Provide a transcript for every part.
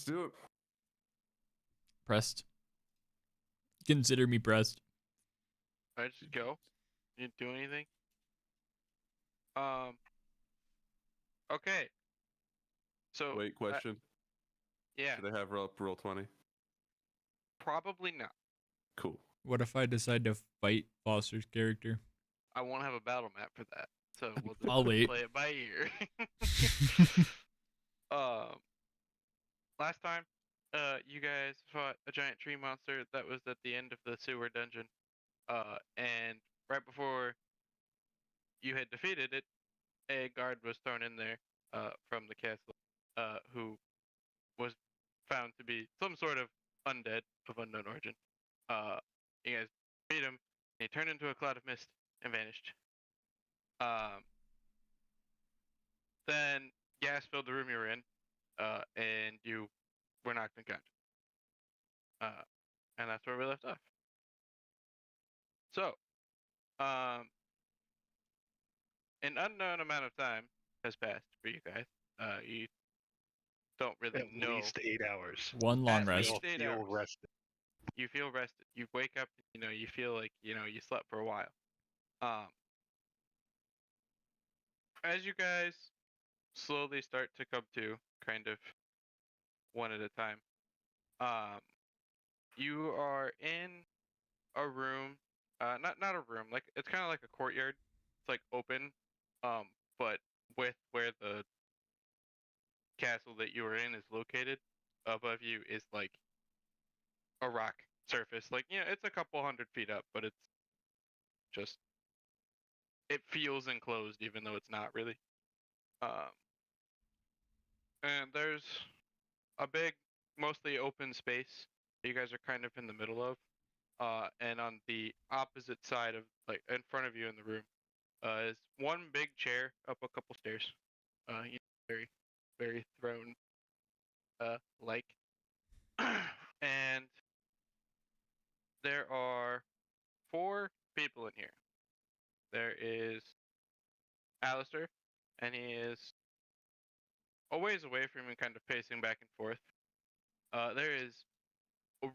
Let's do it. Pressed. Consider me pressed. I just go. You didn't do anything. Okay. So Wait, question. yeah, Should I have roll 20? probably not. Cool. What if I decide to fight Foster's character? I won't have a battle map for that, so we'll just I'll wait. play it by ear. Last time, you guys fought a giant tree monster that was at the end of the sewer dungeon. And right before you had defeated it, a guard was thrown in there, from the castle, who was found to be some sort of undead of unknown origin. You guys beat him, and he turned into a cloud of mist and vanished. Then gas filled the room you were in, and you were knocked unconscious. And that's where we left off. So, an unknown amount of time has passed for you guys. You don't really At know. least 8 hours. One long At rest. least 8 Feel hours. rested. You feel rested. You wake up, you feel like, you slept for a while. As you guys slowly start to come to, kind of one at a time, you are in a room, not a room, like it's kind of like a courtyard. It's like open, but with where the castle that you were in is located, above you is like a rock surface. Like, it's a couple 100 feet up, but it's just, it feels enclosed even though it's not really. And there's a big, mostly open space that you guys are kind of in the middle of. And on the opposite side of, like, in front of you in the room, is one big chair up a couple stairs. Very, very throne, like. And there are 4 people in here. There is Alistair, and he is a ways away from you, kind of pacing back and forth. There is a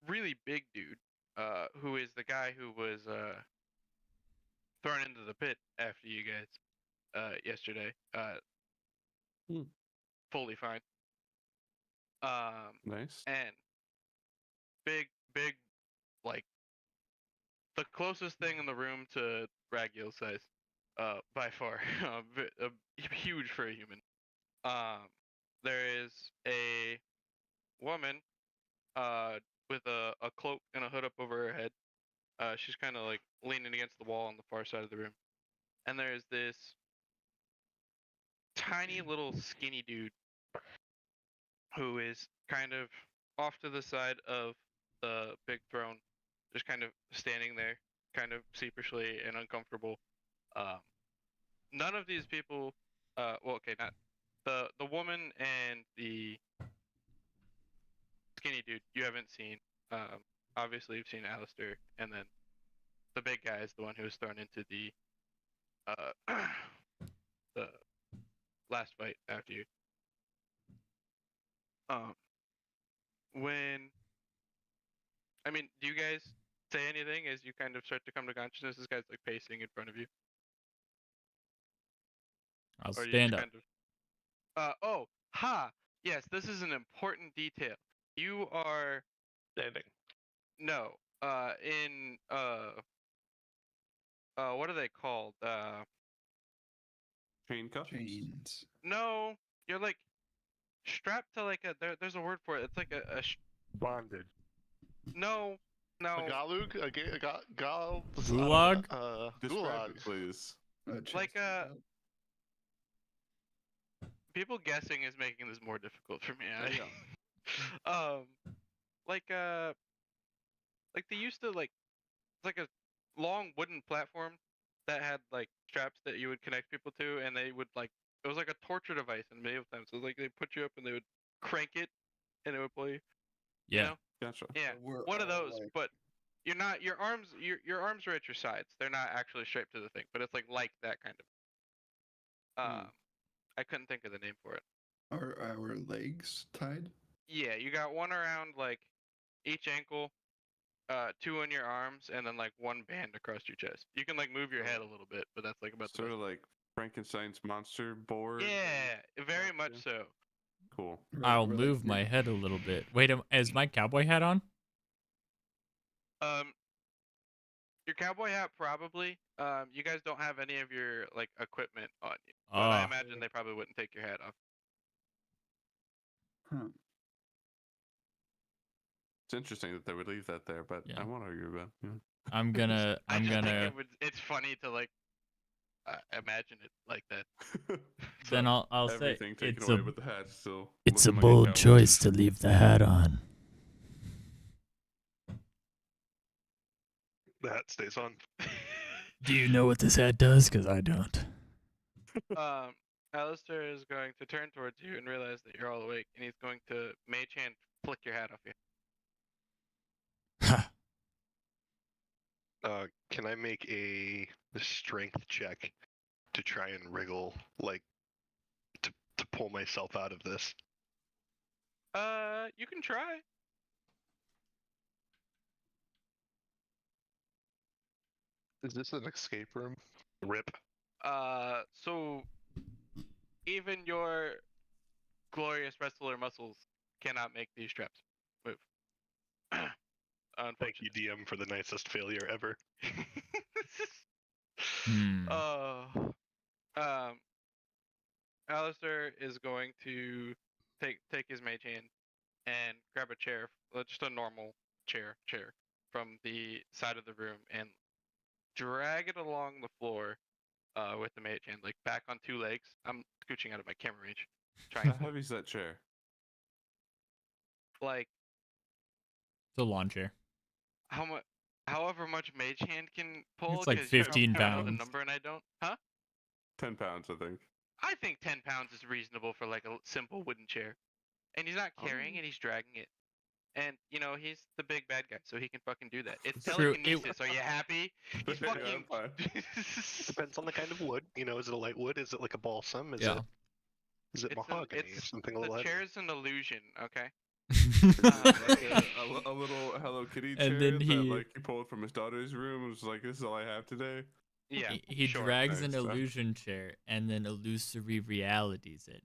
really big dude, who is the guy who was thrown into the pit after you guys yesterday. Fully fine. Nice. And big, like the closest thing in the room to Raggiel's size, by far, huge for a human. There is a woman, with a cloak and a hood up over her head. She's kind of like leaning against the wall on the far side of the room. And there's this tiny little skinny dude who is kind of off to the side of the big throne, just kind of standing there, kind of sheepishly and uncomfortable. None of these people, well, okay, not the woman and the skinny dude you haven't seen. Obviously you've seen Alistair, and then the big guy is the one who was thrown into the the last fight after you. Do you guys say anything as you kind of start to come to consciousness? This guy's like pacing in front of you. I'll Or you stand just up. kind of, yes, this is an important detail. You are Standing. no, in what are they called? Chain cuffs? Chains. No, you're like strapped to like there's a word for it. It's like a Bonded. no. A galug? Gulag? Describe Gulag. it, please. Like people guessing is making this more difficult for me. Like they used to like, it's like a long wooden platform that had like straps that you would connect people to, and they would like, it was like a torture device in medieval times. So like they put you up and they would crank it and it would play. Yeah. You know? Gotcha. Yeah. One of those, but you're not, your arms are at your sides. They're not actually straight to the thing, but it's like that kind of. I couldn't think of the name for it. Are our legs tied? Yeah, you got one around like each ankle, 2 on your arms, and then like one band across your chest. You can like move your head a little bit, but that's like about the Sort best. of like Frankenstein's monster board. Yeah, very much Yeah. so. Cool. I'll move my head a little bit. Wait, is my cowboy hat on? Your cowboy hat probably. You guys don't have any of your like equipment on you, but I Oh, imagine they probably wouldn't take your hat off. Huh. It's interesting that they would leave that there, but Yeah. I won't argue about it. I'm gonna. I I'm just gonna. think it's funny to like imagine it like that. Then So, I'll say everything taken it's away, a. but the hat still. It's a looking like bold cowboy. choice to leave the hat on. The hat stays on. Do you know what this hat does? Because I don't. Alistair is going to turn towards you and realize that you're all awake, and he's going to mage hand flick your hat off you. Can I make a strength check to try and wriggle, like, to pull myself out of this? You can try. Is this an escape room? Rip. So even your glorious wrestler muscles cannot make these straps move. Thank you, DM, for the nicest failure ever. Hmm. Alistair is going to take his mage hand and grab a chair, just a normal chair from the side of the room, and drag it along the floor with the mage hand, like back on 2 legs. I'm scooching out of my camera range, trying How to heavy's that chair? like It's a lawn chair. however much mage hand can pull. It's like 'cause you 15 know the pounds. number and I don't. Huh? 10 pounds, I think. I think 10 pounds is reasonable for like a simple wooden chair. And he's not carrying it, he's dragging it. And, you know, he's the big bad guy, so he can fucking do that. It's True, it- telekinesis. Are you happy? He's Yeah, fucking. I'm fine. Depends on the kind of wood. You know, is it a light wood? Is it like a balsam? Is Yeah. It's it mahogany? it's Something a the little heavier? chair's an illusion, okay? Like a little Hello Kitty chair And then that he- like he pulled from his daughter's room and was like, "This is all I have today." Yeah. he sure. drags an Nice. illusion chair and then illusory realities it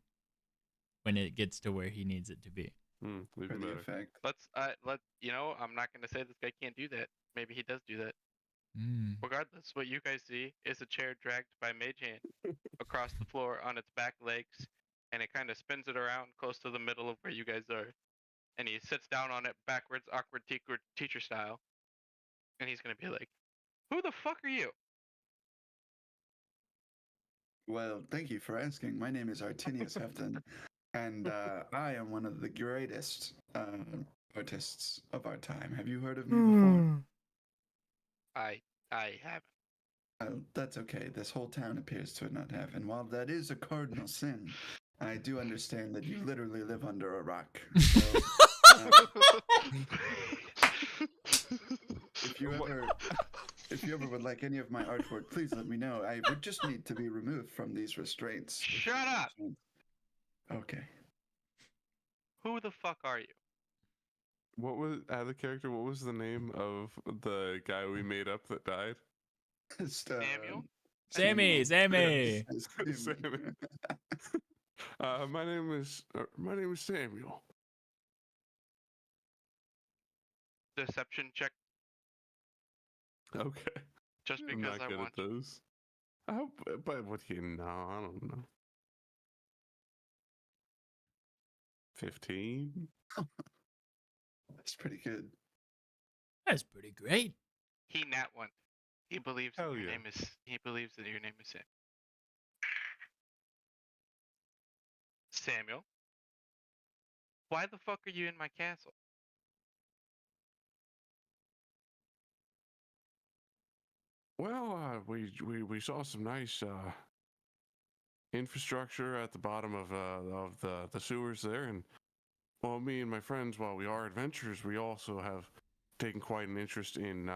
when it gets to where he needs it to be. Even For the better. effect. Let you know, I'm not gonna say this guy can't do that. Maybe he does do that. Mm. Regardless, what you guys see is a chair dragged by mage hand across the floor on its back legs, and it kind of spins it around close to the middle of where you guys are. And he sits down on it backwards, awkward teacher style. And he's gonna be like, "Who the fuck are you?" Well, thank you for asking. My name is Artinius Hefton, and I am one of the greatest artists of our time. Have you heard of me before? I haven't. Oh, that's okay. This whole town appears to not have. And while that is a cardinal sin, I do understand that you literally live under a rock. So, if you ever would like any of my artwork, please let me know. I would just need to be removed from these restraints. Shut up! Okay. Who the fuck are you? What was the character? What was the name of the guy we made up that died? Samuel? Sammy, Sammy. Sammy. My name is Samuel. Deception check, Okay. just I'm because not I good want. at those. I hope, but what do you know? I don't know. 15. That's pretty good. That's pretty great. He nat one. He believes that Hell your yeah. name is. He believes that your name is Sam. Samuel. Why the fuck are you in my castle? Well, we saw some nice infrastructure at the bottom of the sewers there, and well, me and my friends, while we are adventurers, we also have taken quite an interest in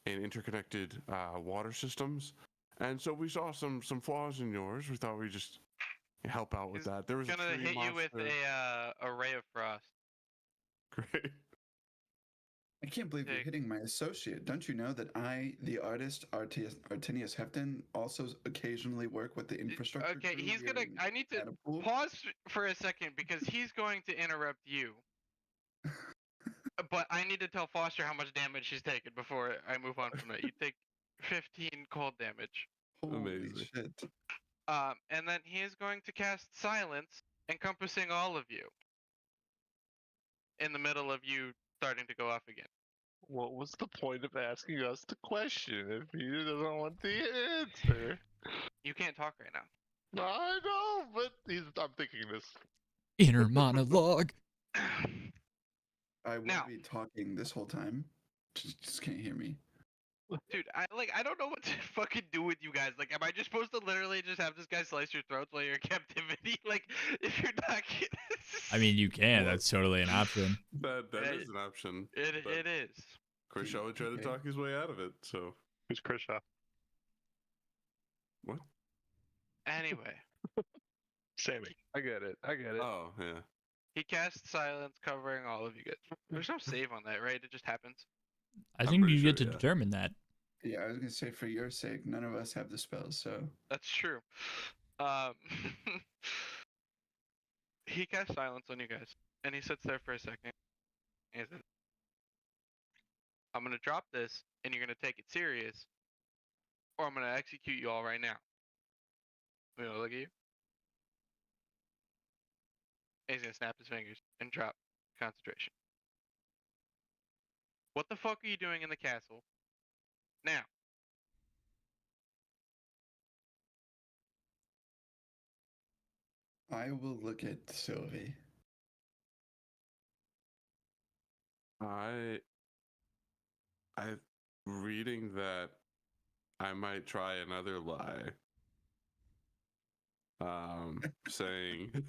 interconnected water systems, and so we saw some flaws in yours. We thought we'd just help out with He's that. There was a gonna tree hit you with monster. a ray of frost. Great. I can't believe you're Take- hitting my associate. Don't you know that I, the artist, Artinius Hefton, also occasionally work with the infrastructure Okay, crew he's here gonna. in I need to Adapool? pause for a second because he's going to interrupt you. But I need to tell Foster how much damage he's taken before I move on from it. You take 15 cold damage. Holy Amazing. shit. And then he is going to cast Silence, encompassing all of you. In the middle of you starting to go off again. What was the point of asking us the question if he doesn't want the answer? You can't talk right now. I know, but I'm thinking this. Inner monologue. I will Now- be talking this whole time. Just can't hear me. Dude, I don't know what to fucking do with you guys. Like, am I just supposed to literally just have this guy slice your throats while you're in captivity? Like, if you're not kidding. I mean, you can. That's totally an option. That It- is an option. it but is. Chris Shaw would try to Okay. talk his way out of it. So Who's Krisha? what? Anyway, Sammy. I get it. Oh yeah. he casts Silence, covering all of you guys. There's no save on that, right? It just happens. I I'm think pretty you get sure, to yeah. determine that. Yeah, I was gonna say for your sake, none of us have the spells, so That's true. He casts Silence on you guys, and he sits there for a second. And he says, I'm gonna drop this, and you're gonna take it serious, or I'm gonna execute you all right now. I'm gonna look at you. And he's gonna snap his fingers and drop concentration. What the fuck are you doing in the castle? Now. I will look at Sylvie. I'm reading that I might try another lie. Saying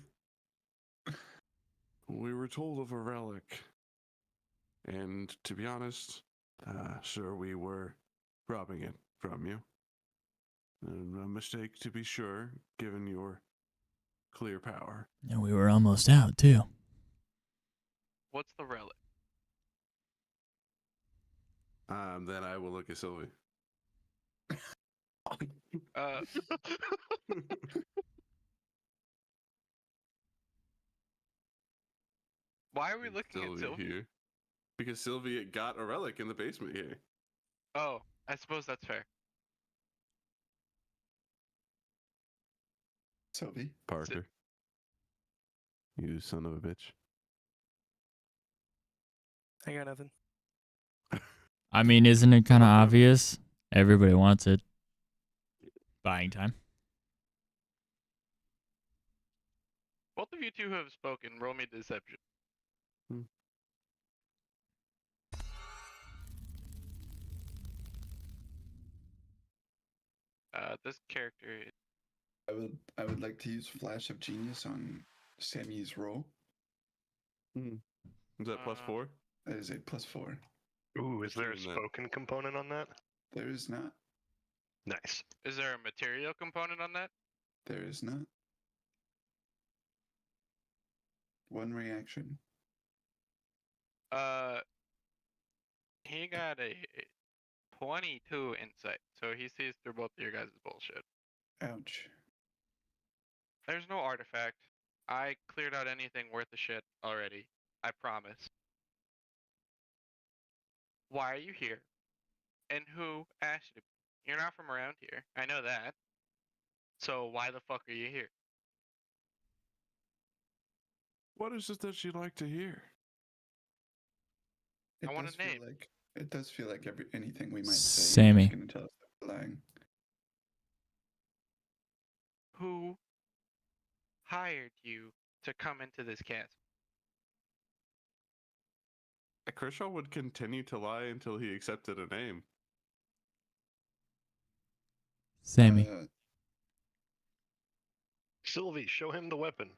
we were told of a relic, and to be honest, sir, we were robbing it from you. A mistake, to be sure, given your clear power. And we were almost out, too. What's the relic? Then I will look at Sylvie. Uh, why are we looking at Sylvie? here? Because Sylvie got a relic in the basement here. Oh, I suppose that's fair. Sylvie. Parker. You son of a bitch. I got nothing. I mean, isn't it kind of obvious? Everybody wants it. Buying time. Both of you two have spoken. Roll me deception. This character. I would like to use Flash of Genius on Sammy's roll. Is that plus Uh, 4? That is a +4. Ooh, is there a Doing that. spoken component on that? There is not. Nice. Is there a material component on that? There is not. One reaction. He got a 22 insight, so he sees through both of your guys' bullshit. Ouch. There's no artifact. I cleared out anything worth a shit already. I promise. Why are you here? And who asked you? You're not from around here. I know that. So why the fuck are you here? What is it that you'd like to hear? It I want a does feel name. like it does feel like anything we might say. Sammy. Is going to tell us that we're lying. Who hired you to come into this castle? Kershaw would continue to lie until he accepted a name. Sammy. Sylvie, show him the weapon.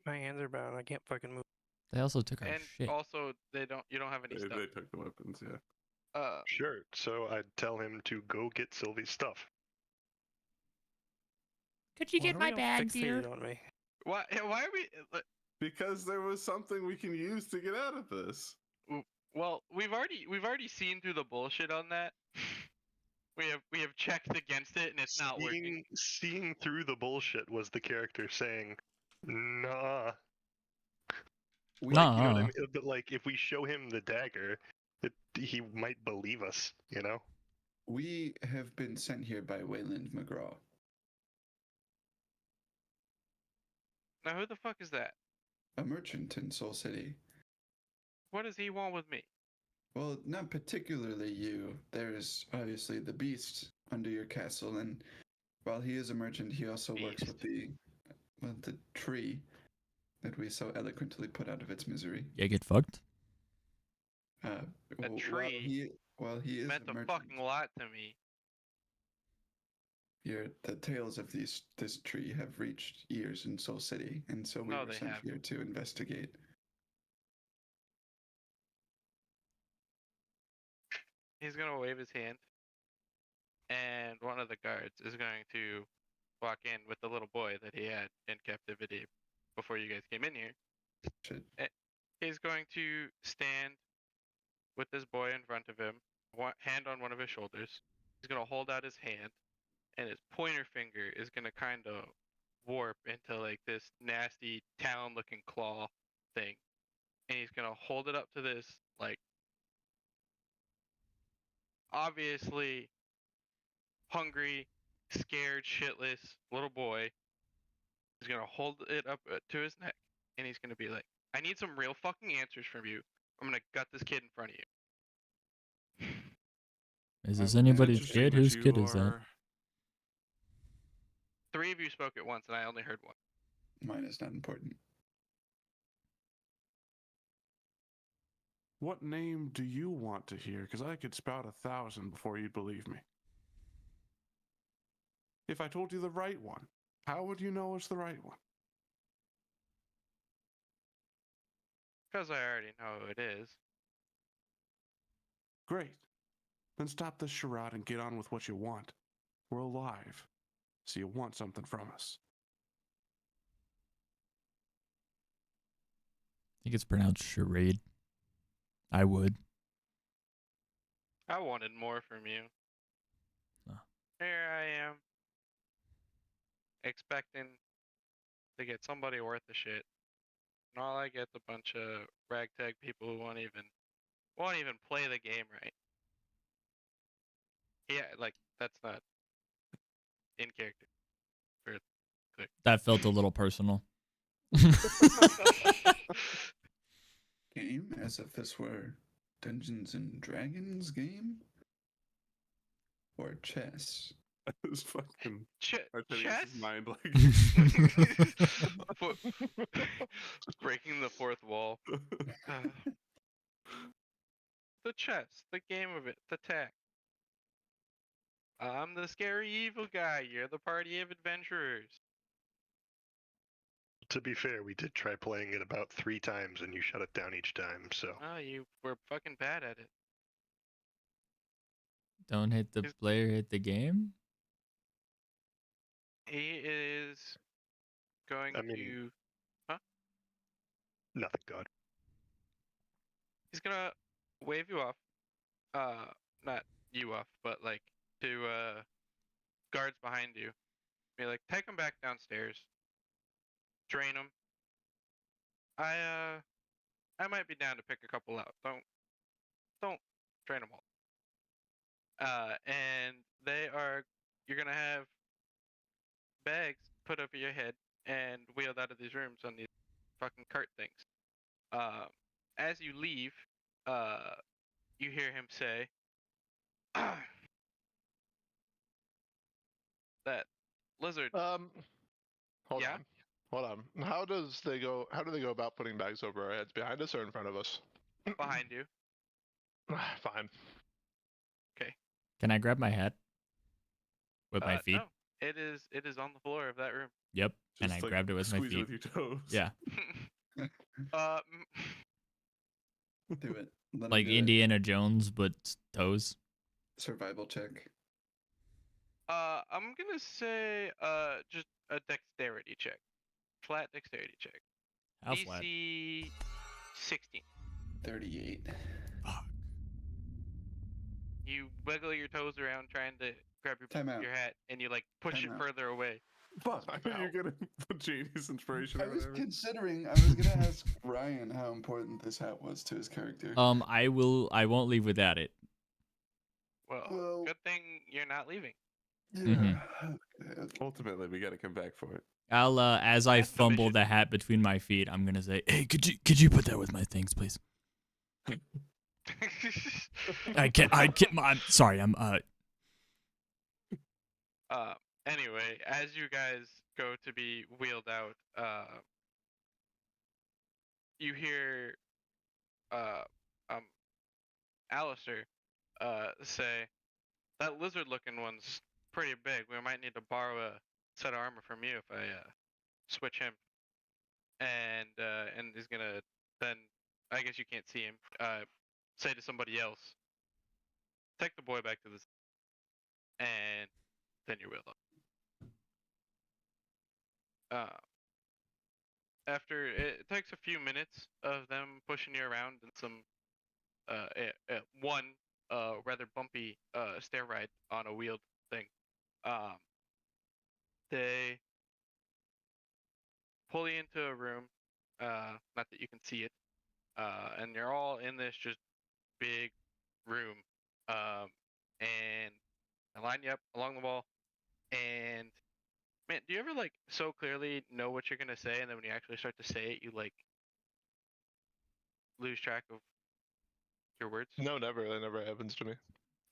My hands are bound. I can't fucking move. They also took our And shit. also, you don't have any They stuff. took the weapons, yeah. Sure. So I'd tell him to go get Sylvie's stuff. Could you Why get are my we all bag, fixated dear? on me? Why are we? Because there was something we can use to get out of this. Well, we've already seen through the bullshit on that. We have checked against it and it's not working. Seeing through the bullshit was the character saying, "Nah." We, Like, you know what I Nah. mean? But like, if we show him the dagger, he might believe us. You know? we have been sent here by Wayland McGraw. Now who the fuck is that? A merchant in Soul City. What does he want with me? Well, not particularly you. There's obviously the beast under your castle, and while he is a merchant, he also works with the tree that we so eloquently put out of its misery. Yeah, get fucked. While tree he is Meant a a merchant, fucking lot to me. the tales of this tree have reached ears in Soul City, and so we No, were they sent haven't. here to investigate. He's gonna wave his hand, and one of the guards is going to walk in with the little boy that he had in captivity before you guys came in here. Shit. He's going to stand with this boy in front of him, one hand on one of his shoulders. He's gonna hold out his hand, and his pointer finger is gonna kind of warp into like this nasty talon-looking claw thing, and he's gonna hold it up to this like obviously hungry, scared, shitless little boy. He's gonna hold it up to his neck, and he's gonna be like, "I need some real fucking answers from you. I'm gonna gut this kid in front of you." Is this It's anybody's interesting kid? that Whose you kid is that? are- Three of you spoke at once, and I only heard one. Mine is not important. What name do you want to hear? Because I could spout 1,000 before you'd believe me. If I told you the right one, how would you know it's the right one? Because I already know who it is. Great. Then stop this charade and get on with what you want. We're alive, so you want something from us. I think it's pronounced charade. I would. I wanted more from you. Oh. Here I am, expecting to get somebody worth the shit. And all I get's a bunch of ragtag people who won't even play the game right. Yeah, like that's not in character. That felt a little personal. Game as if this were Dungeons and Dragons game? Or chess? It was fucking Artemius' Chess? mind like Breaking the fourth wall. The chess, the game of it, the tech. I'm the scary evil guy. You're the party of adventurers. To be fair, we did try playing it about 3 times, and you shut it down each time. So Oh, you were fucking bad at it. Don't hit the Is- player, hit the game. He is going I mean- to. nothing, God. He's gonna wave you off. Not you off, but like to guards behind you. Be like, take him back downstairs. Drain him. I might be down to pick a couple out. Don't drain them all. And you're gonna have bags put over your head and wheeled out of these rooms on these fucking cart things. As you leave, you hear him say, that lizard. Hold Yeah? on. Hold on. How do they go about putting bags over our heads? Behind us or in front of us? Behind you. Fine. Can I grab my hat with my feet? No, it is on the floor of that room. Yep. And I Just, like, grabbed it with my squeeze it feet. with your toes. Yeah. Do it. Let him Like do it. Indiana Jones, but toes. Survival check. I'm gonna say just a dexterity check, flat dexterity check. How flat? DC 16. 38. Fuck. You wiggle your toes around trying to grab Time out. your hat, and you like push Time it out. further away. Fuck, I'm you're out. gonna put genius inspiration I or was whatever. considering, I was gonna ask Ryan how important this hat was to his character. I won't leave without it. Well, good thing you're not leaving. Yeah. Mhm. Okay. Ultimately, we gotta come back for it. I'll as I That's the fumble mission. the hat between my feet, I'm gonna say, "Hey, could you put that with my things, please?" I can't. I'm sorry. Anyway, as you guys go to be wheeled out, you hear um Alistair say, that lizard-looking one's pretty big. We might need to borrow a set of armor from you if I switch him. And he's gonna then, I guess you can't see him, say to somebody else, take the boy back to this, and then you will. After it takes a few minutes of them pushing you around in some one rather bumpy stair ride on a wheeled thing, they pull you into a room, not that you can see it, and you're all in this just big room, and I line you up along the wall, and man, do you ever like so clearly know what you're gonna say, and then when you actually start to say it, you like lose track of your words? No, never. That never happens to me.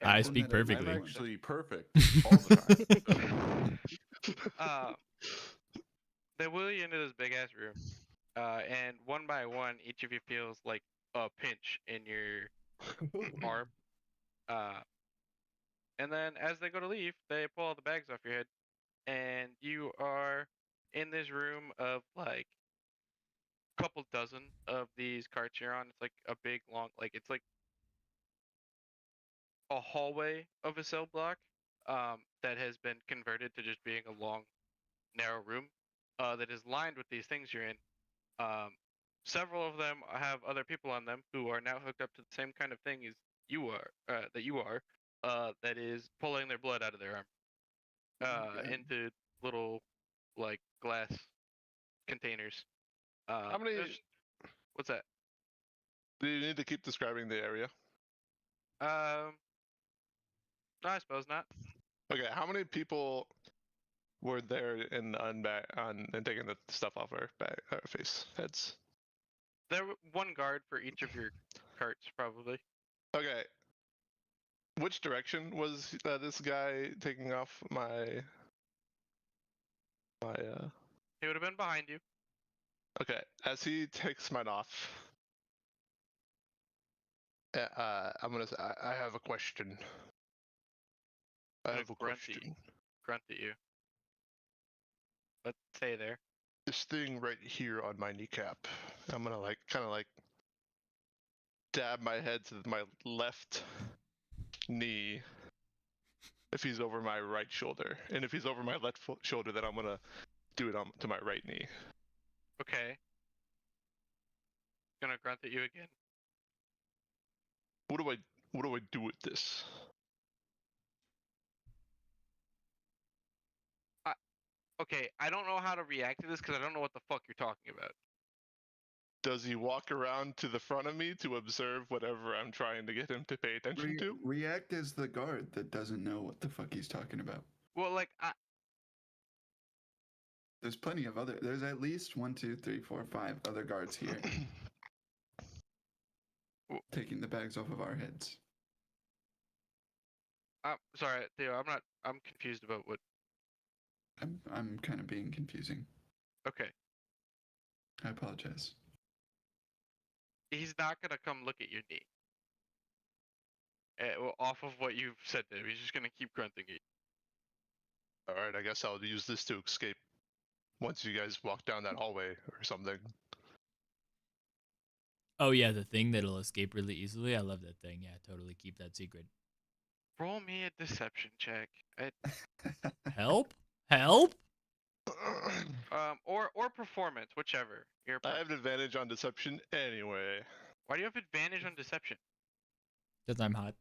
I I've speak done that I'm perfectly. actually perfect all the time. Uh, they wheel you into this big ass room, and one by one, each of you feels like a pinch in your arm. And then as they go to leave, they pull all the bags off your head, and you are in this room of like a couple dozen of these carts you're on. It's like a big long, like it's like a hallway of a cell block, that has been converted to just being a long, narrow room, that is lined with these things you're in. Um, Several of them have other people on them who are now hooked up to the same kind of thing as you are, that is pulling their blood out of their arm, God. into little like glass containers. How many? What's that? Do you need to keep describing the area? No, I suppose not. Okay, how many people were there in and taking the stuff off our face heads? There one guard for each of your carts, probably. Okay. Which direction was this guy taking off my? He would have been behind you. Okay, as he takes mine off, I'm gonna say, I have a question. I Gonna have a grunt at you. question. Grunt at you. Let's stay there. This thing right here on my kneecap. I'm gonna kind of dab my head to my left knee. If he's over my right shoulder, and if he's over my left shoulder, then I'm gonna do it to my right knee. Okay. Gonna grunt at you again. What do I do with this? Okay, I don't know how to react to this because I don't know what the fuck you're talking about. Does he walk around to the front of me to observe whatever I'm trying to get him to pay attention to? React as the guard that doesn't know what the fuck he's talking about. Well, like, There's plenty of other. There's at least 1, 2, 3, 4, 5 other guards here taking the bags off of our heads. I'm sorry, Theo. I'm confused about what. I'm kind of being confusing. Okay. I apologize. He's not gonna come look at your knee. Well, off of what you've said to him, he's just gonna keep grunting at you. All right, I guess I'll use this to escape once you guys walk down that hallway or something. Oh yeah, the thing that'll escape really easily. I love that thing. Yeah, totally keep that secret. roll me a deception check. Help! Help! Or performance, whichever. Your I have preference. an advantage on deception anyway. Why do you have advantage on deception? Because I'm hot.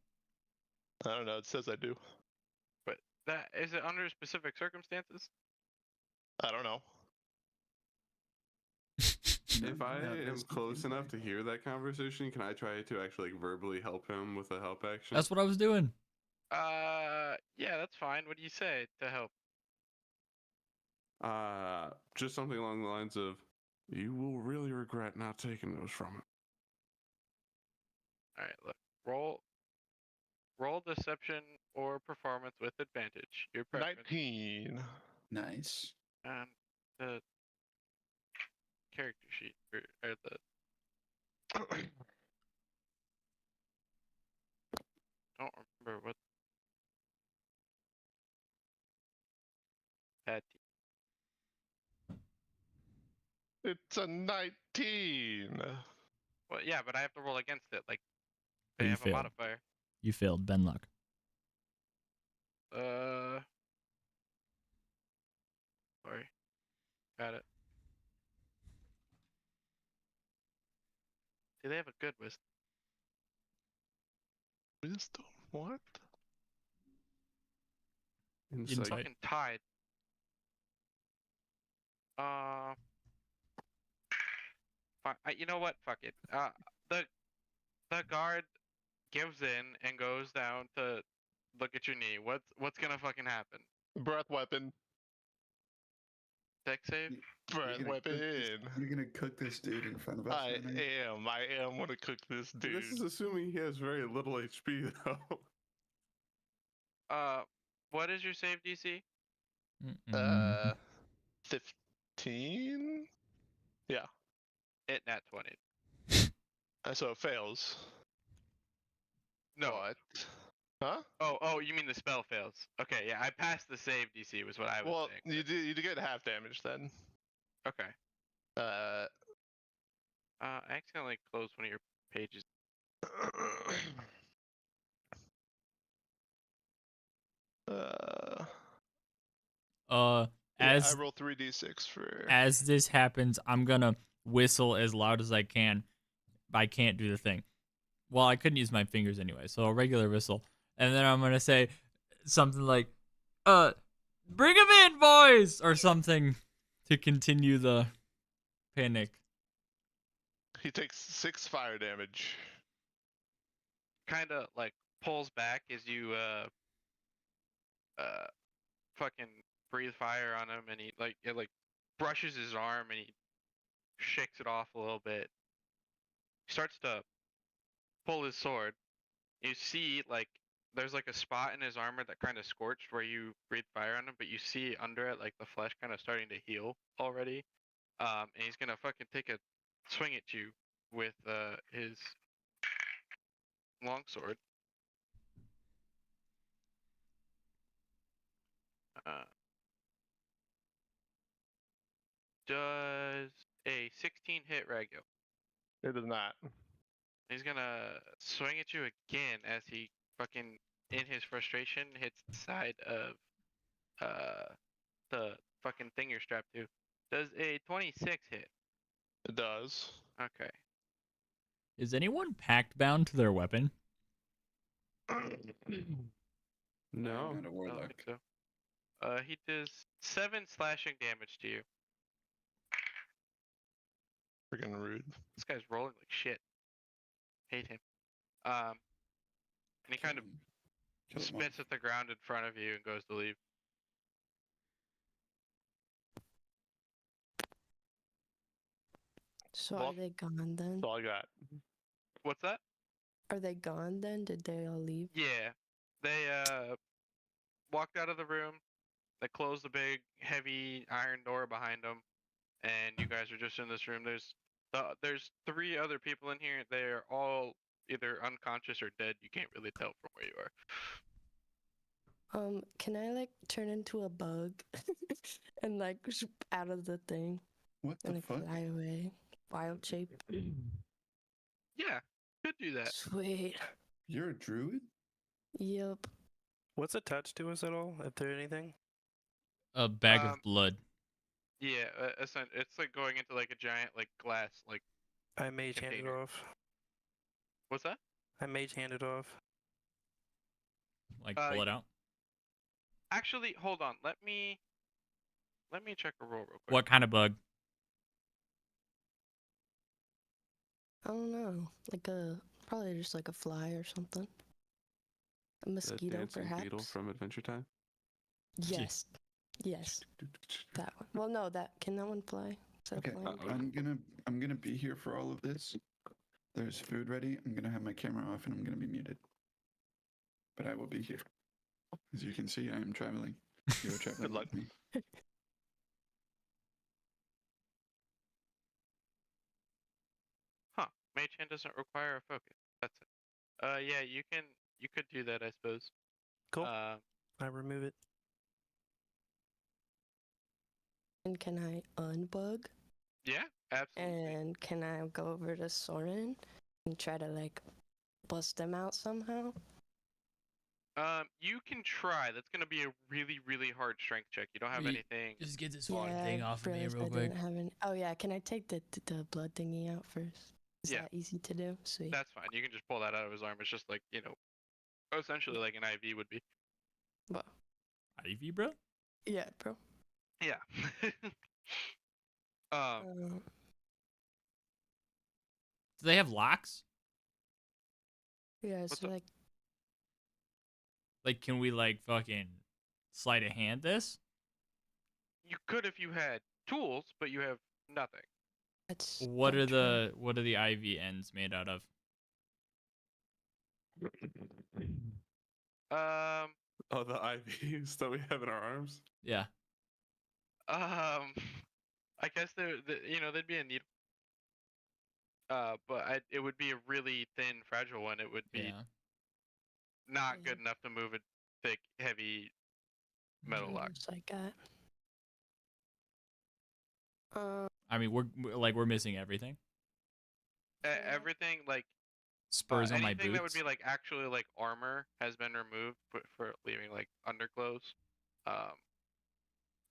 I don't know. It says I do. But that is it under specific circumstances? I don't know. If I No, am there's close nothing enough to there. hear that conversation, can I try to actually like, verbally help him with a help action? That's what I was doing. Yeah, that's fine. What do you say to help? Just something along the lines of, "You will really regret not taking those from him." All right, look. Roll deception or performance with advantage. Your preference. 19. Nice. And the character sheet or the don't remember what that It's a 19. well yeah, but I have to roll against it. Like But they you have a failed. modifier. You failed, Ben Luck. Sorry. Got it. See, they have a good wisdom. Wisdom? What? Insight. Insight. Fucking tied. You know what? Fuck it. The guard gives in and goes down to look at your knee. What's gonna fucking happen? Breath weapon. Deck save? Breath weapon. You're gonna cook this dude in front of us I right now? am gonna cook this dude. This is assuming he has very little HP though. What is your save DC? 15? Yeah. It nat 20. So it fails. No. What? Huh? Oh, you mean the spell fails? Okay, yeah, I passed the save DC was what I was Well, saying. you do get half damage then. Okay. I accidentally closed one of your pages. Yeah, As I roll 3d6 for. as this happens, I'm gonna whistle as loud as I can. I can't do the thing. Well, I couldn't use my fingers anyway, so a regular whistle. And then I'm gonna say something like, bring him in, boys! Or something to continue the panic. He takes 6 fire damage. Kind of like pulls back as you fucking breathe fire on him, and it brushes his arm and he shakes it off a little bit. He starts to pull his sword. You see like there's like a spot in his armor that kind of scorched where you breathe fire on him, but you see under it like the flesh kind of starting to heal already. And he's gonna fucking take a swing at you with his longsword. Does a 16 hit regular? It does not. He's gonna swing at you again as he fucking, in his frustration, hits the side of the fucking thing you're strapped to. Does a 26 hit? It does. Okay. Is anyone pact bound to their weapon? No. Not a I don't warlock. think so. He does 7 slashing damage to you. Freaking rude. This guy's rolling like shit. Hate him. And he kind of Kill him spits off. at the ground in front of you and goes to leave. So Well, are they gone then? That's all I got. What's that? Are they gone then? Did they all leave? Yeah. They walked out of the room. They closed the big, heavy iron door behind them, and you guys are just in this room. There's 3 other people in here. They're all either unconscious or dead. You can't really tell from where you are. Can I like turn into a bug and like out of the thing What and the like fuck? fly away? Wild shape. Yeah, could do that. Sweet. You're a druid? Yep. What's attached to us at all? If there anything? A bag Um, of blood. Yeah, it's like going into like a giant like glass like I mage hand it container. off. What's that? I mage hand it off. Like Uh, pull it out. Actually, hold on. Let me check a roll real quick. What kind of bug? I don't know. Like probably just like a fly or something. A The mosquito, dancing perhaps. beetle from Adventure Time. Yes. Yes. That one. Well, no. Can that one fly? Is that Okay, a flying Uh-oh. beetle? I'm gonna be here for all of this. There's food ready. I'm gonna have my camera off and I'm gonna be muted. But I will be here. As you can see, I am traveling. You are traveling luck. with me. Huh? Mage hand doesn't require a focus. That's it. Yeah, you could do that, I suppose. Cool. I remove it. And can I unbug? Yeah, absolutely. And can I go over to Soren and try to like bust them out somehow? You can try. That's gonna be a really, really hard strength check. You don't have Ye- anything. Just get this Yeah, fucking I thing off of me realized real I quick. didn't have any. Oh yeah, can I take the blood thingy out first? Is Yeah. that easy to do? Sweet. That's fine. You can just pull that out of his arm. It's just like essentially like an IV would be. Well, IV, bro? yeah, bro. Yeah. Um, Do they have locks? yeah, What's so up? Like, can we like fucking sleight of hand this? You could if you had tools, but you have nothing. that's What not are true. the IV ends made out of? Um, Oh, the IVs that we have in our arms. Yeah. I guess there'd be a needle. But it would be a really thin, fragile one. It would be Yeah. not Yeah. good enough to move a thick, heavy metal lock. Just like that. I mean, we're missing everything. Yeah. Everything like Spurs on my anything that would boots. be like actually like armor has been removed for leaving like underclothes. Um,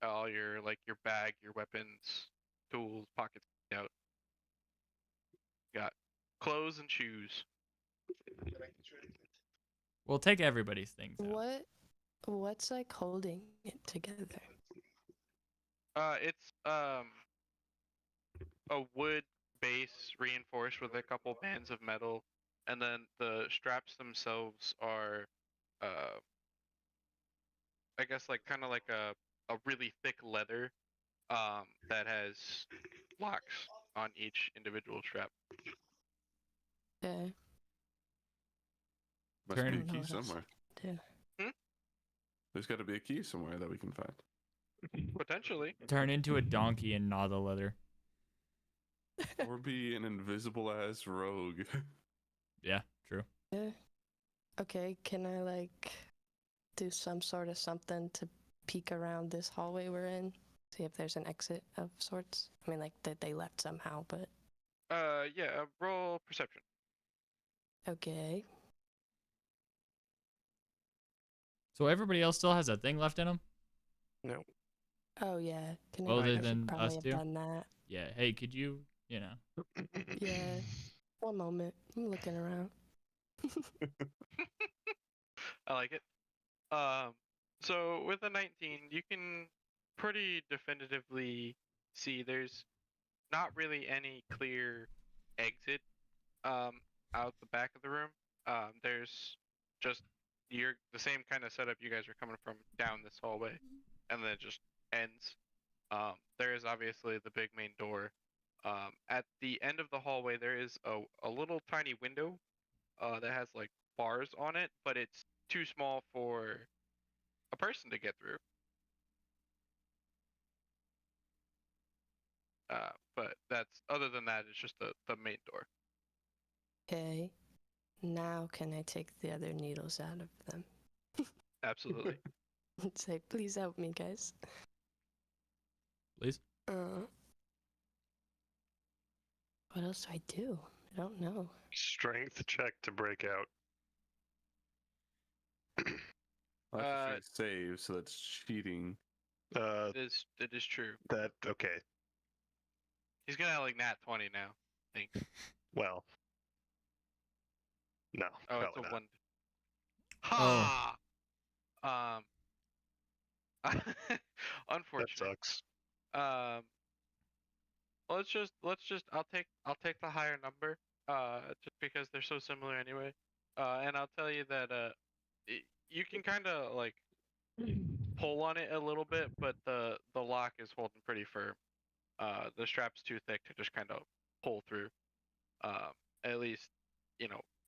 all your like your bag, your weapons, tools, pockets out. Got clothes and shoes. We'll take everybody's things out. What's like holding it together? It's a wood base reinforced with a couple bands of metal, and then the straps themselves are, I guess like kind of like a really thick leather, that has locks on each individual strap. Okay. Must Turn- be I a don't know key what else somewhere. to do. There's got to be a key somewhere that we can find. Potentially. Turn into a donkey and gnaw the leather. Or be an invisible ass rogue. Yeah, true. Yeah. Okay, can I like do some sort of something to peek around this hallway we're in? See if there's an exit of sorts. I mean, like that they left somehow, but Yeah. Roll perception. okay. So everybody else still has a thing left in them? No. Oh yeah. Can Well, I then should probably us have too. done that. Yeah. Hey, could you know? Yeah. One moment. I'm looking around. I like it. So with a 19, you can pretty definitively see there's not really any clear exit out the back of the room. There's just the same kind of setup you guys are coming from down this hallway, and then it just ends. There is obviously the big main door. At the end of the hallway, there is a little tiny window that has like bars on it, but it's too small for a person to get through. But that's other than that, it's just the main door. Okay. Now can I take the other needles out of them? Absolutely. And say, please help me, guys. Please. What else do I do? I don't know. Strength check to break out. I'll have to save, so that's cheating. It is true. That okay. He's gonna have like nat 20 now. I think. Well, no. Oh, it's probably a not. one. Oh. Ha! That Unfortunate. sucks. Um, let's just I'll take the higher number. Just because they're so similar anyway. And I'll tell you that you can kind of like pull on it a little bit, but the lock is holding pretty firm. The strap's too thick to just kind of pull through. At least,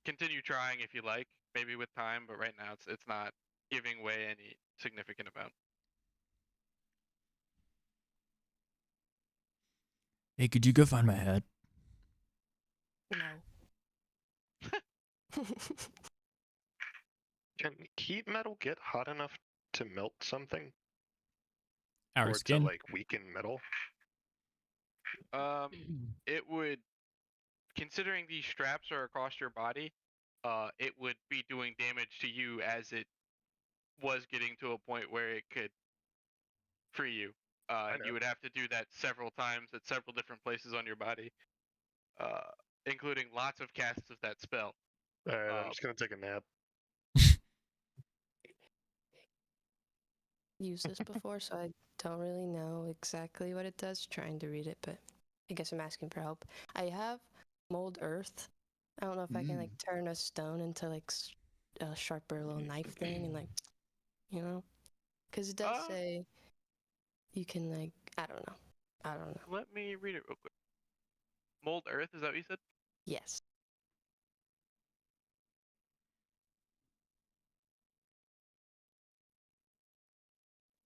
continue trying if you like, maybe with time, but right now it's not giving away any significant amount. Hey, could you go find my hat? No. Can heat metal get hot enough to melt something? Our or skin. to like weaken metal? It would, considering these straps are across your body, it would be doing damage to you as it was getting to a point where it could free you. You would have to do that several times at several different places on your body, including lots of casts of that spell. Alright, I'm just gonna take a nap. Used this before, so I don't really know exactly what it does. Trying to read it, but I guess I'm asking for help. I have mold earth. I don't know if I can like turn a stone into like a sharper little knife thing and like, because it does say you can like I don't know. Let me read it real quick. Mold earth, is that what you said? Yes.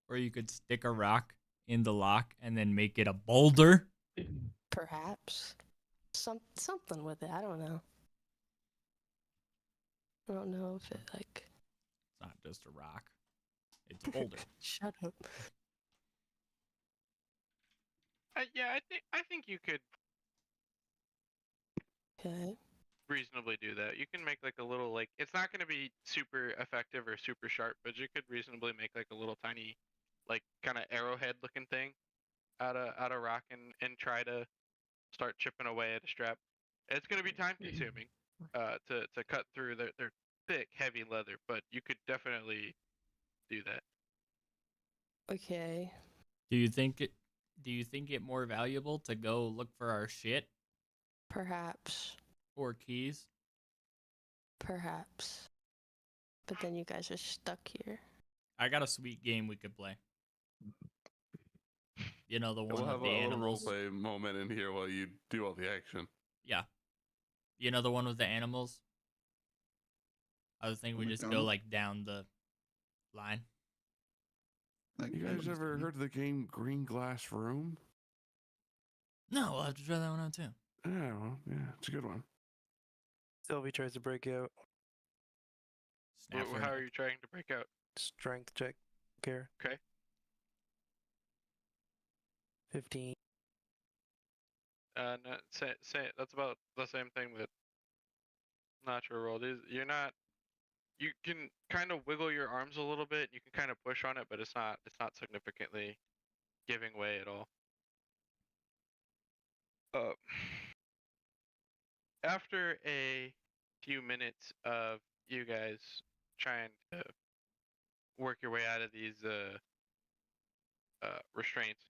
Or you could stick a rock in the lock and then make it a boulder. Perhaps. Something with it. I don't know. I don't know if it like. It's not just a rock. It's a boulder. Shut up. Yeah, I think you could Okay. reasonably do that. You can make like a little like it's not going to be super effective or super sharp, but you could reasonably make like a little tiny like kind of arrowhead looking thing out of rock and try to start chipping away at a strap. It's going to be time consuming to cut through their thick heavy leather, but you could definitely do that. Okay. Do you think it more valuable to go look for our shit Perhaps. or keys? Perhaps. But then you guys are stuck here. I got a sweet game we could play. You know, the one We'll with have the a little animals. roleplay moment in here while you do all the action. Yeah. You know the one with the animals? I was thinking we just go like down the line. Like, You guys ever heard of the game Green Glass Room? No, I'll have to try that one out too. Yeah, well, yeah, it's a good one. Sylvie tries to break out. Snap her How are neck. you trying to break out? Strength check here. Okay. 15. No, say that's about the same thing that natural rolled is. You can kind of wiggle your arms a little bit. You can kind of push on it, but it's not significantly giving way at all. After a few minutes of you guys trying to work your way out of these restraints,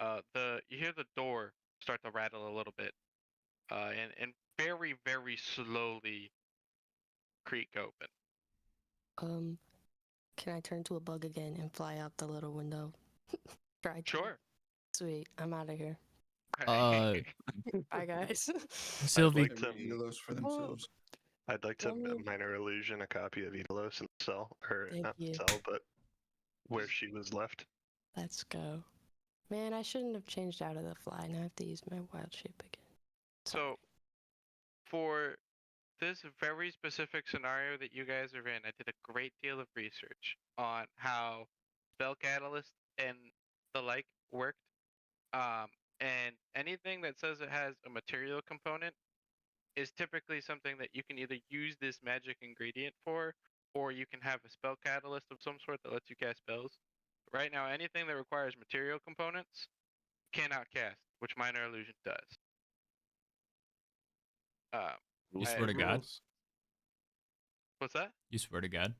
you hear the door start to rattle a little bit, and very very slowly creak open. Can I turn to a bug again and fly out the little window? Try to. Sure. Sweet. I'm out of here. Uh, Bye, guys. Sylvie, like to- those for themselves. I'd like to Oh. minor illusion a copy of Edelos in the cell, or Thank not the you. cell, but where she was left. Let's go. Man, I shouldn't have changed out of the fly. Now I have to use my wild shape again. So, for this very specific scenario that you guys are in, I did a great deal of research on how spell catalyst and the like worked. And anything that says it has a material component is typically something that you can either use this magic ingredient for or you can have a spell catalyst of some sort that lets you cast spells. Right now, anything that requires material components cannot cast, which minor illusion does. You Rules I- swear are to God? rules. What's that? You swear to God?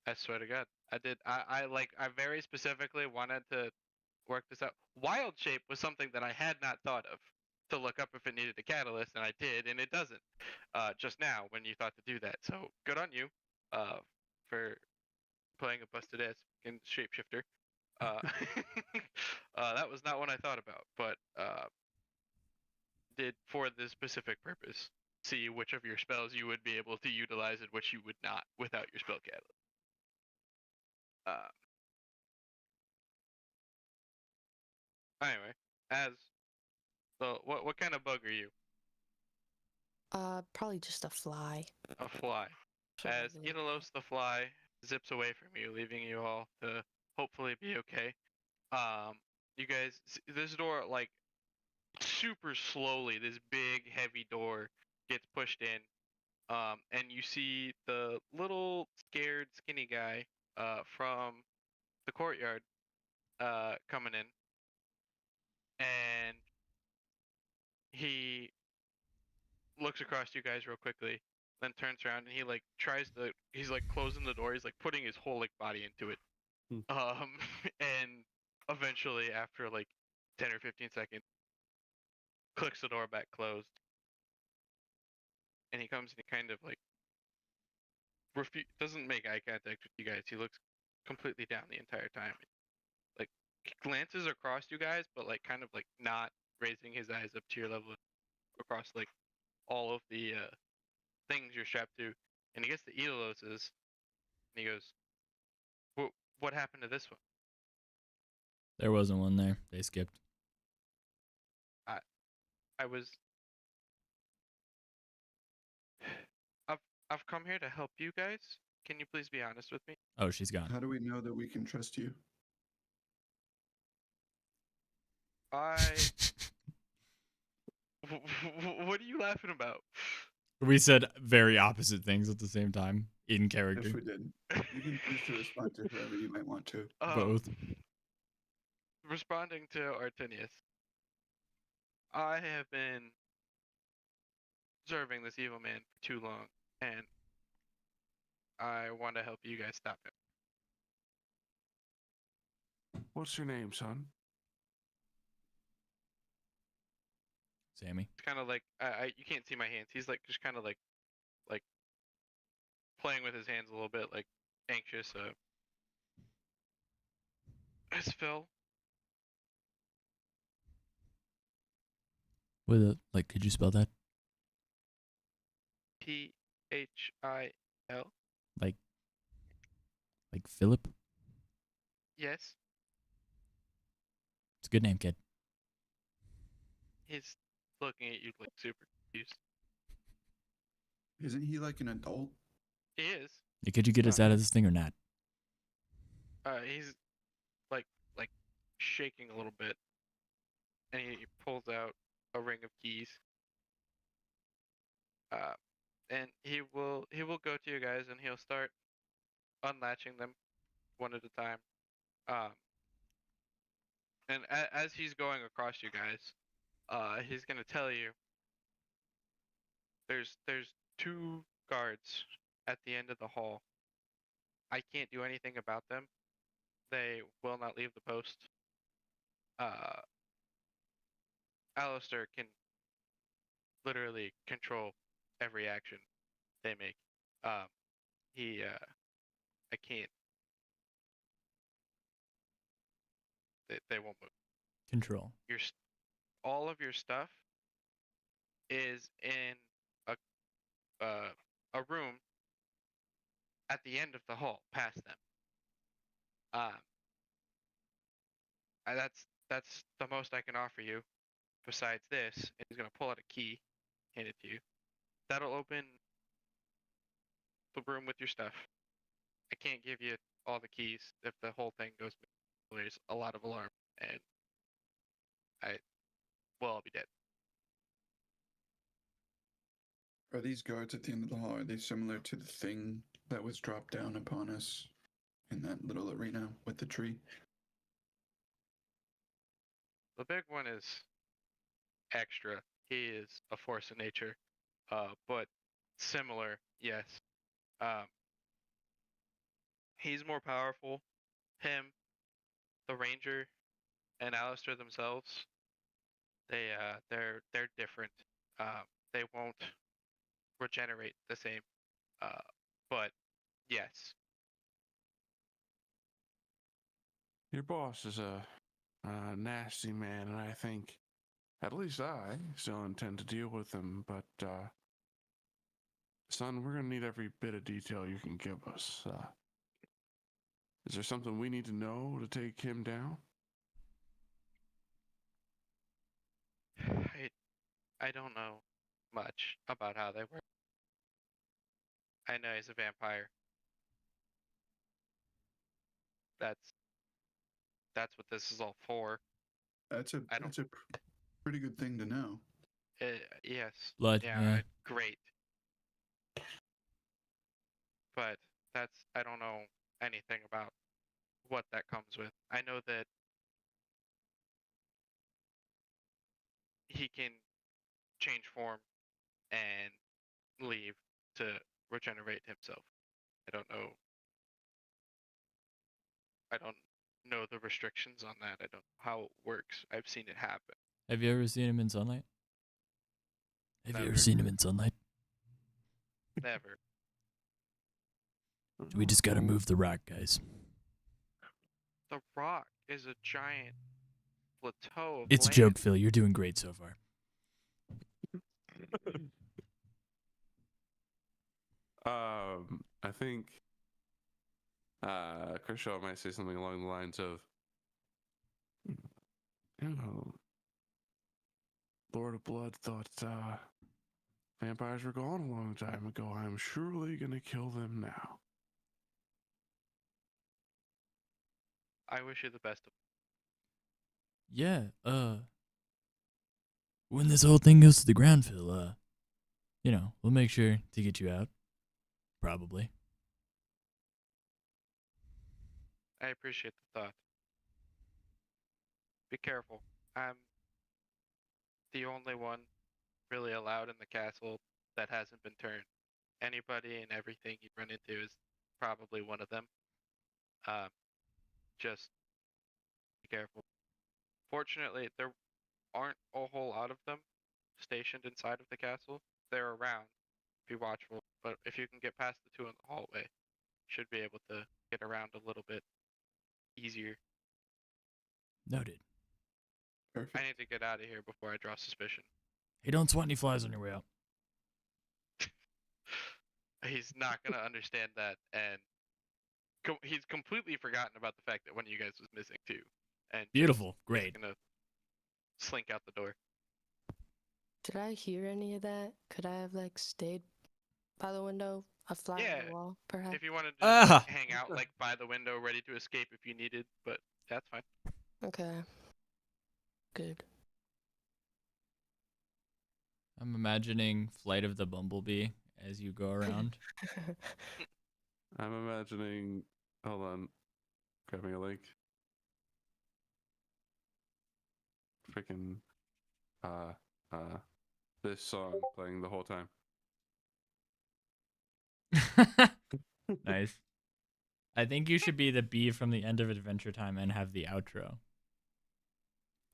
I swear to God, I did. I very specifically wanted to work this out. Wild shape was something that I had not thought of to look up if it needed a catalyst, and I did, and it doesn't. Just now when you thought to do that, so good on you, for playing a busted ass in shapeshifter. That was not one I thought about, but did for this specific purpose. See which of your spells you would be able to utilize and which you would not without your spell catalyst. Anyway, as so, what kind of bug are you? Probably just a fly. A fly. Sort As of an- Idalos the fly zips away from you, leaving you all to hopefully be okay. You guys, this door like super slowly, this big heavy door gets pushed in. And you see the little scared skinny guy from the courtyard coming in, and he looks across to you guys real quickly, then turns around and he like he's like closing the door, he's like putting his whole like body into it. And eventually after like 10 or 15 seconds clicks the door back closed, and he comes and he kind of like doesn't make eye contact with you guys. He looks completely down the entire time, like glances across you guys, but like kind of like not raising his eyes up to your level across like all of the things you're strapped to, and he gets to Idolos's, and he goes, what happened to this one? There wasn't one there. They skipped. I was I've come here to help you guys. Can you please be honest with me? Oh, she's gone. How do we know that we can trust you? What are you laughing about? We said very opposite things at the same time in character. Yes, we did. You can choose to respond to whoever you might want to. Both. Responding to Artinius, I have been serving this evil man for too long, and I want to help you guys stop him. What's your name, son? Sammy. It's kind of like you can't see my hands. He's like just kind of like playing with his hands a little bit, like anxious. It's Phil. With a like, could you spell that? Phil. Like Philip? Yes, It's a good name, kid. he's looking at you like super confused. Isn't he like an adult? He is. Could you get us out of this thing or not? He's like shaking a little bit, and he pulls out a ring of keys. And he will go to you guys, and he'll start unlatching them one at a time. And as he's going across you guys, he's gonna tell you there's 2 guards at the end of the hall. I can't do anything about them. They will not leave the post. Alistair can literally control every action they make. I can't. They won't move. Control. All of your stuff is in a room at the end of the hall, past them. That's the most I can offer you. Besides this, and he's gonna pull out a key, hand it to you. That'll open the room with your stuff. I can't give you all the keys if the whole thing goes. There's a lot of alarm, and I'll be dead. Are these guards at the end of the hall, are they similar to the thing that was dropped down upon us in that little arena with the tree? The big one is extra. He is a force of nature, but similar, yes. Um, he's more powerful. Him, the ranger, and Alistair themselves, they're different. They won't regenerate the same. But yes, Your boss is a nasty man, and I think, at least I still intend to deal with him. But, son, we're gonna need every bit of detail you can give us. Is there something we need to know to take him down? I don't know much about how they work. I know he's a vampire. That's that's what this is all for. That's a I don't. that's a pretty good thing to know. Yes. Blood, Yeah. yeah. Great. But I don't know anything about what that comes with. I know that he can change form and leave to regenerate himself. I don't know. I don't know the restrictions on that. I don't know how it works. I've seen it happen. Have you ever seen him in sunlight? Have you Never. ever seen him in sunlight? Never. We just gotta move the rock, guys. The rock is a giant plateau of It's a land. joke, Phil. You're doing great so far. I think Kershaw might say something along the lines of, you know, Lord of Blood thought vampires were gone a long time ago. I'm surely gonna kill them now. I wish you the best of Yeah, when this whole thing goes to the ground, Phil, we'll make sure to get you out. Probably. I appreciate the thought. Be careful. I'm the only one really allowed in the castle that hasn't been turned. Anybody and everything you run into is probably one of them. Just be careful. Fortunately, there aren't a whole lot of them stationed inside of the castle. They're around. Be watchful. But if you can get past the two in the hallway, you should be able to get around a little bit easier. Noted. Perfect. I need to get out of here before I draw suspicion. Hey, don't swat any flies on your way out. He's not gonna understand that, and he's completely forgotten about the fact that one of you guys was missing too. And Beautiful. just Great. gonna slink out the door. Did I hear any of that? Could I have like stayed by the window, a fly on Yeah, the wall, perhaps? If you wanted to just, Ah! like, hang out like by the window, ready to escape if you needed, but that's fine. Okay. Good. I'm imagining Flight of the Bumblebee as you go around. I'm imagining. Hold on, grabbing a link. Freaking, this song playing the whole time. Nice. I think you should be the bee from the end of Adventure Time and have the outro.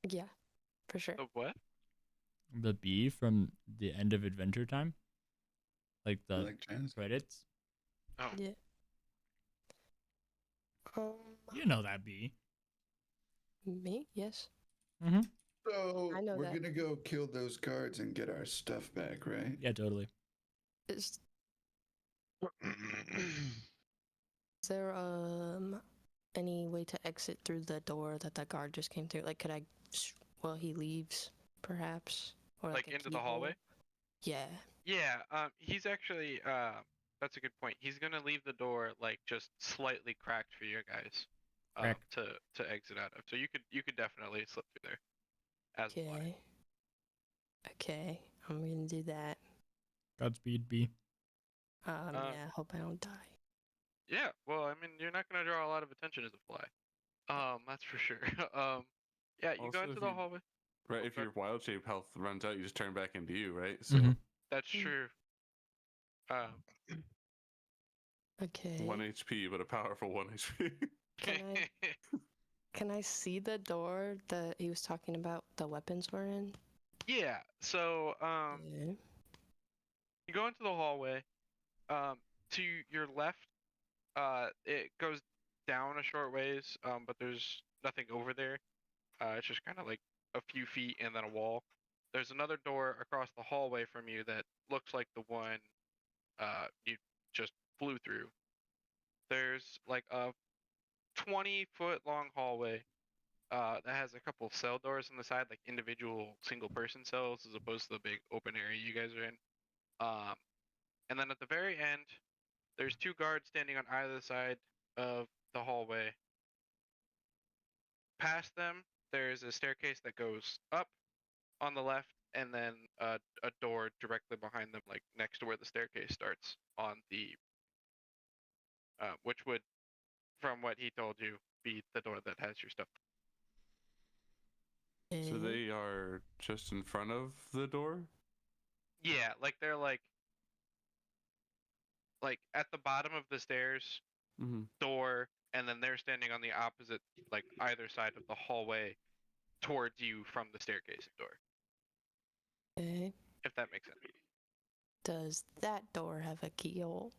Yeah, for sure. The what? The bee from the end of Adventure Time? Like the Like jazz? credits? Oh, Yeah. You know that bee. Me? Yes. Mm-hmm. So I know we're that. gonna go kill those guards and get our stuff back, right? Yeah, totally. Is there any way to exit through the door that the guard just came through? Like, could I, while he leaves, perhaps, or like a into the keyhole? hallway? Yeah. Yeah. He's actually. That's a good point. He's gonna leave the door like just slightly cracked for you guys. Crack. To exit out of. So you could definitely slip through there. As a flyer. Okay. Okay, I'm gonna do that. Godspeed, bee. Yeah, hope I don't die. Yeah, well, I mean, you're not gonna draw a lot of attention as a fly. That's for sure. Yeah, you go Also, into if the you hallway. right, Oh, if go your wild shape health runs out, you just turn back into you, right? So Mhm. That's Mm. true. Um, Okay. 1 HP, but a powerful 1 HP. Can I see the door that he was talking about the weapons were in? yeah. So, Yeah. you go into the hallway. To your left, it goes down a short ways. But there's nothing over there. It's just kind of like a few feet and then a wall. There's another door across the hallway from you that looks like the one you just flew through. There's like a 20-foot long hallway that has a couple cell doors on the side, like individual single person cells, as opposed to the big open area you guys are in. Um, and then at the very end, there's 2 guards standing on either side of the hallway. Past them, there's a staircase that goes up on the left, and then a door directly behind them, like next to where the staircase starts on the, which would, from what he told you, be the door that has your stuff. So Eh, they are just in front of the door? Yeah, like they're like at the bottom of the stairs, Mm-hmm. door, and then they're standing on the opposite, like either side of the hallway towards you from the staircase and door, eh. if that makes sense. Does that door have a keyhole?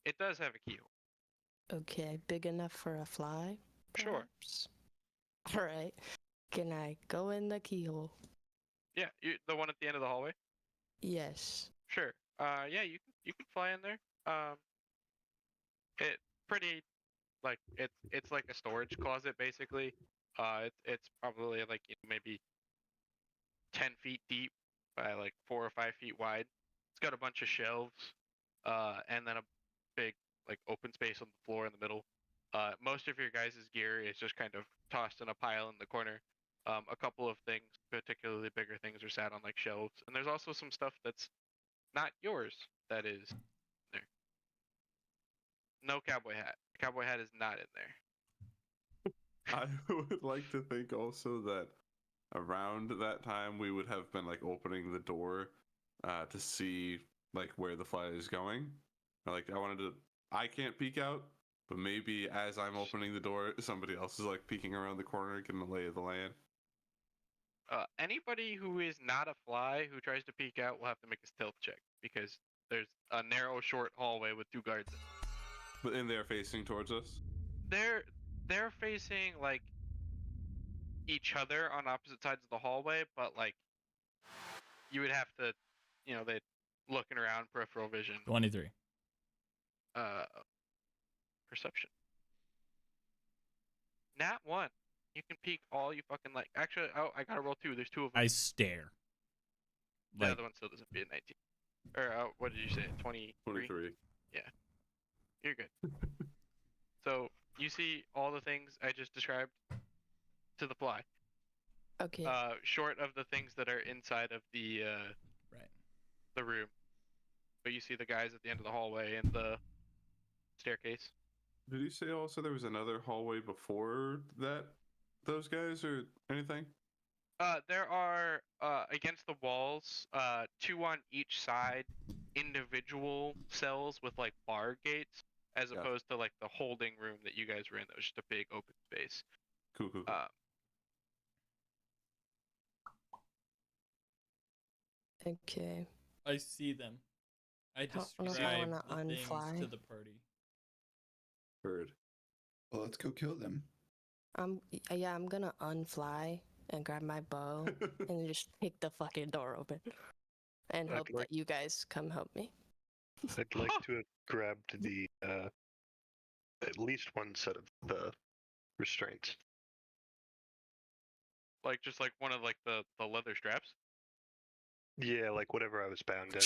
It does have a keyhole. Okay, big enough for a fly? Sure. Perhaps? All right. Can I go in the keyhole? Yeah, the one at the end of the hallway. Yes. Sure. Yeah, you can fly in there. It pretty like it's like a storage closet basically. It's probably like maybe 10 feet deep by like 4 or 5 feet wide. It's got a bunch of shelves, and then a big like open space on the floor in the middle. Most of your guys' gear is just kind of tossed in a pile in the corner. A couple of things, particularly bigger things, are sat on like shelves, and there's also some stuff that's not yours that is there. No cowboy hat. Cowboy hat is not in there. I would like to think also that around that time we would have been like opening the door to see like where the fly is going. Like I can't peek out, but maybe as I'm opening the door, somebody else is like peeking around the corner, getting the lay of the land. Anybody who is not a fly who tries to peek out will have to make a stealth check because there's a narrow, short hallway with 2 guards in it. But and they're facing towards us. They're facing like each other on opposite sides of the hallway, but like you would have to, they looking around peripheral vision. 23. Perception. Nat 1. You can peek all you fucking like. Actually, oh, I gotta roll 2. There's 2 of them. I stare. The Like, other one still doesn't beat a 19. Or what did you say? 23. 23. You're good. So you see all the things I just described to the fly. Okay. Short of the things that are inside of the right. the room. But you see the guys at the end of the hallway and the staircase. Did you say also there was another hallway before that? Those guys or anything? There are against the walls, 2 on each side, individual cells with like bar gates, as Yeah. opposed to like the holding room that you guys were in. That was just a big open space. Cool. Okay. I see them. I Don't know if I describe wanna the things unfly. to the party. Heard. Well, let's go kill them. Yeah, I'm gonna unfly and grab my bow and just kick the fucking door open and I'd hope like- that you guys come help me. I'd like to have grabbed the at least one set of the restraints. Like just like one of like the leather straps. Yeah, like whatever I was bound in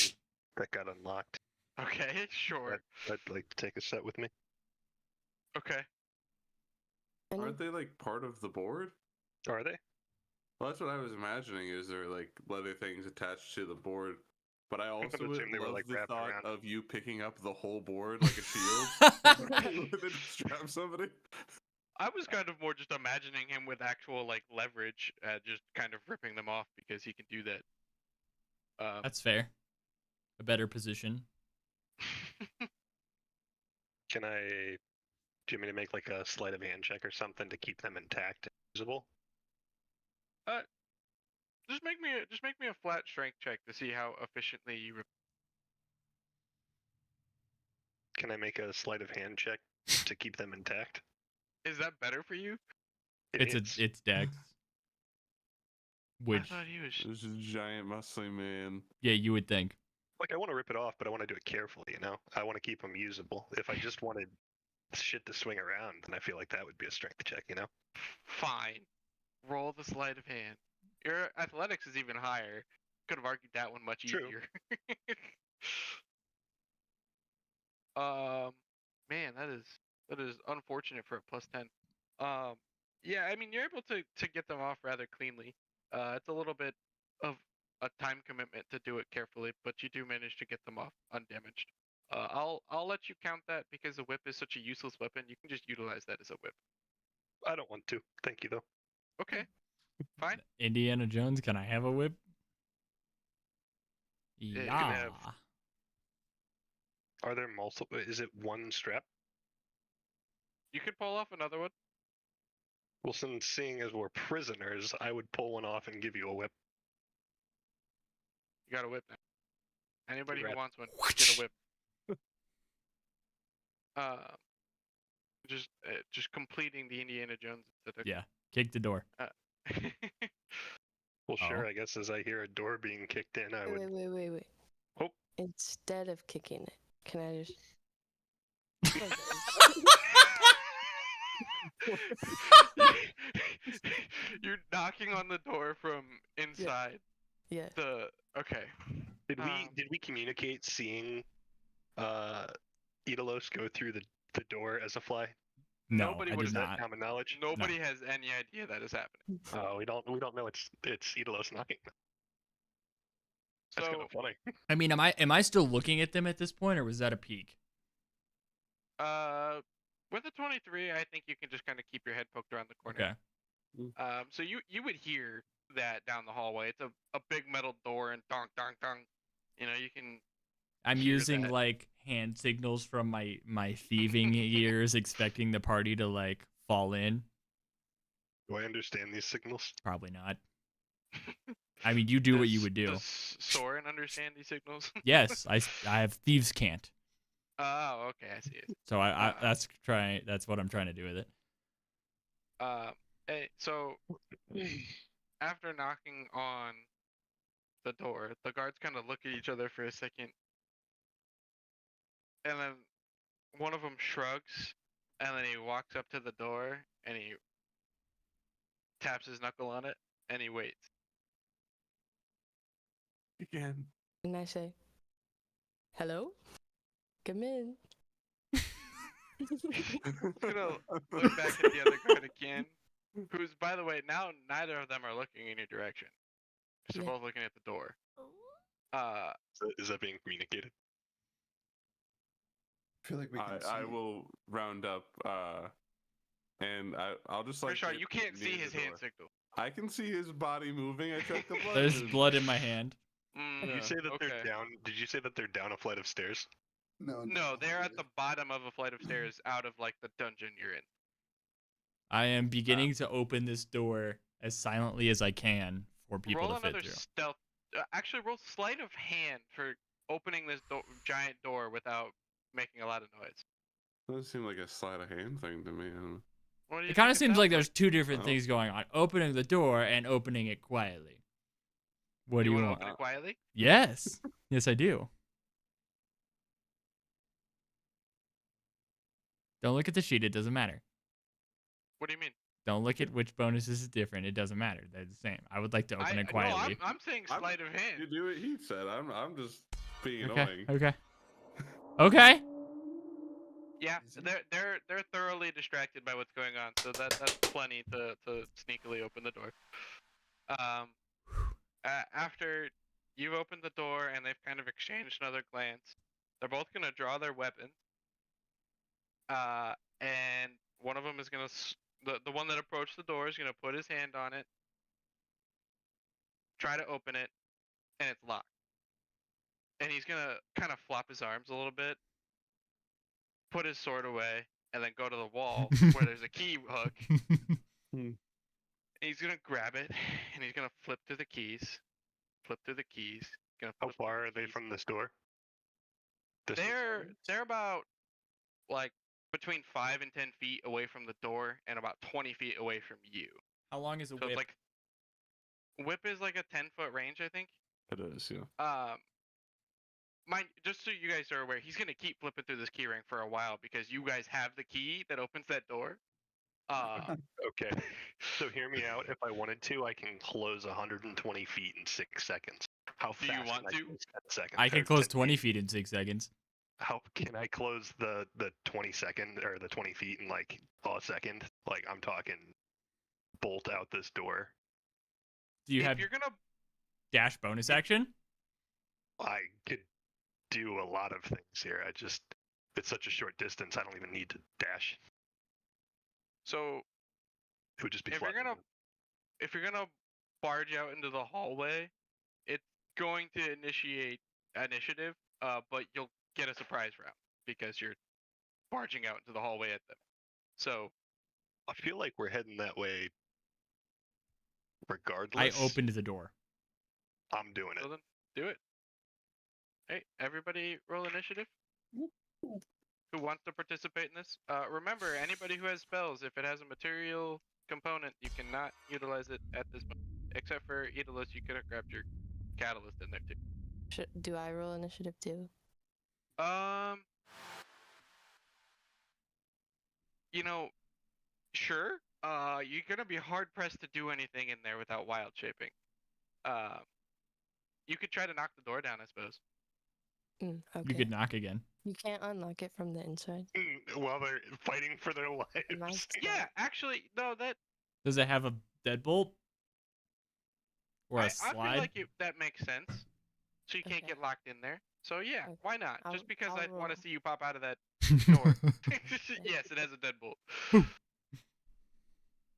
that got unlocked. Okay, sure. I'd like to take a set with me. Okay. Any- Aren't they like part of the board? Are they? Well, that's what I was imagining. Is there like leather things attached to the board But I also would assume they were, love like, the wrapped thought around. of you picking up the whole board like a shield with it to strap somebody. I was kind of more just imagining him with actual like leverage, just kind of ripping them off because he can do that. That's fair. A better position. Can I? Do you want me to make like a sleight of hand check or something to keep them intact and usable? just make me a flat strength check to see how efficiently you. Can I make a sleight of hand check to keep them intact? Is that better for you? It's Dex. Which I thought he was. This is a giant muscly man. yeah, you would think. Like, I want to rip it off, but I want to do it carefully, you know? I want to keep them usable. If I just wanted shit to swing around, then I feel like that would be a strength check, you know? Fine. Roll the sleight of hand. Your athletics is even higher. Could have argued that one much True. easier. Man, that is unfortunate for a +10. Yeah, I mean you're able to get them off rather cleanly. It's a little bit of a time commitment to do it carefully, but you do manage to get them off undamaged. I'll let you count that because a whip is such a useless weapon. You can just utilize that as a whip. I don't want to. Thank you, though. Okay, fine. Indiana Jones, can I have a whip? you Yeah. can have- Are there multiple? Is it one strap? You could pull off another one. Well, since seeing as we're prisoners, I would pull one off and give you a whip. You got a whip now. Anybody who Congrats. wants one, get a whip. Just completing the Indiana Jones. Yeah. Kick the door. Well, sure, Oh. I guess as I hear a door being kicked in, I would. Wait. Oh. Instead of kicking it, can I just? You're knocking on the door from inside. Yeah. Okay. Did we communicate seeing Idalos go through the door as a fly? No, Nobody I would did have not. Common knowledge? Nobody has any idea that is happening. We don't know it's Idalos knocking. That's kind So, of funny. I mean, am I still looking at them at this point, or was that a peek? with a 23, I think you can just kind of keep your head poked around the corner. Okay. So you would hear that down the hallway. It's a big metal door and donk donk donk. You know, you can. I'm hear using that. like hand signals from my thieving years, expecting the party to like fall in. Do I understand these signals? Probably not. I mean, you do what you would do. Does Soren understand these signals? Yes, I have thieves can't. Oh, okay, I see it. So that's what I'm trying to do with it. So after knocking on the door, the guards kind of look at each other for a second, and then one of them shrugs, and then he walks up to the door and he taps his knuckle on it, and he waits. Again. And I say, "Hello, come in." I'm gonna look back at the other guard again, who's, by the way, now neither of them are looking in your direction. They're Yeah. both looking at the door. Is that being communicated? I feel like we can I see. will round up, and I'll just like. Krishaw, get you can't near see the his hand door. signal. I can see his body moving. I checked the blood. There's in his- blood in my hand. Did you say that okay. they're down? Did you say that they're down a flight of stairs? No, they're at the bottom of a flight of stairs out of like the dungeon you're in. I am beginning to open this door as silently as I can for people Roll to fit another through. stealth. Actually, roll sleight of hand for opening this giant door without making a lot of noise. Doesn't seem like a sleight of hand thing to me. I don't know. What do you It kind think of seems sounds like there's two different Oh. things going on: opening the door and opening it quietly. What do you wanna want? open it quietly? Yes, yes, I do. Don't look at the sheet; it doesn't matter. What do you mean? Don't look at which bonuses is different; it doesn't matter. They're the same. I would like to open it quietly. No, I'm saying I'm- sleight of hand. You do what he said. I'm just being Okay, annoying. okay, okay. Yeah, Easy. they're thoroughly distracted by what's going on, so that's plenty to sneakily open the door. After you've opened the door and they've kind of exchanged another glance. They're both gonna draw their weapons. And one of them is gonna the one that approached the door is gonna put his hand on it, try to open it, and it's locked. And he's gonna kind of flop his arms a little bit, put his sword away, and then go to the wall where there's a key hook. And he's gonna grab it, and he's gonna flip through the keys. Flip through the keys. Gonna How flip through far the are they keys. from this door? Distance? They're about like between 5 and 10 feet away from the door, and about 20 feet away from you. How long is a So whip? it's like whip is like a 10-foot range, I think. It is, yeah. Just so you guys are aware, he's gonna keep flipping through this key ring for a while because you guys have the key that opens that door. Okay. So hear me out. If I wanted to, I can close 120 feet in 6 seconds. How Do you fast want can I to? close 10 seconds? I can or close 10 20 feet in 6 seconds. How can I close the 20 second or the 20 feet in like a second? Like I'm talking bolt out this door. Do you if have you're gonna dash bonus action? I could do a lot of things here. It's such a short distance. I don't even need to dash. so It would just be if you're flying. gonna barge out into the hallway, it's going to initiate initiative, but you'll get a surprise round because you're barging out into the hallway at them. So I feel like we're heading that way I regardless. opened the door. I'm doing it. well then, do it. Hey, everybody, roll initiative. Who wants to participate in this? Remember, anybody who has spells, if it has a material component, you cannot utilize it at this moment. Except for Aeolus, you could have grabbed your catalyst in there too. Do I roll initiative too? You know, sure. You're gonna be hard pressed to do anything in there without wild shaping. You could try to knock the door down, I suppose. Okay. You could knock again. You can't unlock it from the inside. While they're fighting for their Am I lives. stuck? Yeah, actually, no. That Does it have a deadbolt? Or a I slide? feel like that makes sense. So you can't Okay. get locked in there. So yeah, Okay. why not? I'll- Just because I'll I'd want roll. to see you pop out of that door. Yes, it has a deadbolt.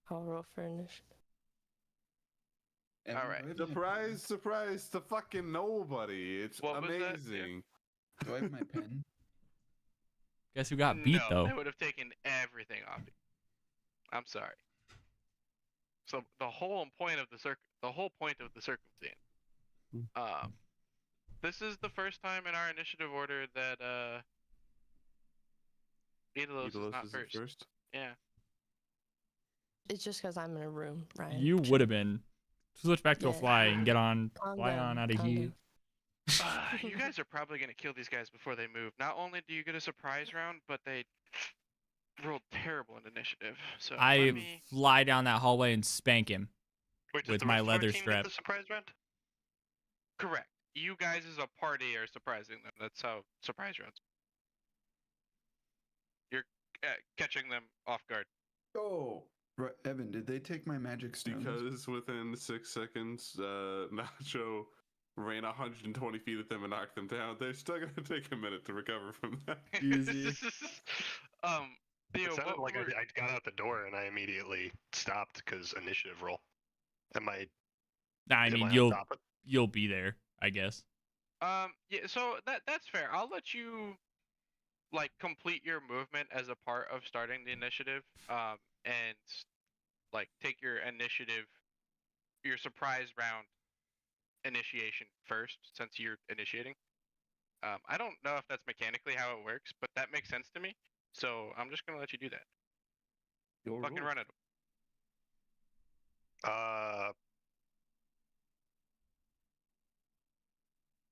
I'll roll for initiative. Evan, Alright. do I have my Surprise, pen? surprise to fucking nobody. It's What was that? Yeah. amazing. Do I have my pen? Guess who got beat no, though? they would have taken everything off you. I'm sorry. So the whole point of the circumstance. This is the first time in our initiative order that Aeolus is Aeolus not is the first. first. Yeah. It's just because I'm in a room, Ryan. You would have been. Switch back to a Yeah. fly and get on. Calm Fly down, on out of calm here. down. You guys are probably gonna kill these guys before they move. Not only do you get a surprise round, but they rolled terrible in initiative. So I let me... fly down that hallway and spank him. Wait, does With the my rest of our leather team get strap. the surprise round? Correct. You guys as a party are surprising them. That's how surprise rounds. You're catching them off guard. Oh, right, Evan, did they take my magic stones? Because within 6 seconds, Nacho ran 120 feet at them and knocked them down. They're still gonna take a minute to recover from that. Easy. Theo, It sounded what like were- I got out the door and I immediately stopped because initiative roll. Am I? Nah, I am mean on top of- you'll be there, I guess. yeah, so that's fair. I'll let you like complete your movement as a part of starting the initiative. And like take your initiative, your surprise round initiation first, since you're initiating. I don't know if that's mechanically how it works, but that makes sense to me. So I'm just gonna let you do that. Your Fucking rules. run it.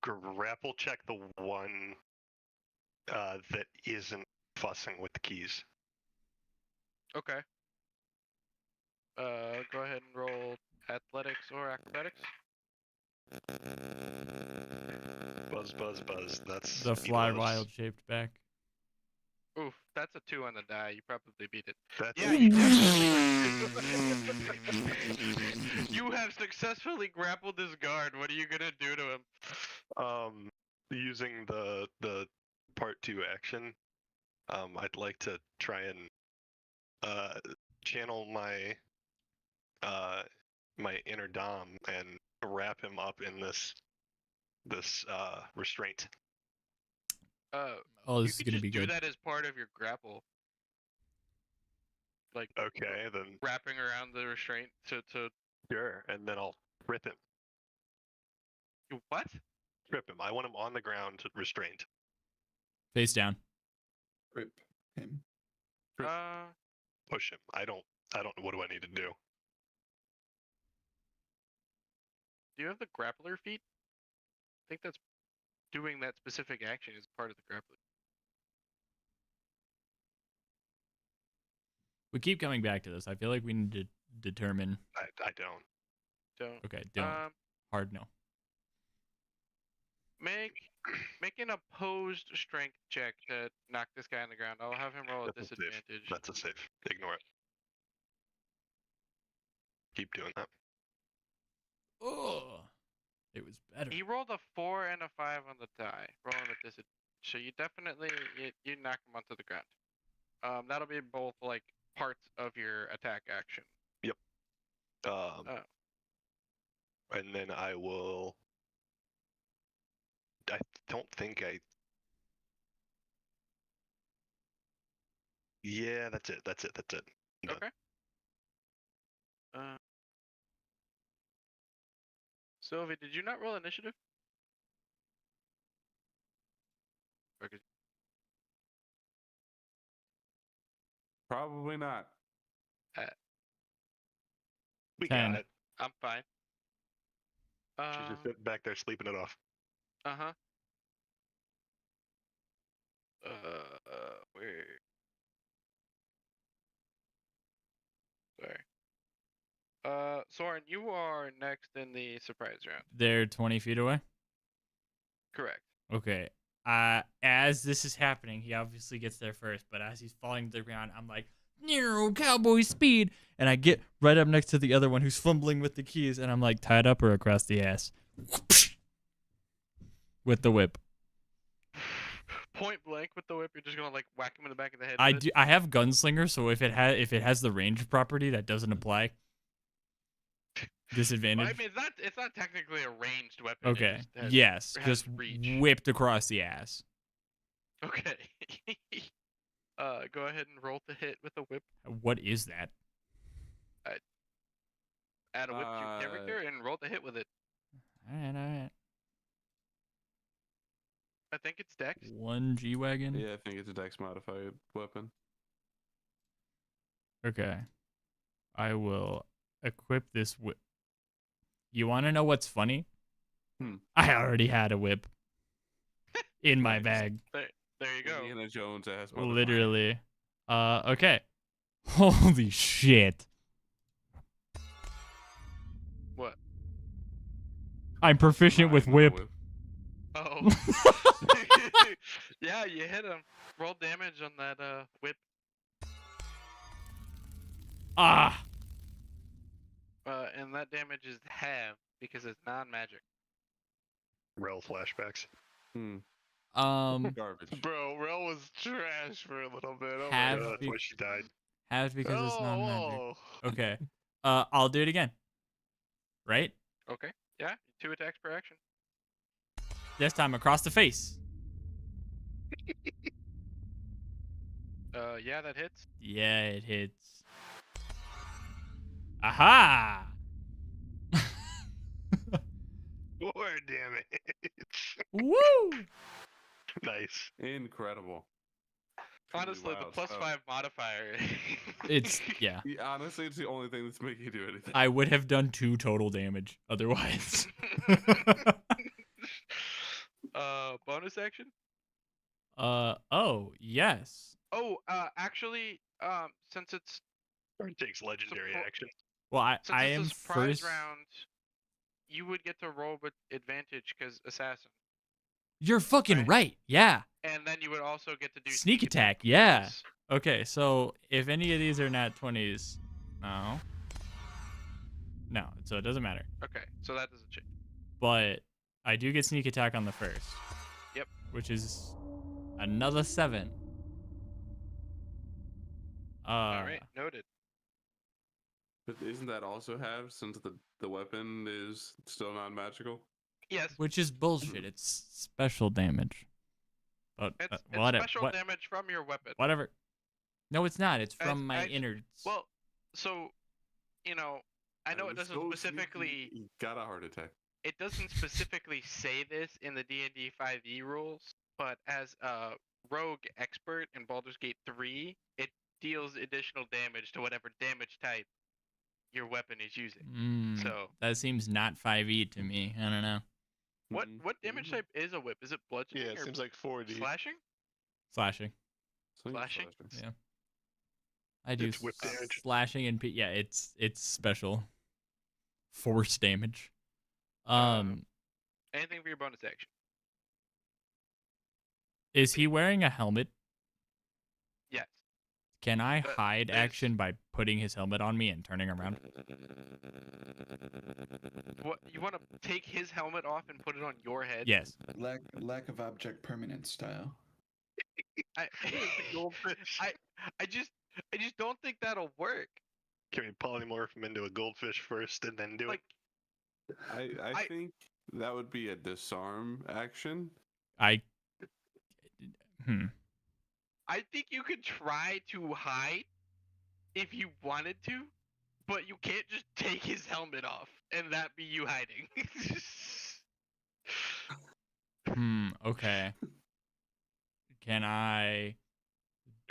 Grapple check the one that isn't fussing with the keys. Okay. Go ahead and roll athletics or acrobatics. Buzz, buzz, buzz. That's The fly Aeolus. wild shaped back. Oof. That's a 2 on the die. You probably beat it. That's Yeah, you definitely. You have successfully grappled this guard. What are you gonna do to him? using the part 2 action. I'd like to try and channel my my inner dom and wrap him up in this restraint. Oh, You this is could gonna just be do good. that as part of your grapple, like Okay, then wrapping around the restraint to sure, and then I'll rip him. what? Rip him. I want him on the ground, restrained. Face down. Rip him. Push him. I don't. What do I need to do? Do you have the grappler feat? I think that's doing that specific action is part of the grappler. We keep coming back to this. I feel like we need to determine. I don't. Don't. Okay, don't. Hard no. Make an opposed strength check to knock this guy on the ground. I'll have him roll a That's a safe. disadvantage. That's a safe. Ignore it. Keep doing that. Oh, it was better. He rolled a 4 and a 5 on the die, rolling a disadvantage. So you definitely you knock him onto the ground. That'll be both like parts of your attack action. And then I will. I don't think I. Yeah, that's it. That's it. That's it. I'm done. Okay. Sylvie, did you not roll initiative? Okay. Probably not. We 10. got it. I'm fine. She's just sitting back there sleeping it off. Uh-huh. Where? Sorry. Soren, you are next in the surprise round. They're 20 feet away. Correct. Okay. As this is happening, he obviously gets there first, but as he's falling to the ground, I'm like, "No, cowboy speed!" And I get right up next to the other one who's fumbling with the keys, and I'm like, tied up or across the ass, with the whip. Point blank with the whip, you're just gonna like whack him in the back of the head. I with do. I have gunslinger, so if it has the range property, that doesn't apply. Disadvantage. Well, I mean, it's not technically a ranged weapon. Okay. It just has, Yes. it has Just reach. whipped across the ass. Okay. Go ahead and roll to hit with a whip. What is that? Add a whip to your character and roll to hit with it. All right. I think it's Dex. 1 G-Wagon. Yeah, I think it's a dex modified weapon. Okay. I will equip this whip. You want to know what's funny? I already had a whip in my bag. There you go. Indiana Jones ass. Literally. Okay. Holy shit. What? I'm proficient with whip. Oh. Yeah, you hit him. Roll damage on that whip. Ah. And that damage is halved because it's non-magic. Rel flashbacks. Garbage. Bro, Rel was trash for a little bit. Oh Have my god. That's why she died. Have because it's non-magic. Oh. Okay. I'll do it again. Right? Okay. Yeah, 2 attacks per action. This time across the face. Yeah, that hits. Yeah, it hits. Aha! More damage. Woo! Nice. Incredible. Truly Honestly, the wild plus stuff. 5 modifier. It's, yeah. Honestly, it's the only thing that's making you do anything. I would have done 2 total damage otherwise. Bonus action? Oh, yes. Oh, actually, since it's Or it takes legendary Support- action. Well, I since it's am a surprise first. round, you would get to roll with advantage because assassin. You're fucking Right. right. Yeah. And then you would also get to do Sneak attack. Yeah. bonus. Okay, so if any of these are nat 20s, no. No, so it doesn't matter. Okay, so that doesn't change. But I do get sneak attack on the first. Yep. Which is another 7. All right, noted. But isn't that also halved since the weapon is still non-magical? Yes, Which is bullshit. It's special damage. But it's whatever. special damage from your weapon. Whatever. No, it's not. It's As- from my as- innards. Well, so, you know, I know it doesn't So specifically. sneaky, got a heart attack. It doesn't specifically say this in the D&D 5e rules, but as a rogue expert in Baldur's Gate 3, it deals additional damage to whatever damage type your weapon is using. So, that seems not 5e to me. I don't know. what damage type is a whip? Is it bludgeoning Yeah, it or seems like 4D. slashing? Slashing. Slashing? Yeah. I do It's whip damage. slashing and yeah, it's special. Force damage. Anything for your bonus action? Is he wearing a helmet? Yes. Can I But hide there's- action by putting his helmet on me and turning around? What you want to take his helmet off and put it on your head? Yes. Lack of object permanence style. I, I just don't think that'll work. Can we polymorph him into a goldfish first and then do Like, I think that would be a disarm action. I think you could try to hide if you wanted to, but you can't just take his helmet off and that be you hiding. okay. Can I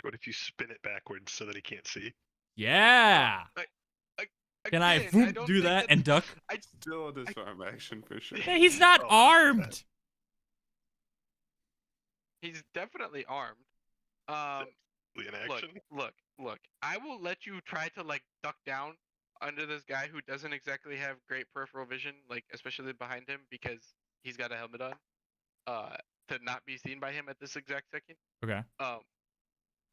What if you spin it backwards so that he can't see? Yeah. Can I Again, whoop, don't do think that and duck? Still a disarm action for sure. Hey, he's not Oh, armed. He's definitely armed. In Look, action? look. I will let you try to like duck down under this guy who doesn't exactly have great peripheral vision, like especially behind him because he's got a helmet on. To not be seen by him at this exact second. Okay.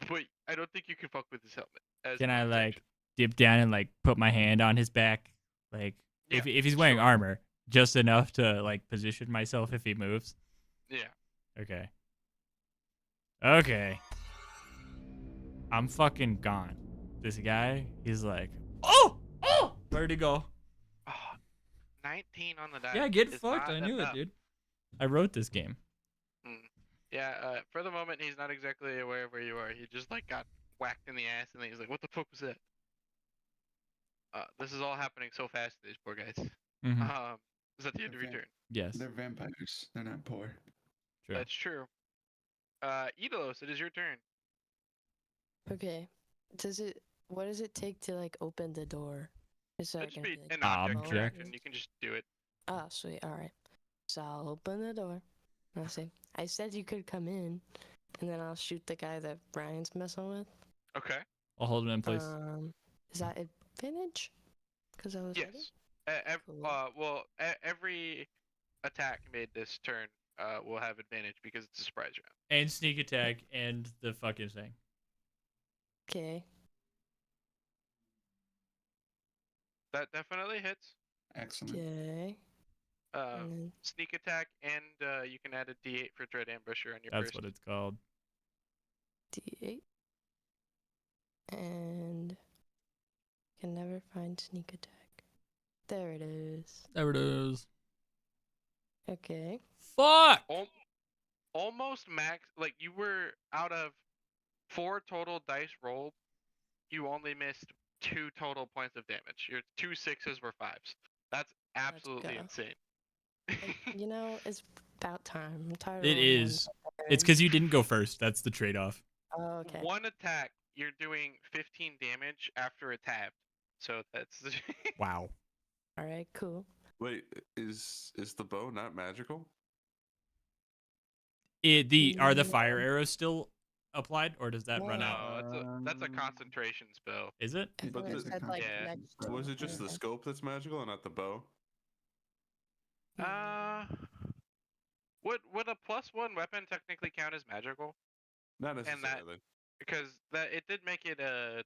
But I don't think you can fuck with his helmet. As Can I bonus like action. dip down and like put my hand on his back? Like if he's wearing sure. armor, just enough to like position myself if he moves. Yeah. Okay. Okay. I'm fucking gone. This guy, he's like, oh, where'd he go? Oh, 19 on the die. Yeah, get is fucked. not I knew enough. it, dude. I wrote this game. Yeah, for the moment, he's not exactly aware of where you are. He just like got whacked in the ass, and then he's like, "What the fuck was that?" This is all happening so fast to these poor guys. Mhm. Is that the end of your Okay. turn? Yes. They're vampires. They're not poor. True. That's true. Idalos, it is your turn. Okay. What does it take to like open the door? Is that That'd just gonna be be like an object Object. action. You can just do it. Oh, sweet. All right. So I'll open the door. I'll say, I said you could come in, and then I'll shoot the guy that Brian's messing with. Okay. I'll hold him in place. Is that advantage? Because I was ready? Yes. Cool. Every attack made this turn will have advantage because it's a surprise round. And sneak attack and the fucking thing. Okay. That definitely hits. Excellent. Okay. And Sneak attack, and you can add a D8 for dread ambusher on your That's first. what it's called. D8. And can never find sneak attack. There it is. There it is. Okay. Fuck. Almost max. Like you were out of 4 total dice rolled, you only missed 2 total points of damage. Your 2 6s were 5s. That's absolutely go. insane. You know, it's about time. I'm tired of It rolling is. one It's turn. because you didn't go first. That's the trade-off. Oh, okay. One attack, you're doing 15 damage after a tab. So that's Wow. All right, cool. Wait, is the bow not magical? Are the fire arrows still applied, or does that run no, out? that's a concentration spell. Is it? I But think it the- said like Yeah. next. Was it just the Okay. scope that's magical and not the bow? Would a +1 weapon technically count as magical? Not And that necessarily. because it did make it a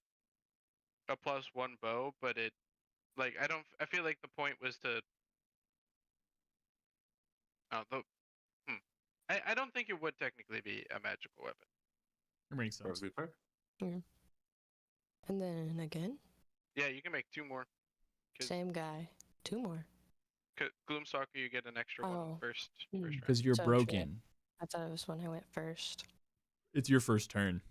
+1 bow, but it like I feel like the point was to the I don't think it would technically be a magical weapon. That makes That would sense. be fair. And then again, Yeah, you can make 2 more. same guy. 2 more. Gloomstalker, you get an extra one Oh. first Hmm. round. Because you're So shit. broken. I thought it was when I went first. It's your first turn.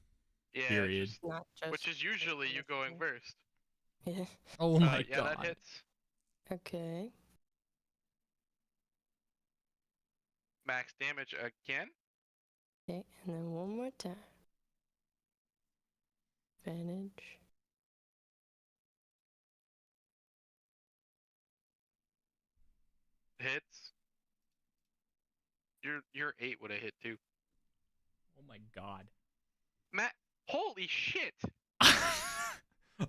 Yeah, it's Period. just- Not just. which is usually you going first. Yeah. Oh my Yeah, god. that hits. Okay. Max damage again. Okay, and then one more time. Advantage. Hits. Your 8 would have hit too. Oh my god. Matt, holy shit!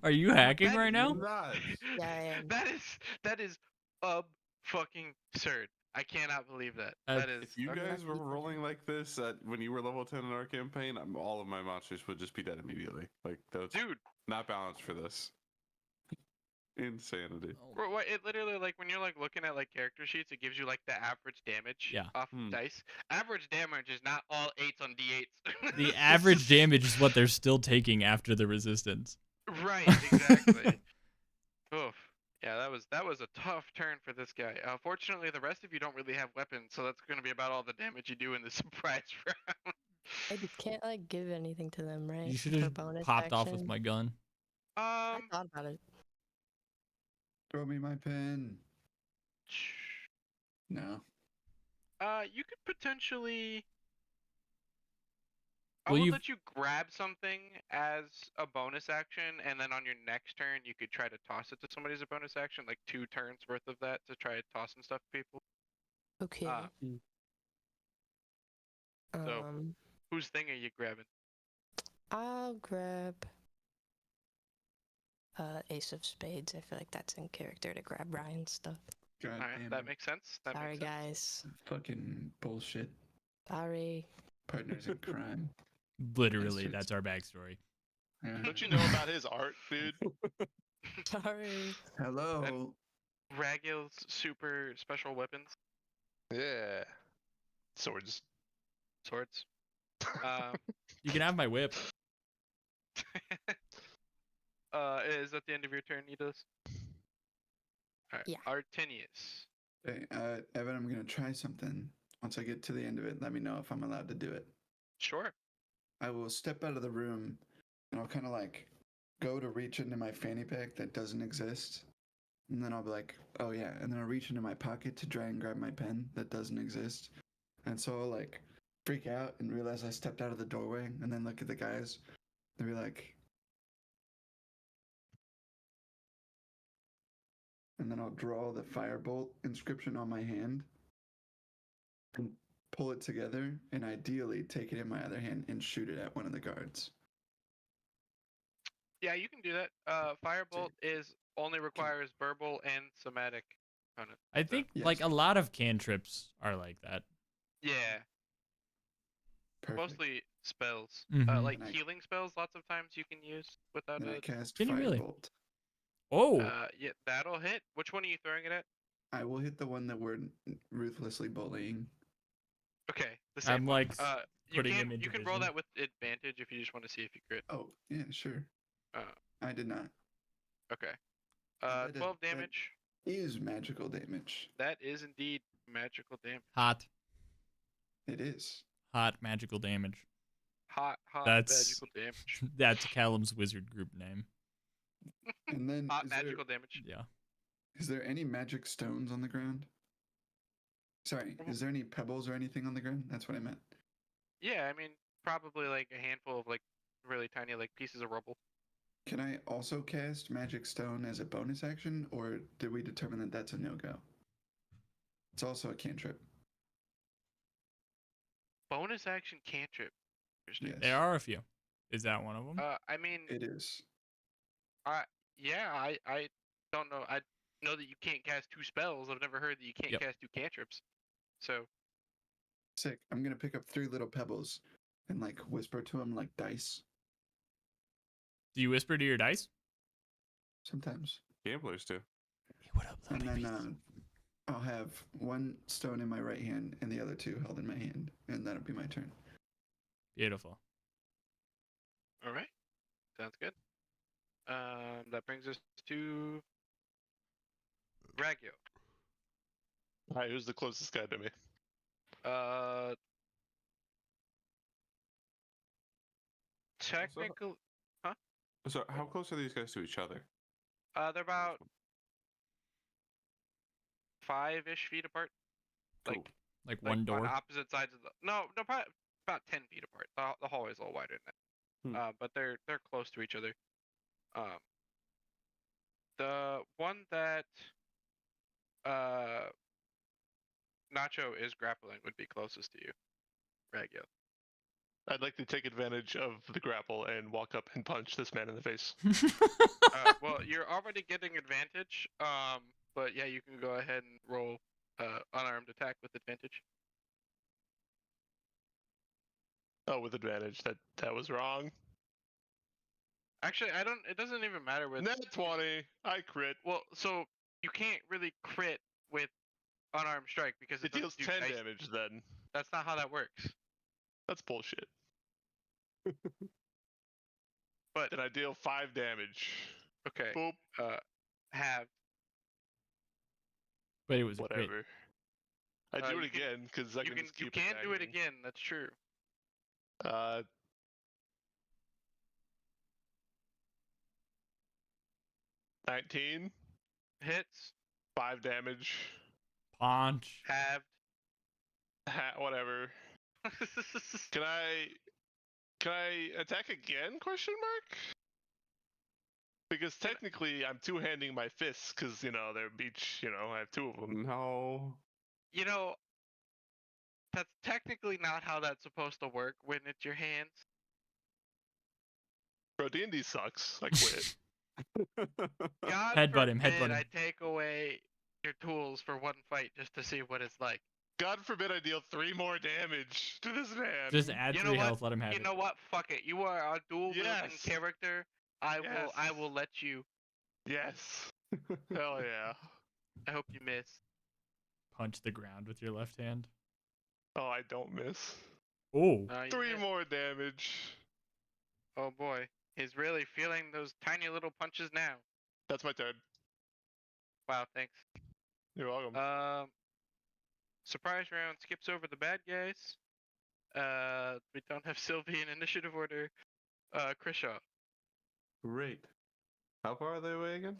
Are you hacking That right is now? Nice. Yeah, I am. That is fucking absurd. I cannot believe that. Uh, That is. If you okay. guys were rolling like this when you were level 10 in our campaign, all of my monsters would just be dead immediately. Like, that's Dude, not balanced for this. Insanity. it literally like when you're like looking at like character sheets, it gives you like the average damage Yeah. off Hmm. dice. Average damage is not all 8s on d8s. The average damage is what they're still taking after the resistance. Right, exactly. Oof. Yeah, that was a tough turn for this guy. Fortunately, the rest of you don't really have weapons, so that's going to be about all the damage you do in the surprise round. I can't like give anything to them, right? You should For have bonus popped off with action? my gun. I thought about it. Throw me my pen. No. You could potentially. I Well, will you've- let you grab something as a bonus action, and then on your next turn, you could try to toss it to somebody as a bonus action, like 2 turns worth of that to try tossing stuff to people. Okay. So- Whose thing are you grabbing? I'll grab Ace of Spades. I feel like that's in character to grab Ryan's stuff. God All right, damn that it. makes sense. That Sorry, makes guys. sense. Fucking bullshit. Sorry. Partners in crime. Literally, Bastards. that's our backstory. Yeah. Don't you know about his art, dude? Sorry. Hello. Ragil's super special weapons, Yeah. Swords. swords. You can have my whip. Is that the end of your turn, Nidos? Alright, Yeah. Artinius. Hey, Evan, I'm gonna try something. Once I get to the end of it, let me know if I'm allowed to do it. Sure. I will step out of the room and I'll kind of like go to reach into my fanny pack that doesn't exist. And then I'll be like, oh yeah. And then I'll reach into my pocket to try and grab my pen that doesn't exist. And so I'll like freak out and realize I stepped out of the doorway and then look at the guys. They'll be like, and then I'll draw the firebolt inscription on my hand and pull it together and ideally take it in my other hand and shoot it at one of the guards. Yeah, you can do that. Firebolt is only requires verbal and somatic component. I think Yes. like a lot of cantrips are like that. Yeah, Perfect. mostly spells. Mhm. Like And I- healing spells, lots of times you can use without Then I it. cast Can you really? firebolt. Oh, Yeah, that'll hit. Which one are you throwing it at? I will hit the one that we're ruthlessly bullying. Okay, the same I'm one. like You putting can him into you can roll vision. that with advantage if you just want to see if you crit. Oh, yeah, sure. Uh, I did not. Okay. that is- 12 that- damage. Is magical damage. That is indeed magical damage. hot, It is. hot magical damage. Hot That's- magical damage. That's Callum's wizard group name. And then Hot is magical damage. Yeah. there any magic stones on the ground? Sorry, is there any pebbles or anything on the ground? That's what I meant. Yeah, I mean probably like a handful of like really tiny like pieces of rubble. Can I also cast magic stone as a bonus action, or did we determine that that's a no-go? It's also a cantrip. Bonus action cantrip. Interesting. Yes. There are a few. Is that one of them? I mean, It is. yeah, I don't know. I know that you can't cast 2 spells. I've never heard that you can't Yep. cast 2 cantrips. So Sick. I'm gonna pick up 3 little pebbles and like whisper to him like dice. Do you whisper to your dice? Sometimes. Gamblers do. Hey, what up, And little then babies? I'll have 1 stone in my right hand and the other 2 held in my hand, and that'll be my turn. Beautiful. All right. Sounds good. That brings us to Ragyo. Alright, who's the closest guy to me? Technical. So, how close are these guys to each other? They're about 5-ish feet apart. Cool. Like Like one on door. opposite sides of the. No, probably about 10 feet apart. The hallway's a little wider than that. But they're close to each other. The one that Nacho is grappling would be closest to you, Ragyo. I'd like to take advantage of the grapple and walk up and punch this man in the face. Well, you're already getting advantage. But yeah, you can go ahead and roll unarmed attack with advantage. Oh, with advantage. That was wrong. Actually, it doesn't even matter with. Net 20. I crit. Well, so you can't really crit with unarmed strike because It deals doesn't do 10 dice. damage then. That's not how that works. That's bullshit. But Then I deal 5 damage. okay, Boop. have But it was a crit. Whatever. I do you it can- again because I you can can just you keep can do it attacking. again. That's true. 19. Hits. 5 damage. Punch. Halved. Whatever. Can I attack again? Question mark. Because technically I'm two-handing my fists because they're each I have 2 of them. No. You know, that's technically not how that's supposed to work when it's your hands. Bro, D&D sucks. I quit. God Headbutt him, forbid headbutt him. I take away your tools for one fight just to see what it's like. God forbid I deal 3 more damage to this man. Just add You know 3 what? health, let him have You it. know what? Fuck it. You are a dual wielding Yes. character. I Yes. will let you. Yes. Hell yeah. I hope you miss. Punch the ground with your left hand. Oh, I don't miss. Oh. No, you 3 missed. more damage. Oh boy. He's really feeling those tiny little punches now. That's my turn. Wow, thanks. You're welcome. Surprise round skips over the bad guys. We don't have Sylvie in initiative order. Krishaw. Great. How far are they away again?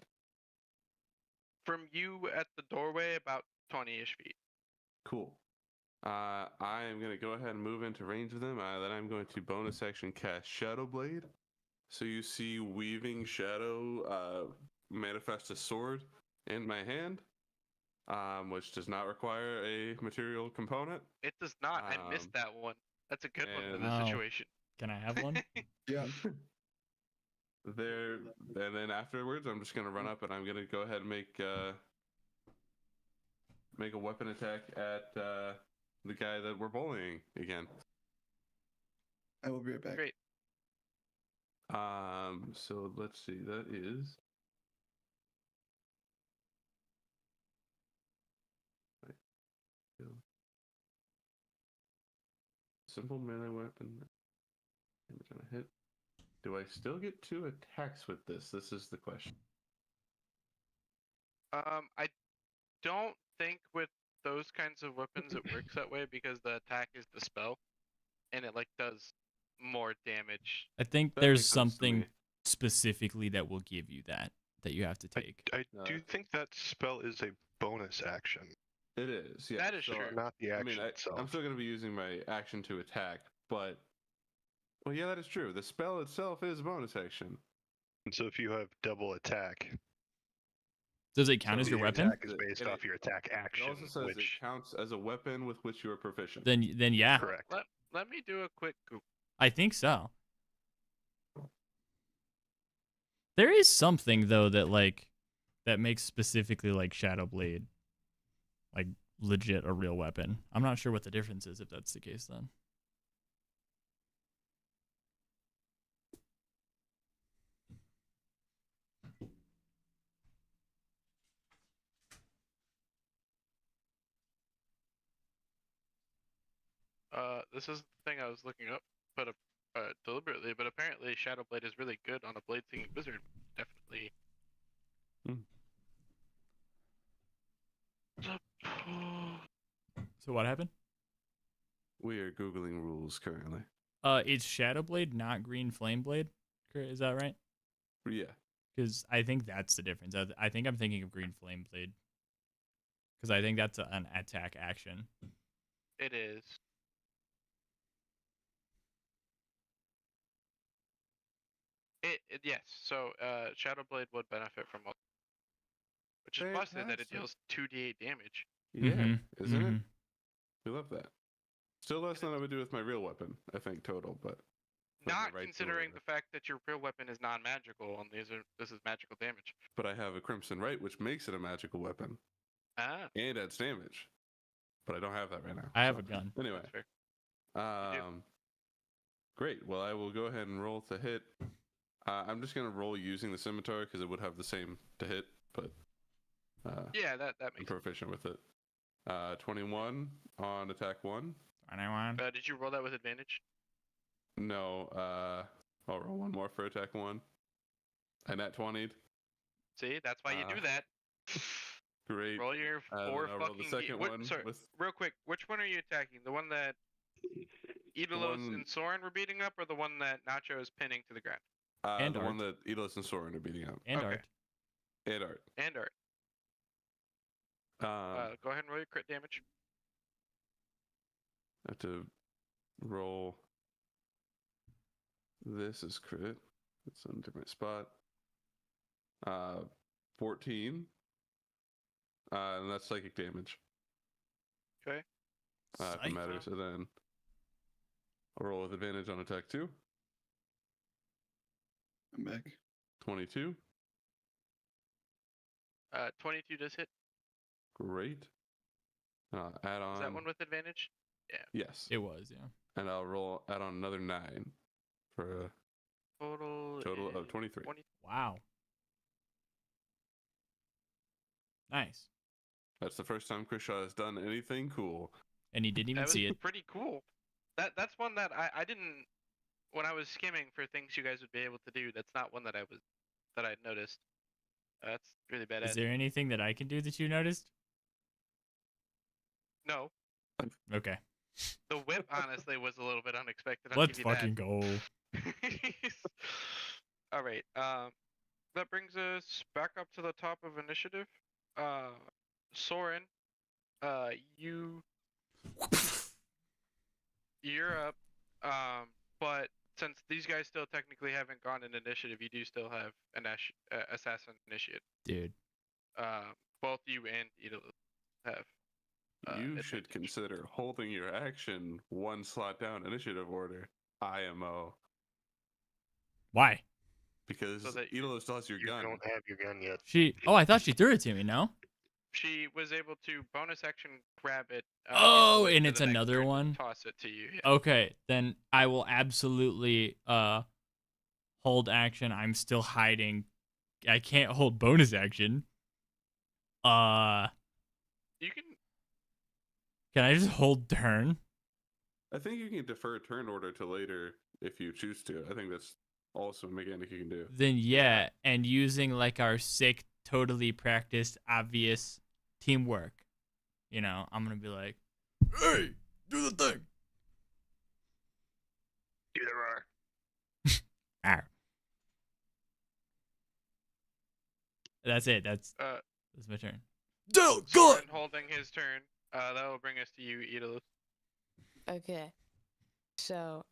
From you at the doorway, about 20-ish feet. Cool. I am going to go ahead and move into range of them. Then I'm going to bonus action cast Shadow Blade. So you see Weaving Shadow manifest a sword in my hand, which does not require a material component. It does not. I missed that one. That's a good one for this Oh. situation. Can I have one? Yeah. There, and then afterwards, I'm just going to run up and I'm going to go ahead and make a weapon attack at the guy that we're bullying again. I will be right back. Great. So let's see. That is. Simple melee weapon. Damage on a hit. Do I still get 2 attacks with this? This is the question. I don't think with those kinds of weapons it works that way because the attack is the spell, and it does more damage. I think That there's makes sense to something me. specifically that will give you that you have to take. I do think that spell is a bonus action, It is. Yeah. That is so, true. not the I action mean, itself. I'm still going to be using my action to attack, but well, yeah, that is true. The spell itself is a bonus action. And so if you have double attack, Does it count So as your the weapon? attack is based off your attack It action, also says which it counts as a weapon with which you are proficient. Then yeah, correct. Let me do a quick Google. I think so. There is something though that makes specifically Shadow Blade legit a real weapon. I'm not sure what the difference is if that's the case then. This is the thing I was looking up, but deliberately. But apparently, Shadowblade is really good on a blade singing wizard. Definitely. So what happened? We are Googling rules currently. It's Shadowblade, not Green Flameblade. Is that right? Yeah. Because I think that's the difference. I think I'm thinking of Green Flameblade. Because I think that's an attack action. It is. Yes. So Shadowblade would benefit from, which is busted that it Fantastic. deals 2d8 damage. Yeah, isn't it? Mhm. We love that. Still less than I would do with my real weapon, I think, total, but putting Not it right to considering where- the fact that your real weapon is non-magical, and this is magical damage. But I have a Crimson Right, which makes it a magical weapon Ah, and adds damage. But I don't have that right now. I have so- a gun. Anyway, that's fair. great. Well, I will go ahead and roll to hit. I'm just gonna roll using the scimitar because it would have the same to hit, but Yeah, that I'm makes sense. proficient with it. 21 on attack 1. Anyone? Did you roll that with advantage? No, I'll roll one more for attack 1. And at 20'd. See, that's why you do that. Great. Roll your then four I'll roll the fucking. second one Sorry, with real quick. Which one are you attacking? The one that Idalos one- and Soren were beating up, or the one that Nacho is pinning to the ground? And the one Art. that Elos and Soren are beating up. And Okay. Art. And Art. And Art. Go ahead and roll your crit damage. I have to roll. This is crit. It's in a different spot. 14. And that's psychic damage. Okay. If it Psych. matters. And then I'll roll with advantage on attack 2. I'm back. 22. 22 does hit. Great. Add on. Is that one with advantage? Yes. It was, yeah. And I'll add on another 9 for a total of is 23. 20. Wow. Nice. That's the first time Chris Shaw has done anything cool. And he didn't even That was see it. pretty cool. That's one that I didn't, when I was skimming for things you guys would be able to do. That's not one that I noticed. That's really badass. Is there anything that I can do that you noticed? No, Okay. the whip honestly was a little bit unexpected. I'll Let's give you that. fucking go. All right. That brings us back up to the top of initiative. Soren, you're up. But since these guys still technically haven't gone in initiative, you do still have an assassin initiate. Dude. Both you and Ida have. You should advantage. consider holding your action one slot down initiative order. IMO. Why? Because So that Idolo still has your You gun. don't have your gun yet. Oh, I thought she threw it to me, no? She was able to bonus action grab it. Oh, move and to it's the next another turn and one? Toss it to you. Yeah. Okay, then I will absolutely hold action. I'm still hiding. I can't hold bonus action. You can. I just hold turn? I think you can defer turn order to later if you choose to. I think that's also a mechanic you can do. Then yeah, and using like our sick, totally practiced, obvious teamwork. You know, I'm gonna be like, hey, do the thing. Do the roar. Arr. That's it. That's my turn. Go! Soren holding his turn. That will bring us to you, Idolus. Okay. So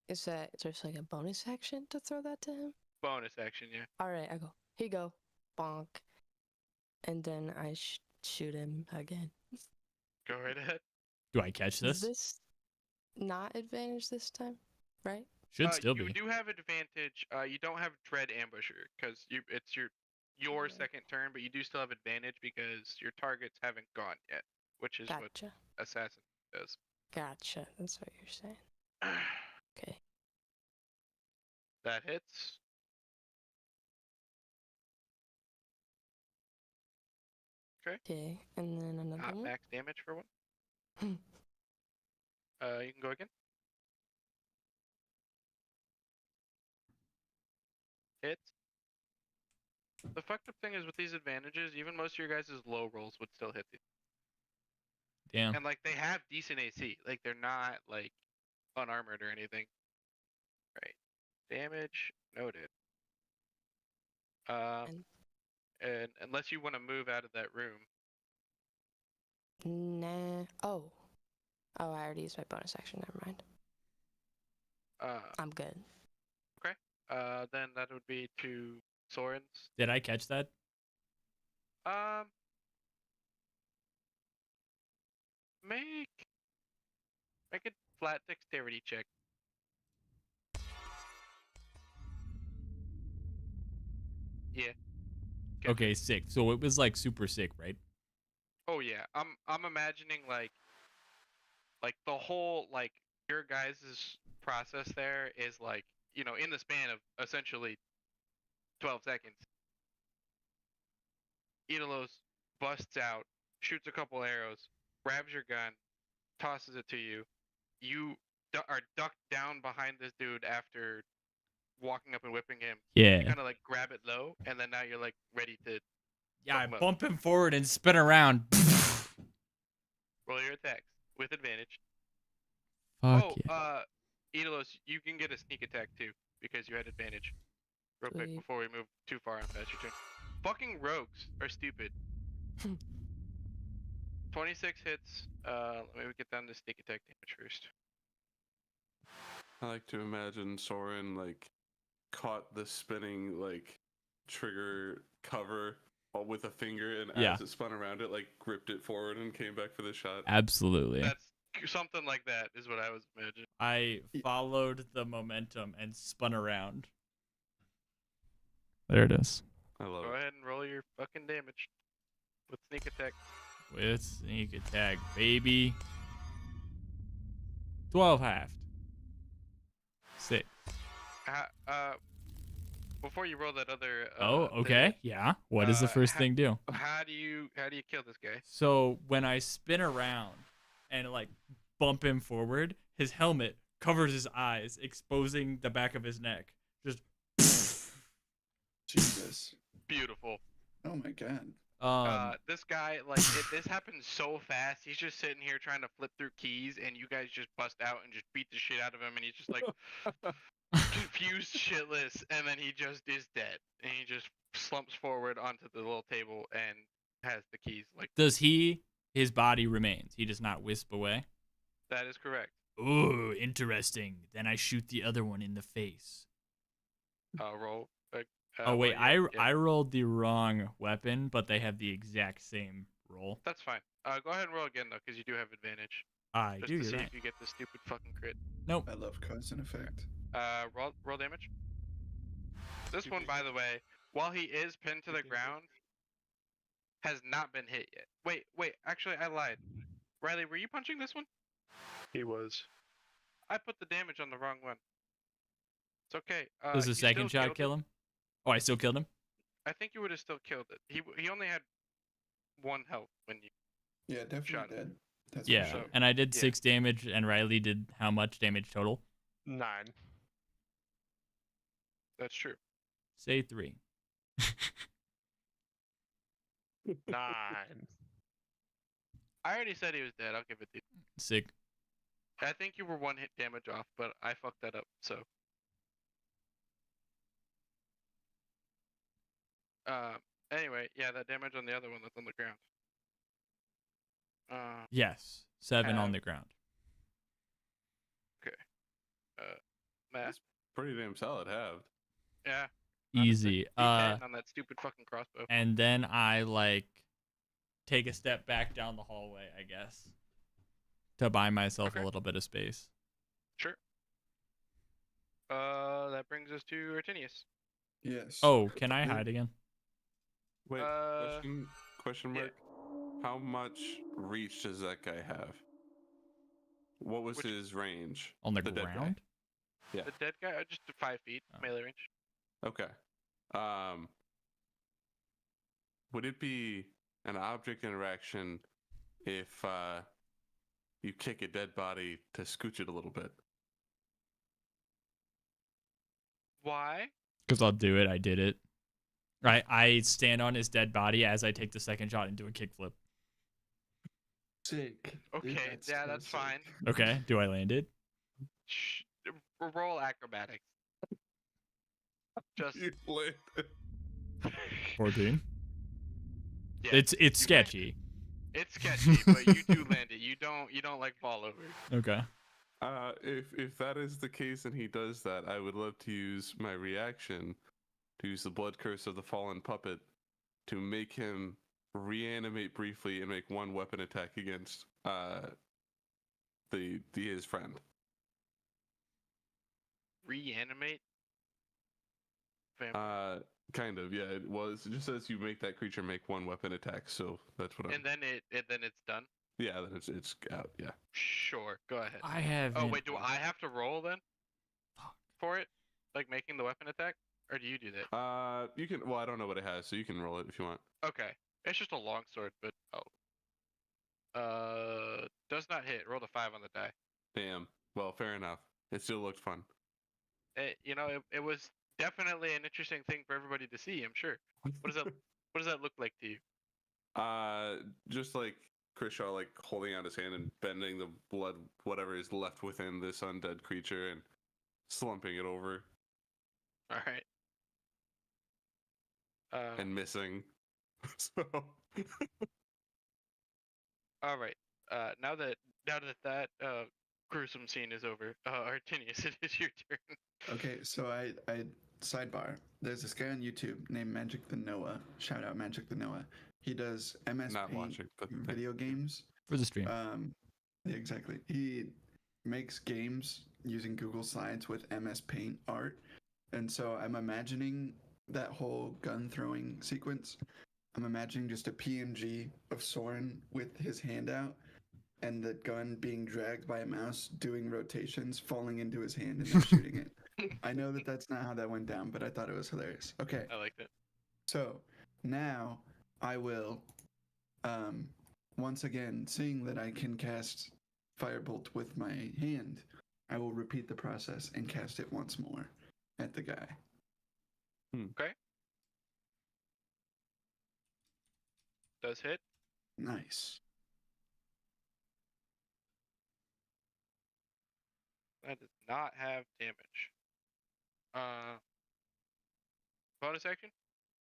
is that there's like a bonus action to throw that to him? Bonus action, yeah. Alright, I go. Here you go. Bonk. And then I shoot him again. Go right ahead. Do I catch Is this? this not advantage this time? Right? Should still you be. do have advantage. You don't have Dread Ambusher because it's your your Okay. second turn, but you do still have advantage because your targets haven't gone yet, which is what Gotcha. assassin does. Gotcha. That's what you're saying. Okay. That hits. Okay. And then another Not one. max damage for one. You can go again. Hits. The fucked up thing is with these advantages, even most of your guys' low rolls would still hit these. Damn. And like they have decent AC. Like they're not like unarmored or anything. Right. Damage noted. And unless you want to move out of that room. Nah. Oh. Oh, I already used my bonus action. Never mind. I'm good. Then that would be to Soren's. Did I catch that? Make a flat dexterity check. Yeah. Okay, sick. So it was like super sick, right? Oh yeah. I'm imagining like the whole like your guys' process there is like, you know, in the span of essentially 12 seconds. Idalos busts out, shoots a couple arrows, grabs your gun, tosses it to you. You are ducked down behind this dude after walking up and whipping him. You Yeah. kind of like grab it low, and then now you're like ready to Yeah, I fuck him up. bump him forward and spin around. Roll your attacks with advantage. Fuck yeah. Idalos, you can get a sneak attack too because you had advantage. Real quick Sweet. before we move too far on past your turn. Fucking rogues are stupid. 26 hits. Let me get down to sneak attack damage first. I like to imagine Soren like caught the spinning like trigger cover all with a finger, and Yeah. as it spun around it, like gripped it forward and came back for the shot. Absolutely. That's something like that is what I was imagining. I followed the momentum and spun around. There it is. I love Go it. ahead and roll your fucking damage with sneak attack. With sneak attack, baby. 12 halved. 6. Before you roll that other. Oh, okay. Yeah. What does the first thing do? How do you kill this guy? So when I spin around and like bump him forward, his helmet covers his eyes, exposing the back of his neck. Just. Jesus. Beautiful. Oh my god. This guy, this happens so fast. He's just sitting here trying to flip through keys, and you guys just bust out and just beat the shit out of him, and he's just like confused shitless, and then he just is dead, and he just slumps forward onto the little table and has the keys. Like, Does his body remains? He does not wisp away? that is correct. Ooh, interesting. Then I shoot the other one in the face. Roll. Oh wait, yeah. I rolled the wrong weapon, but they have the exact same roll. That's fine. Go ahead and roll again though, because you do have advantage. I Just do. to You're see right. if you get the stupid fucking crit. Nope. I love cause and effect. Roll damage. This one, by the way, while he is pinned to the ground, has not been hit yet. Wait. Actually, I lied. Riley, were you punching this one? He was. I put the damage on the wrong one. It's okay. Does the you second still shot killed kill it. him? Oh, I still killed him? I think you would have still killed it. He only had 1 health when you. Yeah, definitely Shot. dead. That's Yeah. for sure. And I did Yeah. 6 damage, and Riley did how much damage total? 9. That's true. Say 3. 9. I already said he was dead. I'll give it to you. Sick. I think you were 1 hit damage off, but I fucked that up. So. Anyway, yeah, that damage on the other one that's on the ground. Yes. 7 on Have- the ground. Matt. That's pretty damn solid halved. Yeah. Easy. D10 on that stupid fucking crossbow. And then I like take a step back down the hallway, I guess, to buy myself Okay. a little bit of space. Sure. That brings us to Artinius. Yes. Oh, can I Yeah. hide again? Wait, Uh, question yeah. mark. How much reach does that guy have? What was Which- his range? On the dead guy. ground? Yeah. The dead guy, just 5 feet Oh. melee range. Okay. Would it be an object interaction if you kick a dead body to scooch it a little bit? Why? Because I'll do it. I did it. Right. I stand on his dead body as I take the second shot and do a kickflip. Sick. Dude, Okay, yeah, so that's sick. fine. Okay. Do I land it? Roll acrobatics. Just You landed. 14. yeah, It's you land- sketchy. It's sketchy, but you do land it. You don't like fall over. Okay. If that is the case and he does that, I would love to use my reaction to use the blood curse of the fallen puppet to make him reanimate briefly and make one weapon attack against his friend. Reanimate. Kind of, yeah. It just says you make that creature make one weapon attack, so that's what I'm. And then it's done. Yeah, then it's out. Yeah. Sure, go ahead. I have. Oh wait, do I have to roll then? Fuck. For it, like making the weapon attack, or do you do that? You can. Well, I don't know what it has, so you can roll it if you want. Okay, it's just a long sword, but does not hit. Rolled a 5 on the die. Damn. Well, fair enough. It still looked fun. It was definitely an interesting thing for everybody to see. I'm sure. What does that look like to you? Just like Krishaw, like holding out his hand and bending the blood, whatever is left within this undead creature, and slumping it over All right. and missing. So. All right. Now that gruesome scene is over, Artinius, it is your turn. Okay, so I sidebar. There's this guy on YouTube named Magic the Noah. Shout out Magic the Noah. He does MS Not Paint watching, but video games. For the stream. Yeah, exactly. He makes games using Google Slides with MS Paint art, and so I'm imagining that whole gun throwing sequence. I'm imagining just a PNG of Soren with his hand out, and the gun being dragged by a mouse, doing rotations, falling into his hand, and then shooting it. I know that that's not how that went down, but I thought it was hilarious. Okay. I liked it. So now I will, once again, seeing that I can cast Firebolt with my hand, I will repeat the process and cast it once more at the guy. Okay. Does hit. Nice. That does not have damage. Bonus action?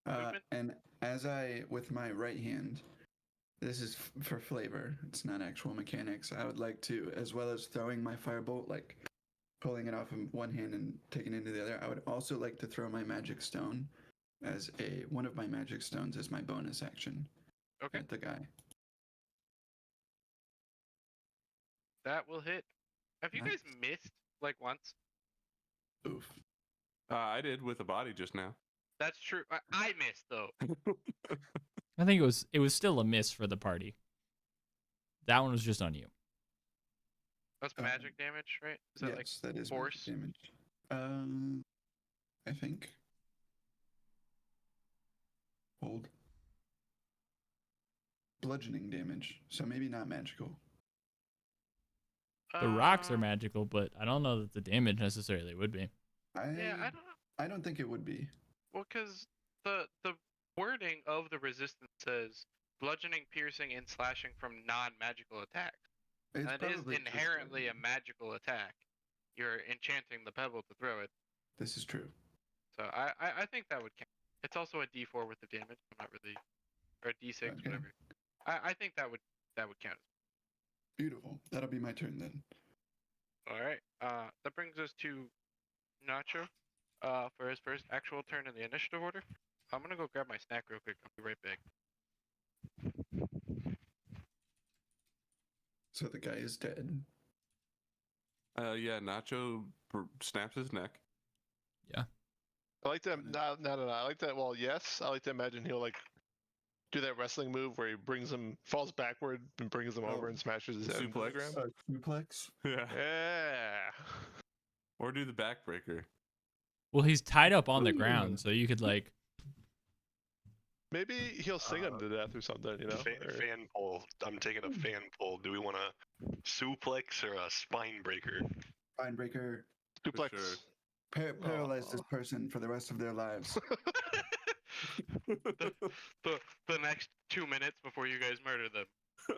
Movement? And as I, with my right hand, this is for flavor, it's not actual mechanics, I would like to, as well as throwing my firebolt, like pulling it off of one hand and taking it into the other, I would also like to throw my magic stone as one of my magic stones as my bonus action Okay. at the guy. That will hit. Have you guys Nice. missed like once? Oof. I did with a body just now. That's true. I missed though. I think it was still a miss for the party. That one was just on you. That's magic damage, right? Is that Yes, like that is magic force? damage. I think. Hold. Bludgeoning damage, so maybe not magical. The rocks are magical, but I don't know that the damage necessarily would be. Yeah, I don't know. I don't think it would be. Well, because the wording of the resistance says bludgeoning, piercing, and slashing from non-magical attacks. It's And it is probably just inherently a bludgeoning. magical attack. You're enchanting the pebble to throw it. This is true. So I think that would count. It's also a D4 with the damage. I'm not really, or a D6, Okay. whatever. I think that would count. Beautiful. That'll be my turn then. All right. That brings us to Nacho. For his first actual turn in the initiative order. I'm gonna go grab my snack real quick. I'll be right back. So the guy is dead. Yeah, Nacho snaps his neck. I like to I like that. Well, yes, I like to imagine he'll like do that wrestling move where he falls backward and brings him over Oh, and smashes his the head into the suplex? ground? Suplex. Yeah. Yeah. Or do the backbreaker. Well, he's tied up on the ground, so you could like. Maybe he'll sing him to death or something, you know? or- Fan pull. I'm taking a fan pull. Do we want a suplex or a spine breaker? Spine breaker. Suplex. sure. Paralyze this Aw. person for the rest of their lives. The next 2 minutes before you guys murder them.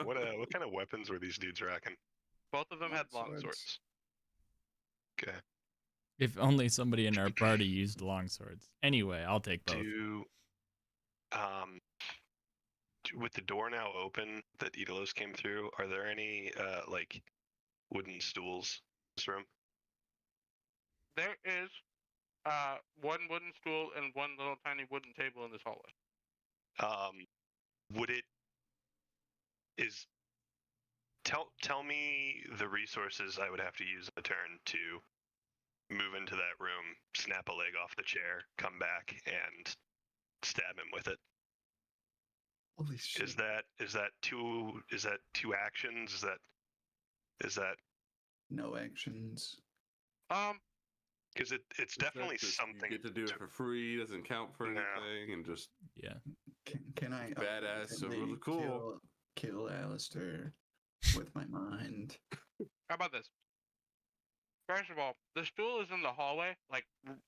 What kind of weapons were these dudes rocking? Both of them had long Longswords. swords. Okay. If only somebody in our party used long swords. Anyway, I'll take both. With the door now open that Idalos came through, are there any like wooden stools in this room? There is one wooden stool and one little tiny wooden table in this hallway. Would it is tell me the resources I would have to use in a turn to move into that room, snap a leg off the chair, come back, and stab him with it. Holy shit. Is that two actions? Is that No actions. because it's definitely something You get to do it for free. Doesn't count for No. anything, and just Yeah. Can I badass, so instantly really cool. kill Alistair with my mind? How about this? First of all, the stool is in the hallway, like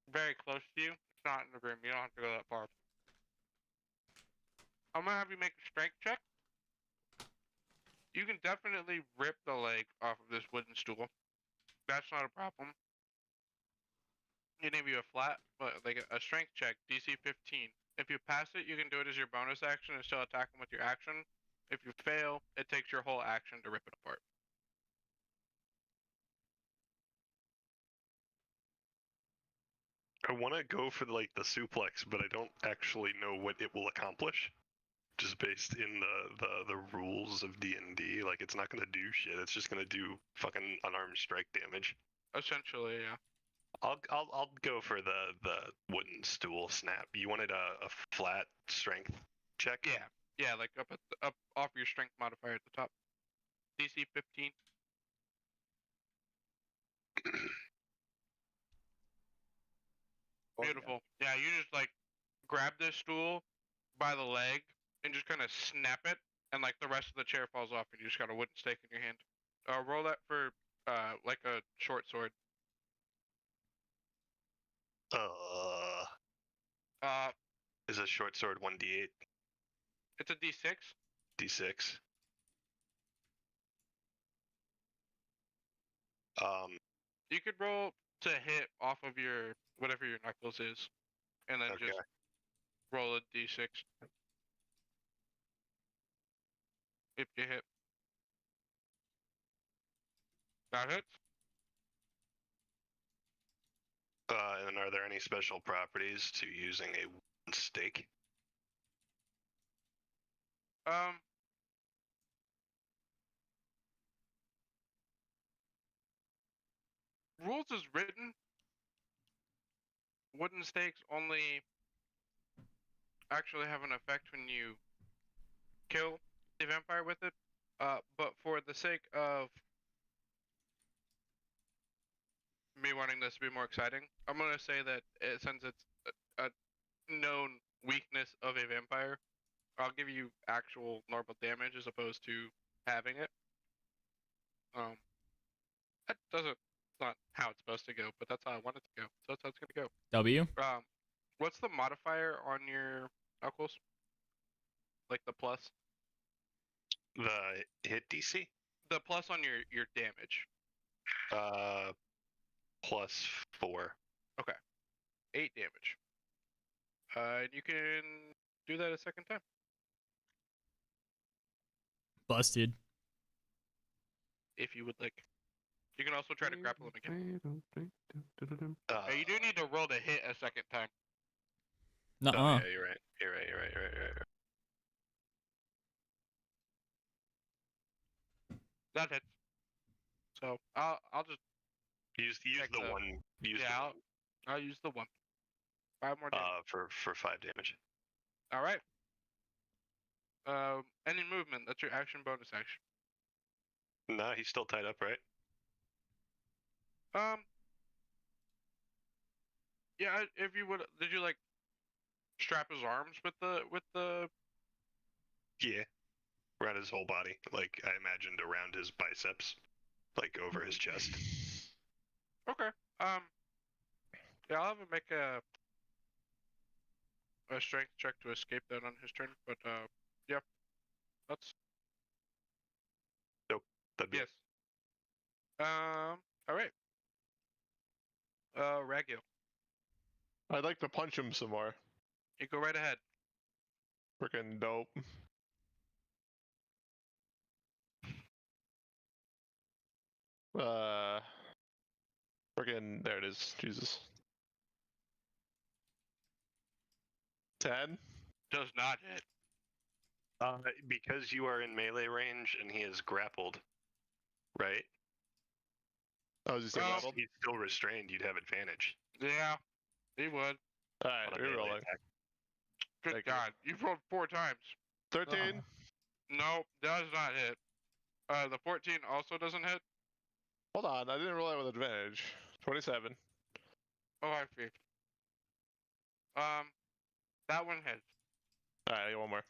very close to you. It's not in the room. You don't have to go that far. I'm gonna have you make a strength check. You can definitely rip the leg off of this wooden stool. That's not a problem. You give you a flat, but like a strength check, DC 15. If you pass it, you can do it as your bonus action and still attack him with your action. If you fail, it takes your whole action to rip it apart. I want to go for like the suplex, but I don't actually know what it will accomplish. Just based in the rules of D&D, like it's not gonna do shit. It's just gonna do fucking unarmed strike damage. Essentially, yeah. I'll go for the wooden stool snap. You wanted a flat strength check? Yeah, like up off your strength modifier at the top. DC 15. Beautiful. Yeah, you just like grab this stool by the leg and just kind of snap it, and like the rest of the chair falls off, and you just got a wooden stake in your hand. Roll that for like a short sword. Uh, Is a short sword 1d8, it's a D6. d6? You could roll to hit off of your whatever your knuckles is, and then Okay. just roll a D6 if you hit. That hits. And are there any special properties to using a wooden stake? Rules is written. Wooden stakes only actually have an effect when you kill the vampire with it. But for the sake of me wanting this to be more exciting, I'm gonna say that since it's a known weakness of a vampire, I'll give you actual normal damage as opposed to having it. That doesn't. It's not how it's supposed to go, but that's how I want it to go. So that's how it's gonna go. W. What's the modifier on your knuckles? Like the plus? The hit DC? The plus on your damage. +4. 8 damage. And you can do that a second time. Busted. If you would like. You can also try to grapple him again. Uh, You do need to roll to hit a second time. Nuh-uh. Oh, yeah, you're right. You're right. That hits. So I'll just Use check the the- one. Use yeah, the I'll- one, I'll use the 1. 5 more damage. for 5 damage. All right. Any movement? That's your action, bonus action. Nah, he's still tied up, right? Yeah. If you would, did you like strap his arms with the? Yeah. Around his whole body. Like, I imagined around his biceps. Like, over his chest. Okay. Yeah, I'll have him make a strength check to escape that on his turn. But yeah, that's That'd be yes. All right. Ragil, I'd like to punch him some more. you go right ahead. Freaking dope. Freaking there it is. Jesus. 10. Does not hit. because you are in melee range and he is grappled, right? Oh, is he still Well, grappled? He's still restrained. You'd have advantage. Yeah, he would. Alright, on a melee rerolling. attack. Good Thank you. God, you've rolled 4 times. 13. No, does not hit. The 14 also doesn't hit. Hold on, I didn't roll that with advantage. 27. Oh, I see. That one hits. Alright, I got one more.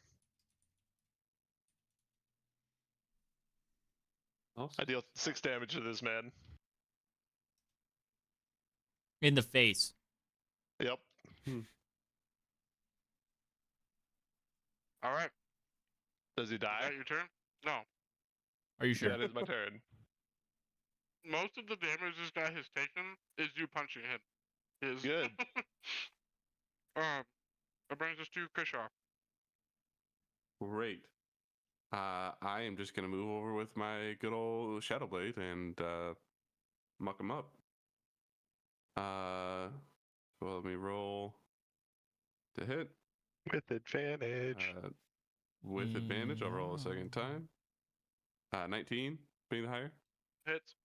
I deal 6 damage to this man. In the face. Yep. All right. Does he Is die? that your turn? No. Are you sure? Yeah, it is my turn. Most of the damage this guy has taken is you punching him. Good. That brings us to Krishoff. Great. I am just gonna move over with my good old Shadow Blade and muck him up. Well, let me roll to hit. With advantage. With advantage, I'll roll a second time. 19, being the higher. Hits.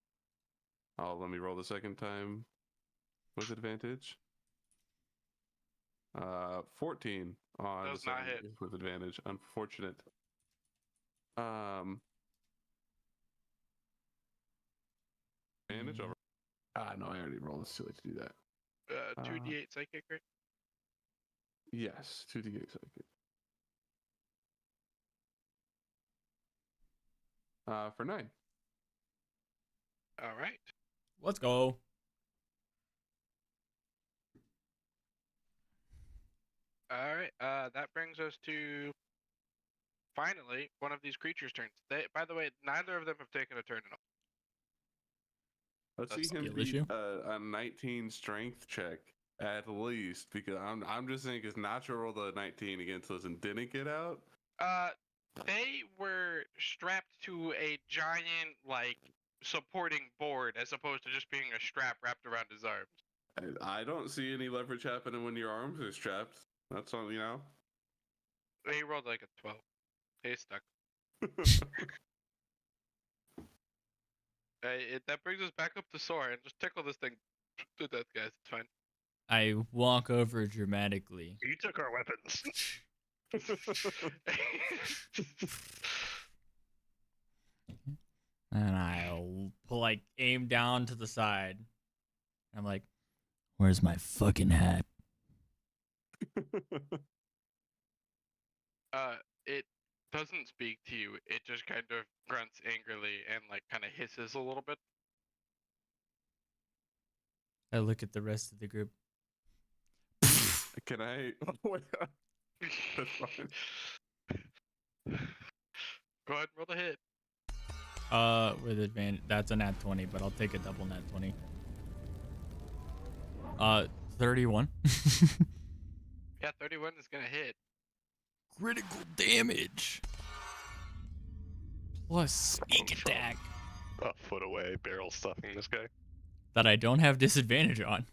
Let me roll the second time with advantage. 14 on Does the not second hit. with advantage. Unfortunate. Advantage over. No, I already rolled. It's too late to do that. 2d8 psychic, right? Yes, 2d8 psychic. For 9. All right. Let's go. All right. That brings us to finally one of these creatures' turns. By the way, neither of them have taken a turn at all. Let's That's see him skill beat issue. a 19 strength check at least, because I'm just saying his natural rolled a 19 against us and didn't get out. They were strapped to a giant like supporting board as opposed to just being a strap wrapped around his arms. I don't see any leverage happening when your arms are strapped. That's all, you know. He rolled like a 12. He's stuck. That brings us back up to Soren. Just tickle this thing to death, guys. It's fine. I walk over dramatically. You took our weapons. And I'll like aim down to the side. I'm like, where's my fucking hat? It doesn't speak to you. It just kind of grunts angrily and like kind of hisses a little bit. I look at the rest of the group. Can I? Oh my god. That's fine. Go ahead and roll the hit. With advantage, that's a nat 20, but I'll take a double nat 20. 31. Yeah, 31 is gonna hit. Critical damage. Plus sneak From attack. A foot away, barrel stuffing this guy. That I don't have disadvantage on,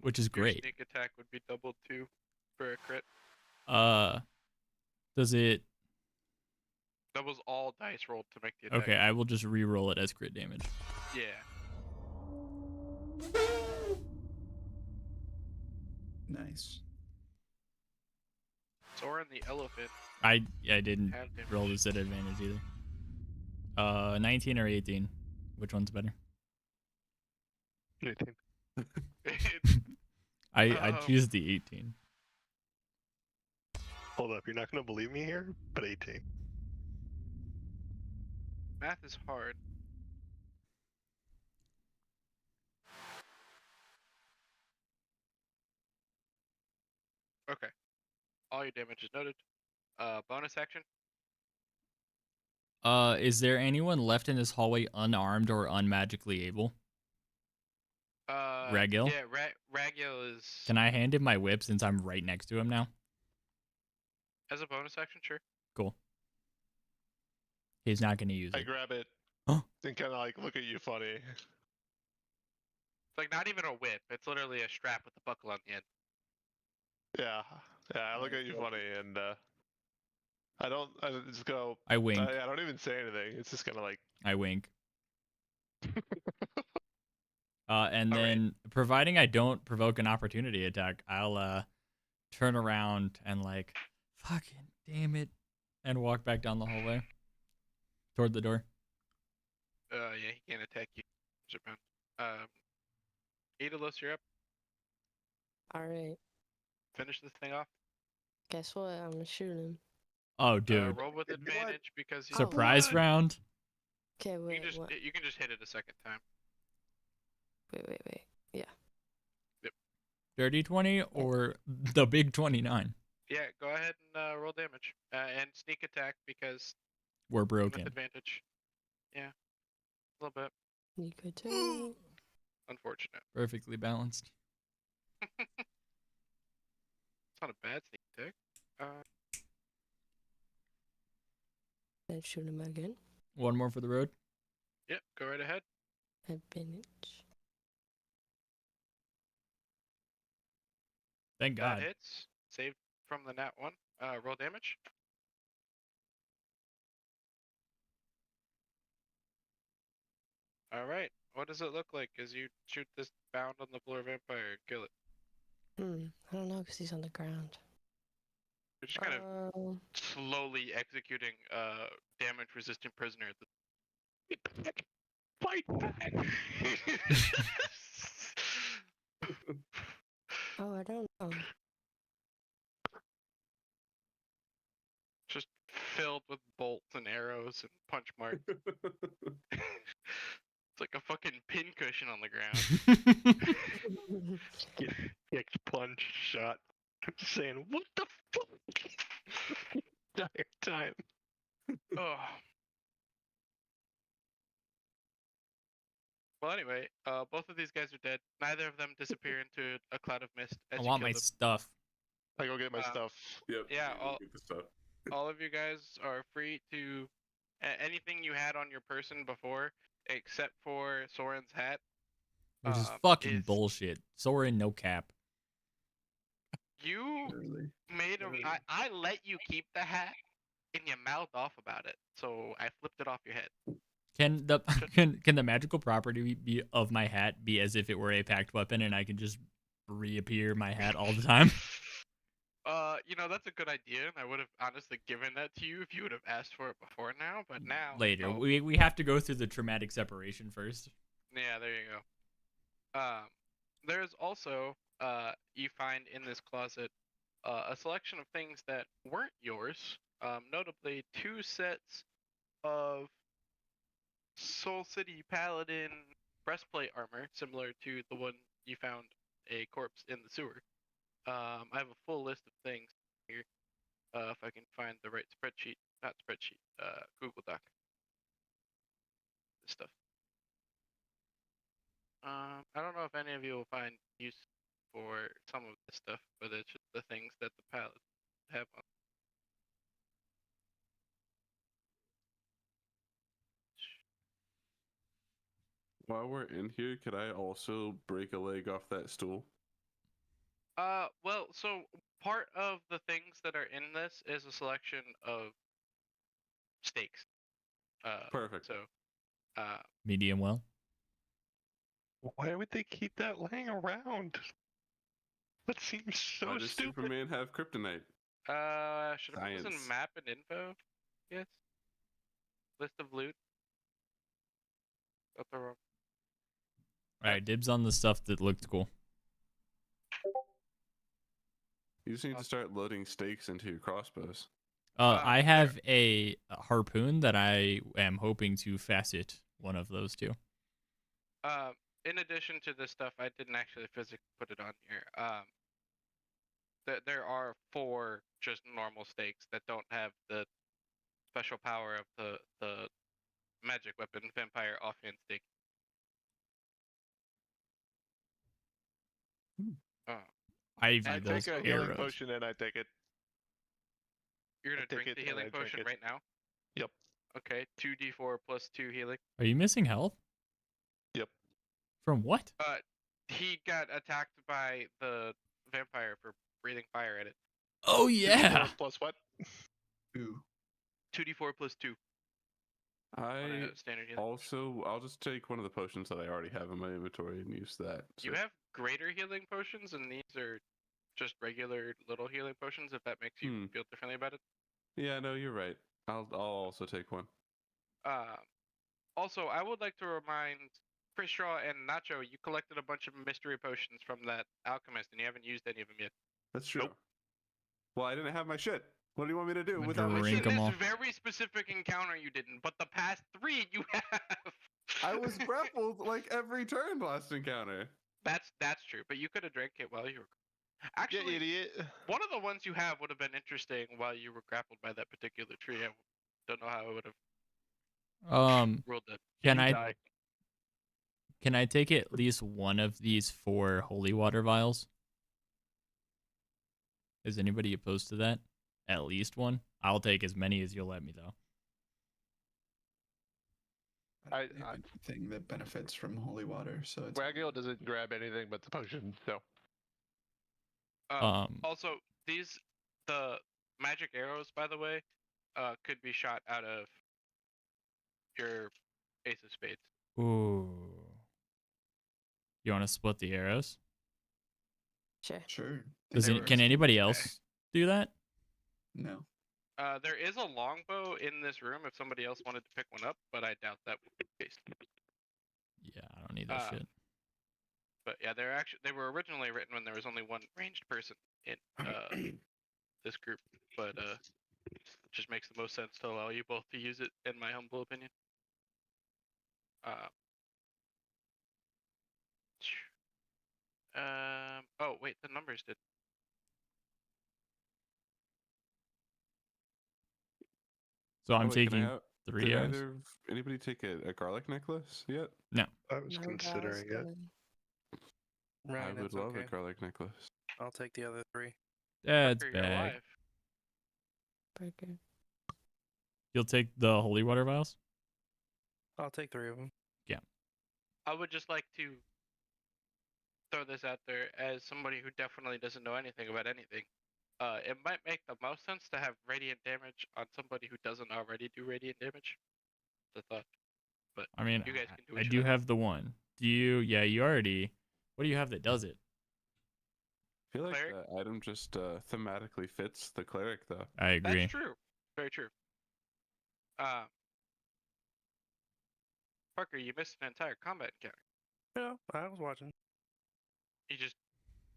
which is Your great. sneak attack would be double 2 for a crit. Does it? That was all dice rolled to make the attack. Okay, I will just re-roll it as crit damage. Yeah. Nice. Soren the elephant. I didn't Have damage. roll this at advantage either. 19 or 18. Which one's better? 18. I choose the 18. Hold up, you're not gonna believe me here, but 18. Math is hard. Okay. All your damage is noted. Bonus action. Is there anyone left in this hallway unarmed or unmagically able? Ragil? Yeah, Ragil is. Can I hand him my whip since I'm right next to him now? As a bonus action, sure. Cool. He's not gonna use I it. grab it Huh? and kind of like look at you funny. It's like not even a whip. It's literally a strap with a buckle on the end. Yeah, I look at you funny, and I just go. I wink. I don't even say anything. It's just kind of like. I wink. And All right. then, providing I don't provoke an opportunity attack, I'll turn around and like, fucking damn it, and walk back down the hallway toward the door. Yeah, he can't attack you. Aedalos, you're up. Alright. Finish this thing off. Guess what? I'm gonna shoot him. Oh, dude. Roll with What? advantage because he's Surprise What? round? Okay, You wait. can just What? you can just hit it a second time. Wait. Yeah. Dirty 20 or the big 29? Yeah, go ahead and roll damage and sneak attack because We're with broken. advantage. Yeah, a little bit. You could too. Unfortunate. Perfectly balanced. It's not a bad sneak attack. Then shoot him again. One more for the road. Yep, go right ahead. Advantage. Thank That God. hits. Saved from the nat one. Roll damage. All right. What does it look like as you shoot this bound on the floor vampire and kill it? I don't know because he's on the ground. You're just kind of slowly executing damage-resistant prisoner. Fight back! Oh, I don't know. Just filled with bolts and arrows and punch marks. It's like a fucking pincushion on the ground. Gets plunge shot. I'm just saying, what the fuck? Entire time. Oh. Well, anyway, both of these guys are dead. Neither of them disappear into a cloud of mist as I you want kill my them. stuff. I go get my stuff. Yep. Yeah, you all- get the stuff. All of you guys are free to anything you had on your person before, except for Soren's hat. Which is fucking is- bullshit. Soren, no cap. You Literally. made a. Literally. I let you keep the hat, and you mouthed off about it, so I flipped it off your head. Can the can the magical property be of my hat be as if it were a packed weapon and I can just reappear my hat all the time? That's a good idea, and I would have honestly given that to you if you would have asked for it before now, but now Later. no. We have to go through the traumatic separation first. Yeah, there you go. There's also you find in this closet a selection of things that weren't yours. Notably, 2 sets of Soul City Paladin breastplate armor, similar to the one you found a corpse in the sewer. I have a full list of things here. If I can find the right spreadsheet, not spreadsheet, Google Doc. This stuff. I don't know if any of you will find use for some of this stuff, but it's just the things that the paladins have on. While we're in here, could I also break a leg off that stool? Well, so part of the things that are in this is a selection of steaks. Perfect. So, Medium well. Why would they keep that laying around? That seems so Why does stupid. Superman have kryptonite? Should I put this in Science. map and info? Yes. List of loot. That's the wrong. All right, dibs on the stuff that looked cool. You just need to start loading stakes into your crossbows. I have a harpoon that I am hoping to facet one of those two. In addition to this stuff, I didn't actually physically put it on here. There are 4 just normal stakes that don't have the special power of the magic weapon vampire offhand stake. I I view I those take a healing arrows. potion and I take it. You're gonna I take drink it the and healing I drink potion it. right now? Yep. Okay, 2d4 plus 2 healing. Are you missing health? Yep. From what? He got attacked by the vampire for breathing fire at it. Oh 2d4 yeah. plus what? Ooh. 2d4 plus 2 on I a standard healing. also, I'll just take one of the potions that I already have in my inventory and use that. You So- have greater healing potions, and these are just regular little healing potions. If that makes you feel differently about it. Yeah, no, you're right. I'll also take one. Also, I would like to remind Chris Shaw and Nacho, you collected a bunch of mystery potions from that alchemist, and you haven't used any of them yet. That's true. Nope. Well, I didn't have my shit. What do you want me to do I'm without my drink shit? In 'em all. this very specific encounter, you didn't, but the past 3 you have. I was grappled like every turn last encounter. That's true, but you could have drank it while you were. You Actually, idiot. one of the ones you have would have been interesting while you were grappled by that particular tree. I don't know how I would have ruled that. Can You I die. can I take at least one of these 4 holy water vials? Is anybody opposed to that? At least one? I'll take as many as you'll let me though. I don't have anything that benefits from holy water, so it's Waggle doesn't grab anything but the potion, so. Also, the magic arrows, by the way, could be shot out of your ace of spades. Ooh. You want to split the arrows? Sure. sure. Can anybody else do that? No. There is a longbow in this room if somebody else wanted to pick one up, but I doubt that would be the case. Yeah, I don't need that shit. But yeah, they were originally written when there was only one ranged person in this group, but it just makes the most sense to allow you both to use it, in my humble opinion. Oh wait, the numbers did. So I'm Oh, wait, can I taking have- 3 Did arrows. anybody take a garlic necklace yet? No. I was No, considering it. Ryan, I would it's love okay. a garlic necklace. I'll take the other 3. That's Parker, you're bad. alive. Burger. You'll take the holy water vials? I'll take 3 of them. I would just like to throw this out there as somebody who definitely doesn't know anything about anything. It might make the most sense to have radiant damage on somebody who doesn't already do radiant damage. That's a thought. But I mean, you guys can do I what you do like. have the one. Do you? Yeah, you already. What do you have that does it? I feel like Cleric? the item just thematically fits the cleric, though. I agree. That's true. Very true. Parker, you missed an entire combat encounter. Yeah, I was watching. You just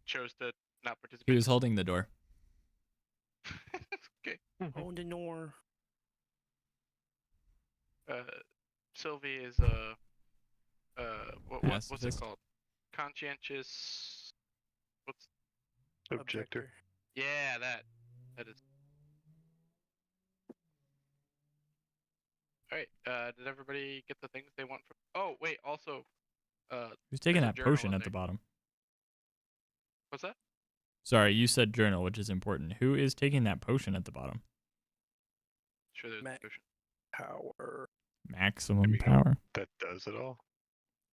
chose to not He participate. was holding the door. Okay. On the door. Sylvie is what's it Pacifist? called? Conscientious. What's Objector. yeah that is. All right. Did everybody get the things they want from? Oh wait. Also, Who's taking there's a that journal potion in at the there. bottom? What's that? Sorry, you said journal, which is important. Who is taking that potion at the bottom? Sure, there's a Mac. potion. Power. Maximum mean- power. That does it all.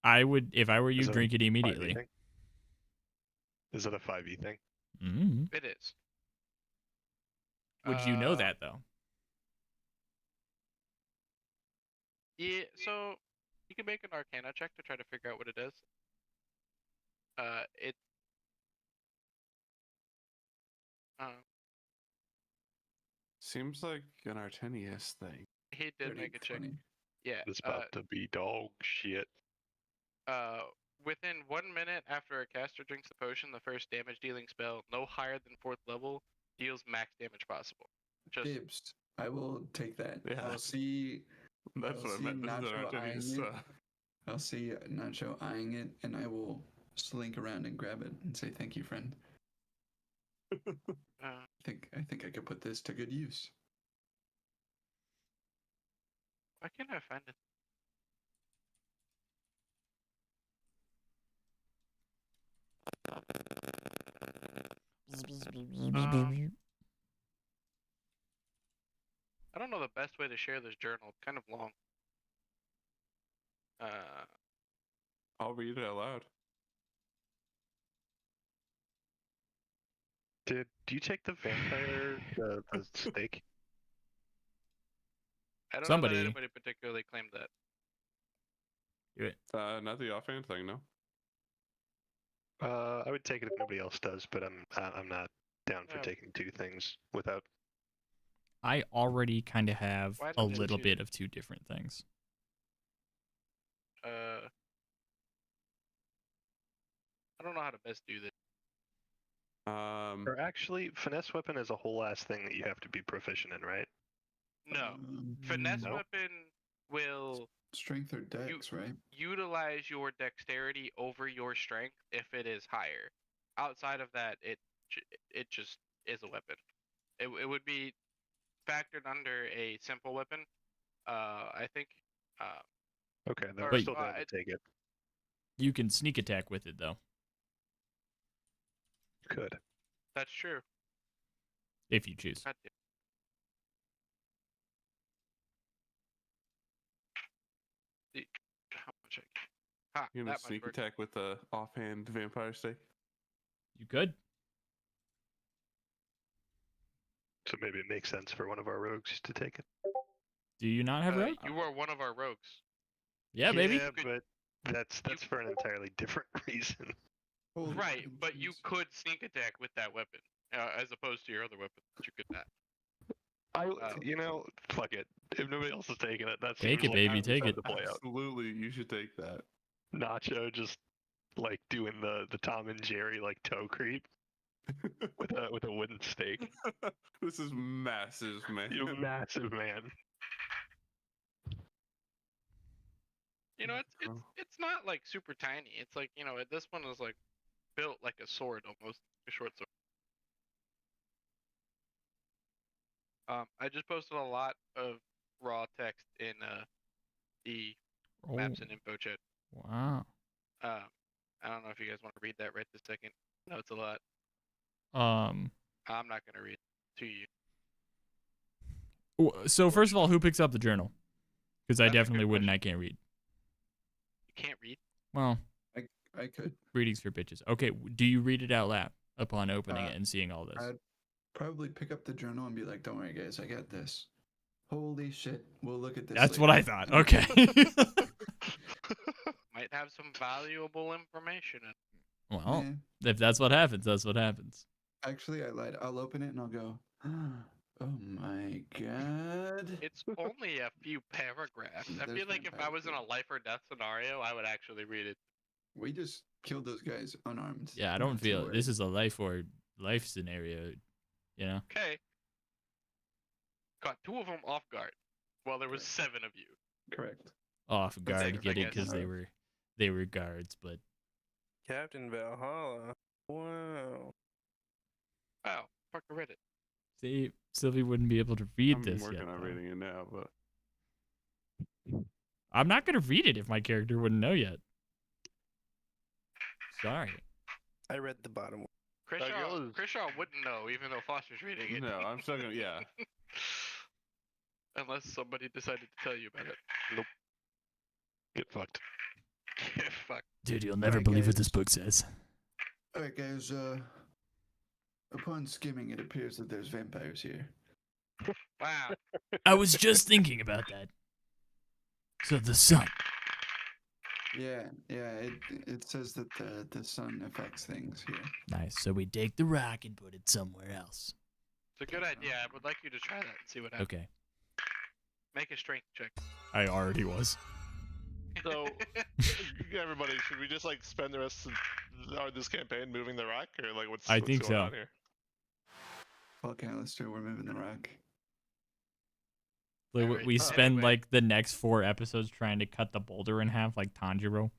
I would, if I were you, Is it a drink it 5e immediately. thing? Is it a 5e thing? Mm. It is. Would you know that though? Yeah. So you can make an Arcana check to try to figure out what it is. It. seems like an Artenius thing. He did make a check. 20. Yeah. It's about to be dog shit. Within 1 minute after a caster drinks the potion, the first damage dealing spell, no higher than 4th level, deals max damage possible. Just Dibs. I will take that. Yeah. I'll see. That's I'll what I see meant. This is an Nacho Artenius. eyeing it. I'll see Nacho eyeing it, and I will slink around and grab it and say, "Thank you, friend. uh, I think I could put this to good use." why can't I find it? I don't know the best way to share this journal. It's kind of long. I'll read it out loud. Did you take the vampire the stake? I don't know Somebody- that anybody particularly claimed that. Do it. Not the offhand thing, no. I would take it if nobody else does, but I'm not down for Yeah. taking two things without. I already kind of have Why a don't you little choose- bit of two different things. I don't know how to best do this. Or actually, finesse weapon is a whole ass thing that you have to be proficient in, right? No. Finesse No. weapon will Strength or dex, right? utilize your dexterity over your strength if it is higher. Outside of that, it just is a weapon. It would be factored under a simple weapon. I think. Okay, then Or- I'm still well, down to take it. You can sneak attack with it though, Could. That's true. if you choose. God damn. How much ha, You that gonna much sneak work. attack with the offhand vampire stake? You could. So maybe it makes sense for one of our rogues to take it. Do you not have rogue? You are one of our rogues. Yeah, baby. Yeah, but that's for an entirely different reason. Holy Right, but you jeez. could sneak attack with that weapon, as opposed to your other weapon that you could not. Fuck it. If nobody else is taking it, that's Take it, baby, take it. To play out. Absolutely, you should take that. Nacho just like doing the Tom and Jerry like toe creep with a wooden stake. This is massive, man. You massive man. You know, it's not like super tiny. It's like, this one is like built like a sword almost, a short sword. I just posted a lot of raw text in the Oh, maps and info chat. wow. I don't know if you guys want to read that right this second. No, it's a lot. Um. I'm not gonna read it to you. So first of all, who picks up the journal? Because I That's a good definitely wouldn't. I question. can't read. You can't read. Well, I could. readings for bitches. Okay. Do you read it out loud upon opening Uh, it and seeing all this? I'd probably pick up the journal and be like, "Don't worry, guys, I got this." Holy shit, we'll look at this. That's what later. I thought. Okay. Might have some valuable information in it. Well, Eh, if that's what happens, that's what happens. actually, I lied. I'll open it and I'll go, "Oh my god." It's only a few paragraphs. I There's feel like if I vampire was in a food. life or death scenario, I would actually read it. We just killed those guys unarmed. Yeah, I don't Not to feel it. worry. This is a life or life scenario. You know. Okay. Got 2 of them off guard. Well, there was 7 of you. correct. Off guard, six, I get it? guess. Because they were guards, but Captain Valhalla. Wow. Wow, fucking read it. see, Sylvie wouldn't be able to read I'm this working yet. on though. reading it now, but I'm not gonna read it if my character wouldn't know yet. Sorry. I read the bottom one. Krishaw wouldn't know, even though Foster's reading it. no, I'm still gonna. Yeah, Unless somebody decided to tell you about it. Get fucked. Fuck. Dude, you'll never Alright, believe what guys. this book says. All right, guys. Upon skimming, it appears that there's vampires here. Wow. I was just thinking about that. So the sun. Yeah. It says that the sun affects things here. Nice. So we take the rock and put it somewhere else. a good idea. I would like you to try that and see what happens. Okay. Make a strength check. I already was. So, everybody, should we just like spend the rest of this campaign moving the rock, or like what's I what's think going so. on here? Fuck Alistair, we're moving the rock. Like, Alright, we spend anyway. like the next 4 episodes trying to cut the boulder in half, like Tanjiro.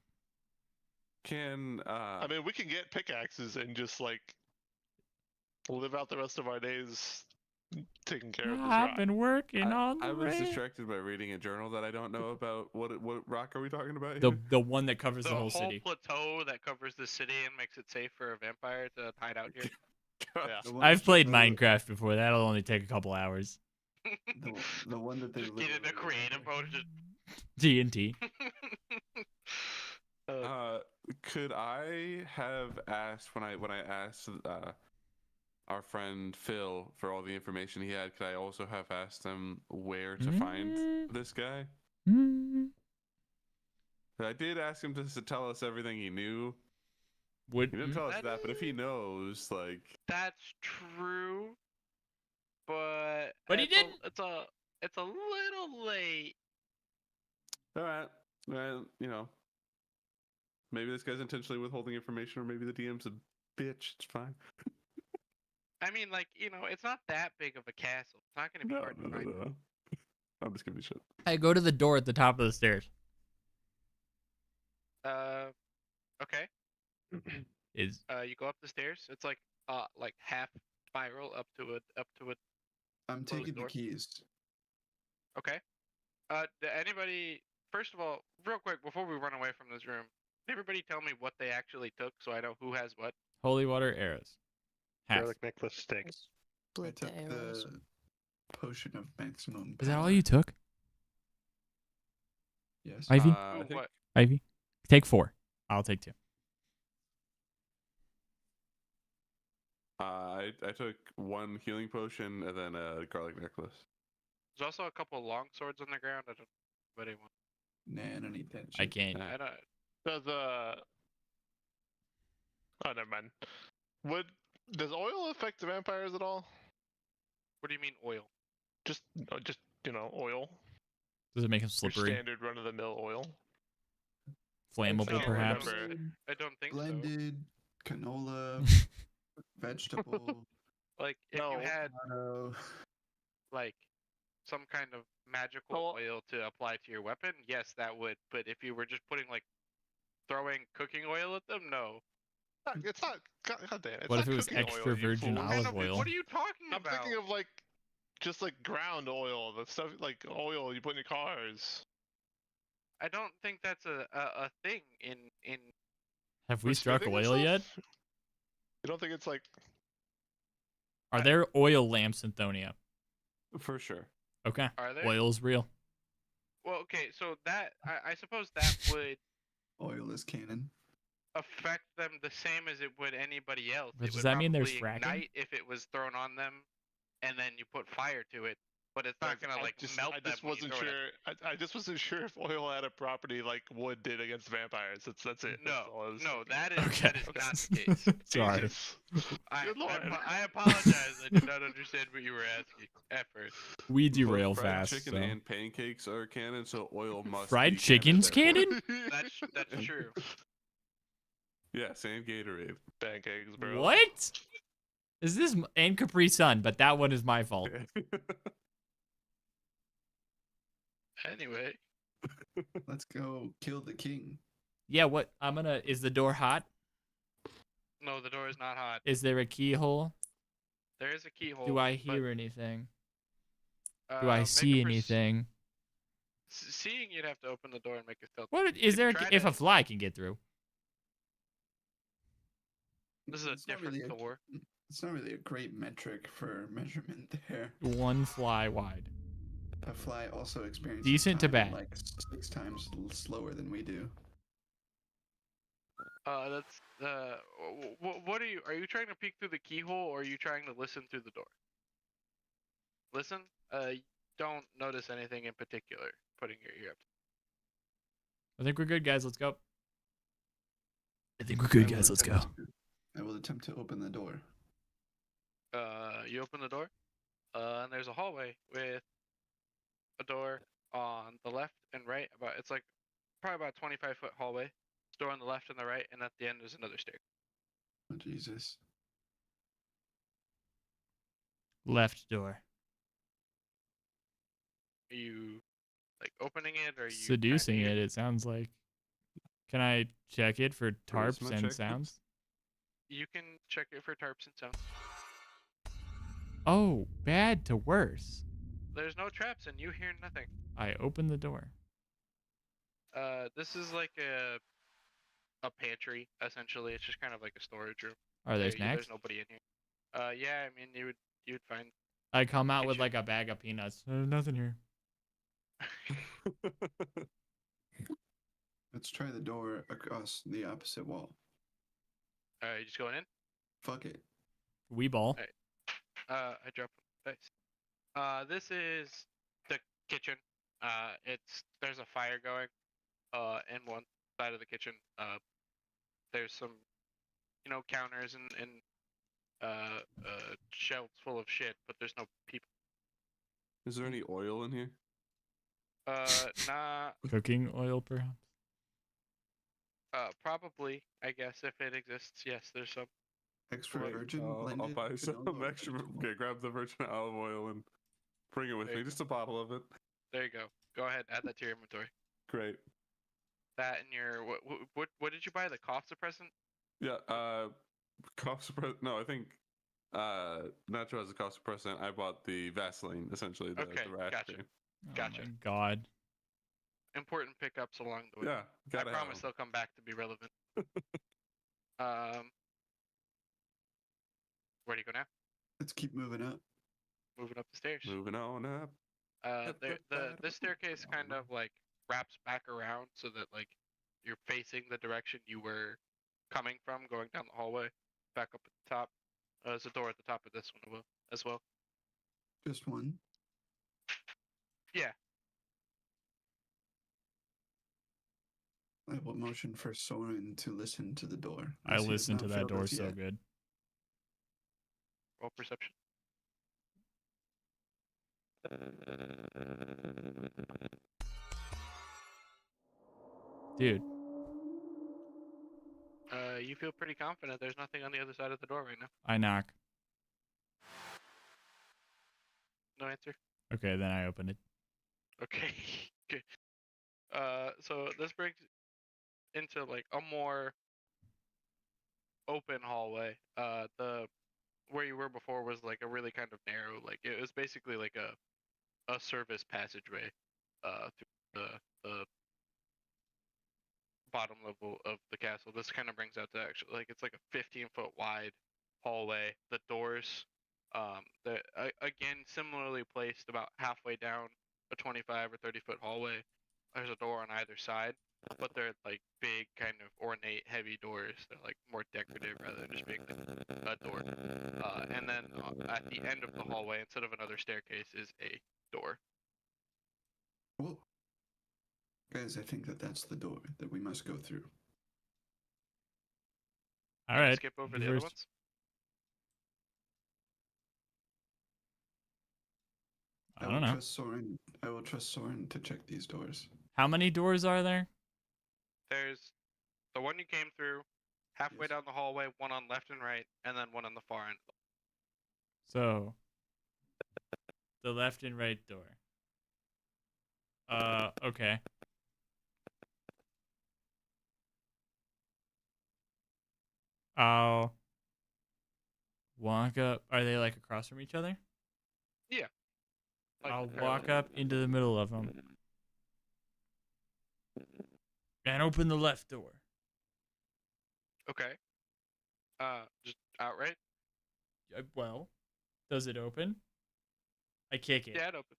Can I mean, we can get pickaxes and just like live out the rest of our days taking care of this rock. I've been working on the I was rail. distracted by reading a journal that I don't know about. What rock are we talking about The here? the one that covers The the whole whole city. plateau that covers the city and makes it safe for a vampire to hide out here. Yeah. The one I've that played they- Minecraft before. That'll only take a couple hours. The one that they Just get in the literally- creative mode. Just... D&T. Could I have asked when I asked our friend Phil for all the information he had? Could I also have asked him where to find this guy? I did ask him to tell us everything he knew. Would He didn't tell us That that, but if he knows, like, That's true, but he it's didn't. It's a little late. all right, well, you know, maybe this guy's intentionally withholding information, or maybe the DM's a bitch. It's fine. I mean, like, you know, it's not that big of a castle. It's not gonna be hard to find. No. I'm just giving you shit. I go to the door at the top of the stairs. Okay. Is You go up the stairs. It's like half spiral up to it. I'm taking the door. keys. Okay. Anybody? First of all, real quick before we run away from this room, can everybody tell me what they actually took so I know who has what? holy water arrows. Half. Relic necklace stick. I Split the took arrows. the potion of maximum. Is that all power. you took, Yes. Ivy? I Ooh, think what? Ivy? Take 4. I'll take 2. I took 1 healing potion and then a garlic necklace. There's also a couple of long swords on the ground. I don't. But anyone. Nah, I don't need that. I Shit. can't. Nah. I don't. Does oh, never mind. Does oil affect the vampires at all? What do you mean oil? Just oil. Does it make him Your slippery? standard run-of-the-mill oil. Flammable, No, perhaps? I don't think so. Blended canola, vegetable, Like if No. you had tomato. like some kind of magical Oh. oil to apply to your weapon, yes, that would. But if you were just putting like throwing cooking oil at them, no. It's not. God damn. It's What if not it was cooking extra oil, you virgin fools. olive Kind of- oil? What are you talking I'm about? thinking of like just like ground oil, the stuff like oil you put in your cars. I don't think that's a thing in. Have we For struck smithing and oil yet? stuff? You don't think it's like Are there oil lamps in Thonia? For sure. Okay. Are there? Oil's real. Well, okay, so that I suppose that would Oil is canon. affect them the same as it would anybody else. But It does would that mean there's probably fracking? ignite if it was thrown on them, and then you put fire to it. But it's not gonna like melt I them. just when you wasn't throw it at sure. I just wasn't sure if oil had a property like wood did against vampires. That's it. That's all I was No, thinking. that is Okay. that is not the case. Sorry. Jesus. Good lord. I apologize. I did not understand what you were asking at first. We Both derail fried fast. chicken So. and pancakes are canon, so oil must Fried be chicken's canon. canon? That's true. Yes, and Gatorade. Pancakes, bro. What? Is this and Capri Sun? But that one is my fault. Anyway, Let's go kill the king. Yeah. What? I'm gonna. Is the door hot? no, the door is not hot. Is there a keyhole? There is a keyhole. Do I but, hear anything? Do I make a see anything? Seeing, you'd have to open the door and make a stealth. What is there? Try If to- a fly can get through? This is a It's not different really door. It's not really a great metric for measurement there. 1 fly wide. A fly also experiences Decent to time bad. like 6 times slower than we do. That's what are you? Are you trying to peek through the keyhole, or are you trying to listen through the door? Listen. Don't notice anything in particular. Putting your ear up. I think we're good, guys. Let's go. I think we're good, I will guys. Let's go. attempt to- I will attempt to open the door. You open the door. And there's a hallway with a door on the left and right. It's like probably about 25-foot hallway. Door on the left and the right, and at the end there's another stair. Oh, Jesus. Left door. Are you like opening it, or are you Seducing kinda- it, it sounds like. Can I check it for tarps Charisma and check, sounds? You can check it for tarps and sounds. Oh, bad to worse. There's no traps, and you hear nothing. I open the door. This is like a pantry essentially. It's just kind of like a storage room. Are there snacks? There's nobody in here. Yeah, I mean you would find. I come out with kitchen. like a bag of peanuts. Nothing here. Let's try the door across the opposite wall. You just going in? Fuck it. Wee ball. I dropped dice. This is the kitchen. There's a fire going. In one side of the kitchen. There's some, counters and shelves full of shit, but there's no people. Is there any oil in here? Nah. Cooking oil, perhaps? Probably. I guess if it exists, yes. There's some. Extra Great. virgin I'll blended. buy some vanilla extra. vegetable. Okay, grab the virgin olive oil and bring it with There me. you Just a bottle of it. There you go. Go ahead. Add that to your inventory. Great. That and your what did you buy? The cough suppressant? Yeah. Cough suppressant. No, I think Nacho has a cough suppressant. I bought the Vaseline, essentially the Okay, rash gotcha. cream. Gotcha. Oh my god. Important pickups along the way. Yeah. I Gotta have promise 'em. they'll come back to be relevant. Where do you go now? Let's keep moving up. Moving up the stairs. Moving on up. This staircase kind of like wraps back around so that like you're facing the direction you were coming from, going down the hallway, back up at the top. There's a door at the top of this one as well. Just one. Yeah. I will motion for Soren to listen to the door. I as he has listened to not that failed door us so yet. good. Roll perception. Dude, You feel pretty confident there's nothing on the other side of the door right now. I knock. No answer? Okay, then I open it. Okay. Okay. So this brings into like a more open hallway. The where you were before was like a really kind of narrow, like it was basically like a service passageway through the bottom level of the castle. This kind of brings out to actually like it's like a 15-foot wide hallway. The doors, again similarly placed about halfway down a 25 or 30-foot hallway. There's a door on either side, but they're like big, kind of ornate, heavy doors. They're like more decorative rather than just being like a door. And then at the end of the hallway, instead of another staircase, is a door. Whoa. Guys, I think that's the door that we must go through. All Gonna right. Skip over you the other first. ones. I don't know. I will trust Soren to check these doors. How many doors are there? There's the one you came through, halfway Yes. down the hallway, one on left and right, and then one on the far end. So, the left and right door. Okay. I'll walk up. Are they like across from each other? Yeah. Like, I'll parallel. walk up into the middle of them and open the left door. Okay. Just outright. Well, does it open? I kick it. Yeah, it opened.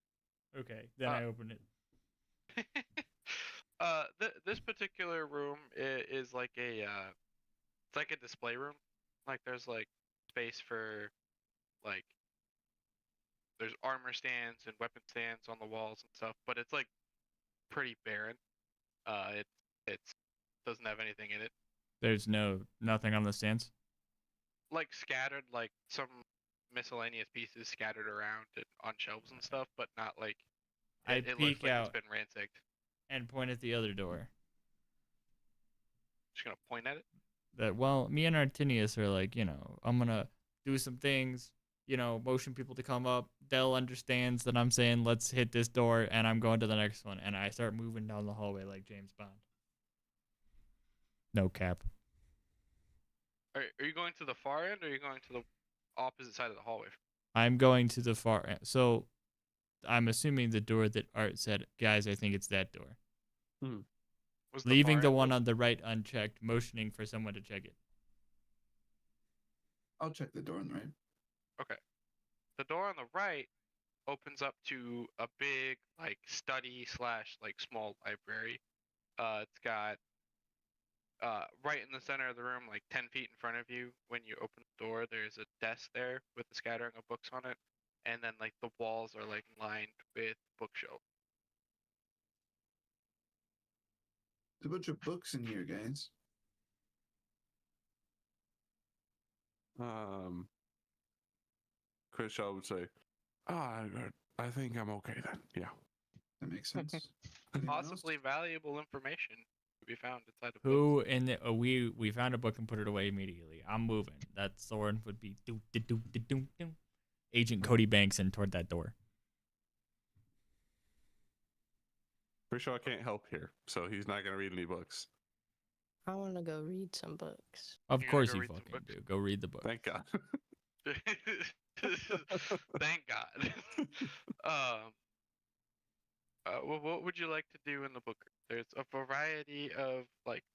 Okay, then I open it. This particular room is like it's like a display room. Like there's like space for like there's armor stands and weapon stands on the walls and stuff, but it's like pretty barren. It's doesn't have anything in it. There's nothing on the stands. Like scattered like some miscellaneous pieces scattered around on shelves and stuff, but not like I it looks peek like out it's been ransacked. and point at the other door. Just gonna point at it. That, well, me and Artinius are like, I'm gonna do some things, motion people to come up. Dell understands that I'm saying let's hit this door, and I'm going to the next one, and I start moving down the hallway like James Bond. No cap. Are you going to the far end, or are you going to the opposite side of the hallway? I'm going to the far end. So I'm assuming the door that Art said, guys, I think it's that door. Was Leaving far the end one open? on the right unchecked, motioning for someone to check it. I'll check the door on the right. Okay. The door on the right opens up to a big like study / like small library. It's got right in the center of the room, like 10 feet in front of you, when you open the door, there's a desk there with a scattering of books on it, and then like the walls are like lined with bookshelves. There's a bunch of books in here, guys. Krishaw would say, I think I'm okay then. Yeah. That makes sense. Anyone else? Possibly valuable information to be found inside of books. Who in the we found a book and put it away immediately. I'm moving. That Soren would be Agent Cody Bankson toward that door. Krishaw can't help here, so he's not gonna read any books. I want to go read some books. Of You're gonna course go you read some fucking books? do. Go read the book. Thank God. Thank God. What would you like to do in the book? There's a variety of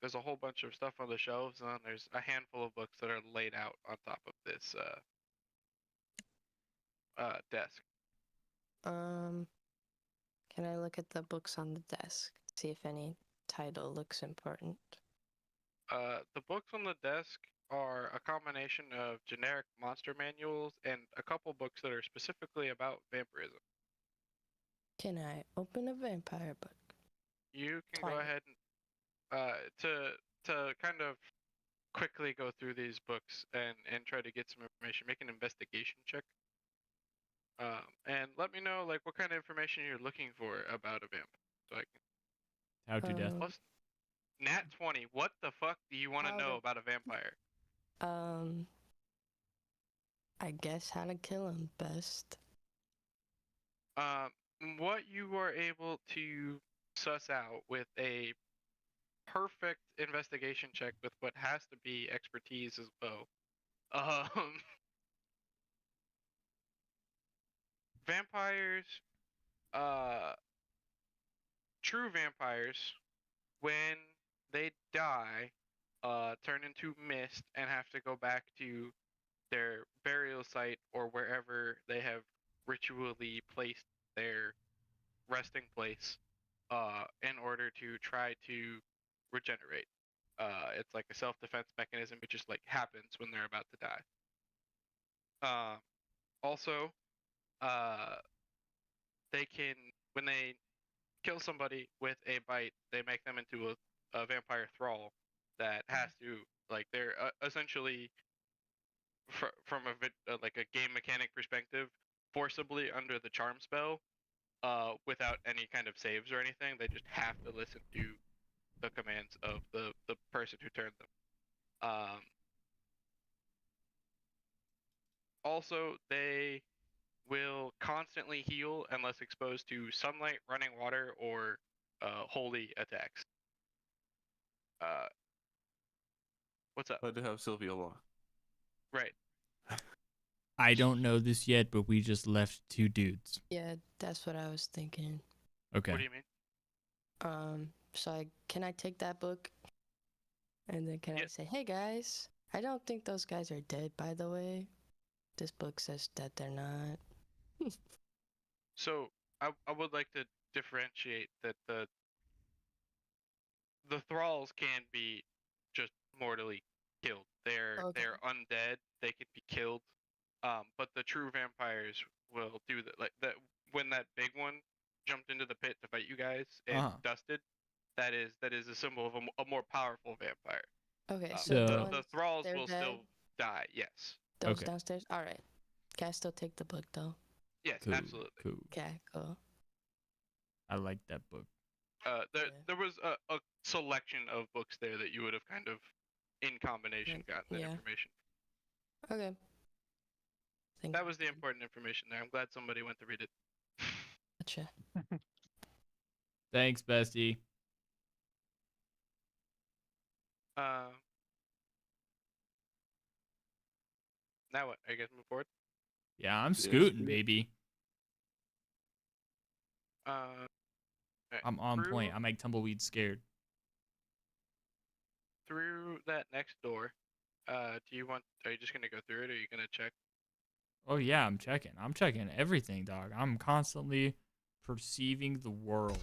there's a whole bunch of stuff on the shelves, and then there's a handful of books that are laid out on top of this desk. Can I look at the books on the desk? See if any title looks important. The books on the desk are a combination of generic monster manuals and a couple books that are specifically about vampirism. Can I open a vampire book? You can Try go it. ahead and to kind of quickly go through these books and try to get some information. Make an investigation check. And let me know what kind of information you're looking for about a vamp. So I can How to death. plus Nat 20. What the fuck do you want to How know to- about a vampire? I guess how to kill him best. What you are able to suss out with a perfect investigation check with what has to be expertise as well. Vampires, true vampires, when they die, turn into mist and have to go back to their burial site or wherever they have ritually placed their resting place in order to try to regenerate. It's like a self-defense mechanism. It just happens when they're about to die. Also, they can, when they kill somebody with a bite, they make them into a vampire thrall that has to they're essentially from a game mechanic perspective, forcibly under the charm spell, without any kind of saves or anything. They just have to listen to the commands of the person who turned them. Also, they will constantly heal unless exposed to sunlight, running water, or holy attacks. What's up? Glad to have Sylvia along. Right. I don't know this yet, but we just left 2 dudes. Yeah, that's what I was thinking. Okay. What do you mean? So can I take that book? And then can I say, hey guys, I don't think those guys are dead, by the way. This book says that they're not. So I would like to differentiate that the thralls can be just mortally killed. They're undead. They could be killed. But the true vampires will do that. When that big one jumped into the pit to fight you guys and dusted, that is a symbol of a more powerful vampire. Okay, So- the the ones- thralls they're will dead? still die. Yes. Those Okay. downstairs? Alright. Can I still take the book though? Yes, Cool, absolutely. Cool. Okay, cool. I like that book. There was a selection of books there that you would have kind of, in combination, gotten that Yeah. information. Okay. Think That was the important information there. I'm glad somebody went to read it. Gotcha. Thanks, bestie. Now what? Are you guys moving forward? Yeah, I'm Yes, scooting, dude. baby. Alright, I'm on through, point. I make tumbleweeds scared. Through that next door. Are you just gonna go through it, or are you gonna check? Oh yeah, I'm checking. I'm checking everything, dog. I'm constantly perceiving the world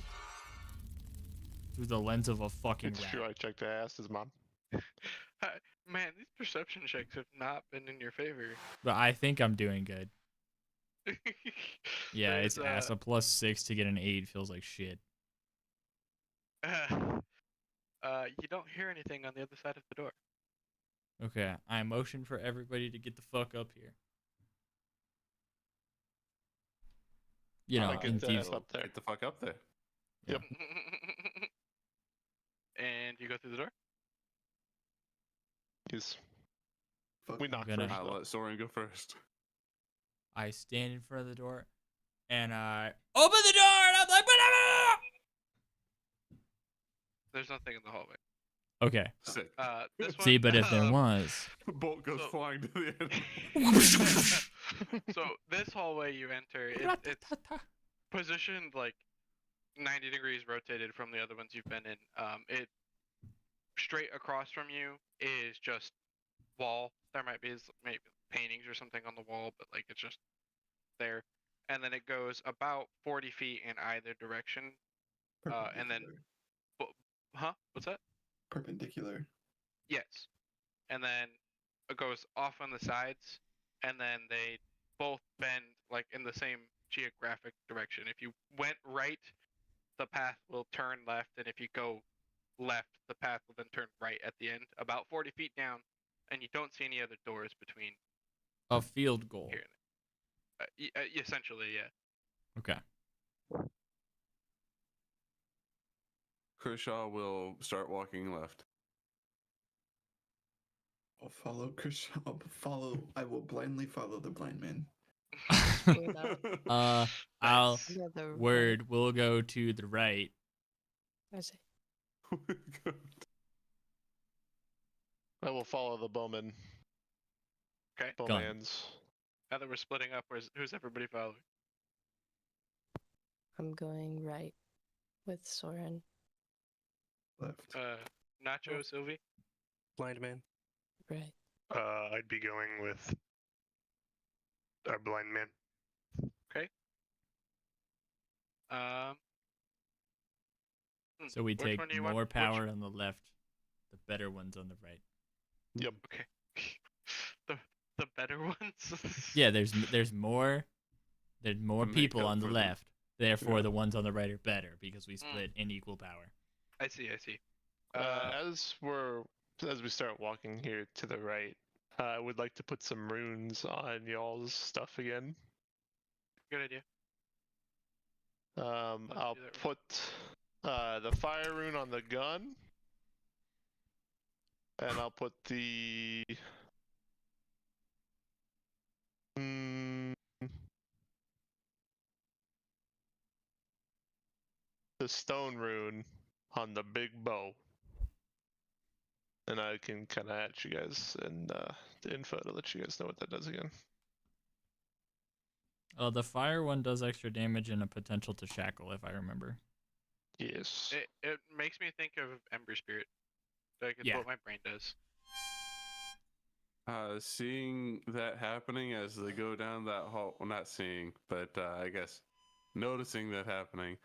through the lens of a fucking It's rat. true. I checked to ask his mom. Man, these perception checks have not been in your favor. But I think I'm doing good. Yeah, it's There's, ass. A +6 to get an 8 feels like shit. You don't hear anything on the other side of the door. Okay, I motion for everybody to get the fuck up here. You know, I'll get in the thieves. F up there. Get the fuck up there. Yep. And you go through the door. He's. Fuck. We knock gonna- first. I'll though. let Soren go first. I stand in front of the door, and I open the door, and I'm like, "Ba-da-ba-da-da!" There's nothing in the hallway. Okay. Sick. This one. See, but if there was, Bolt goes so- flying to the end. So this hallway you enter, it's positioned like 90 degrees rotated from the other ones you've been in. It straight across from you is just wall. There might be maybe paintings or something on the wall, but like it's just there. And then it goes about 40 feet in either direction. And then, Perpendicular. what's that? Perpendicular. Yes. And then it goes off on the sides, and then they both bend like in the same geographic direction. If you went right, the path will turn left, and if you go left, the path will then turn right at the end, about 40 feet down, and you don't see any other doors between a field goal. here and essentially, yeah. Okay. Kershaw will start walking left. I'll follow Chris. I will blindly follow the blind man. I'll Nice. Yeah, the word. We'll go to the right. I see. I will follow the bowman. Okay. Bowmans. Now that we're splitting up, who's everybody following? I'm going right with Soren. Left. Nacho, Sylvie. Blind man. Right. I'd be going with our blind man. So we Which take one do you want- more which- power on the left, the better ones on the right. Yep. Okay. the better ones. Yeah, there's more Make people up on the for the- left. Therefore, Yeah. the ones on the right are better because we split in equal power. I see. I see. As we start walking here to the right, I would like to put some runes on y'all's stuff again. Good idea. I'll do that put the fire rune on the gun, and I'll put the stone rune on the big bow. And I can kind of add you guys in the info to let you guys know what that does again. Oh, the fire one does extra damage and a potential to shackle, if I remember. Yes. It makes me think of Ember Spirit. Like it's Yeah. what my brain does. Seeing that happening as they go down that hall, well, not seeing, but I guess noticing that happening,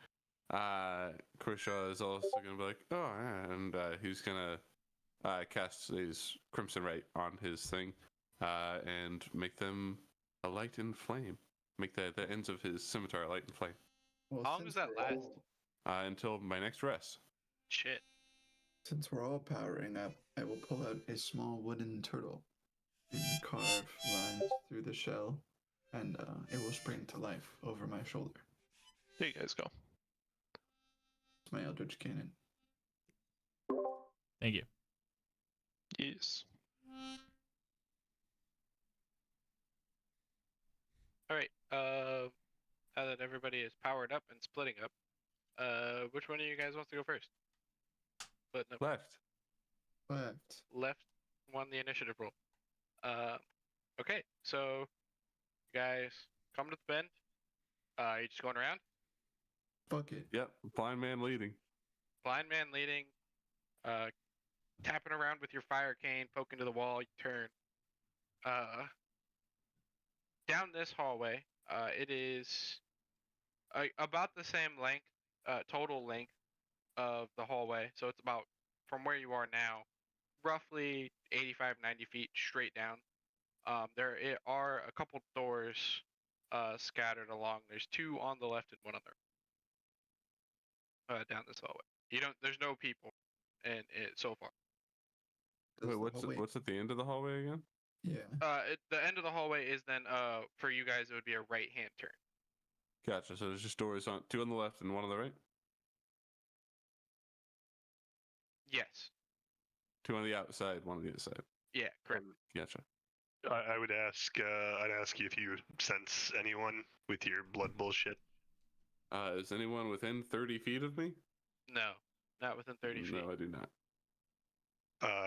Kershaw is also going to be like, oh, yeah, and he's going to cast his Crimson Right on his thing and make them a light and flame. Make the ends of his scimitar light and flame. Well, How long since does that we're last? all- Until my next rest. Shit. Since we're all powering up, I will pull out a small wooden turtle and carve lines through the shell and it will spring to life over my shoulder. There you guys go. It's my Eldritch Cannon. Thank you. Yes. All right. Now that everybody is powered up and splitting up, which one of you guys wants to go first? But no, Left. left won the initiative roll. Okay, so you guys come to the bend. You just going around? Fuck it. Yep. Blind man leading. Blind man leading. Tapping around with your fire cane, poking to the wall. You turn. Down this hallway. It is about the same length, total length of the hallway. So it's about from where you are now, roughly 85, 90 feet straight down. There are a couple doors scattered along. There's 2 on the left and 1 on the right. Down this hallway. There's no people in it so far. Does Wait, the hallway- what's at the end of the hallway again? Yeah. The end of the hallway is then for you guys it would be a right hand turn. Gotcha. So there's just doors on 2 on the left and 1 on the right. Yes. 2 on the outside, 1 on the inside. Yeah, correct. Gotcha. I would ask. I'd ask you if you sense anyone with your blood bullshit. Is anyone within 30 feet of me? No, not within 30 feet. No, I do not.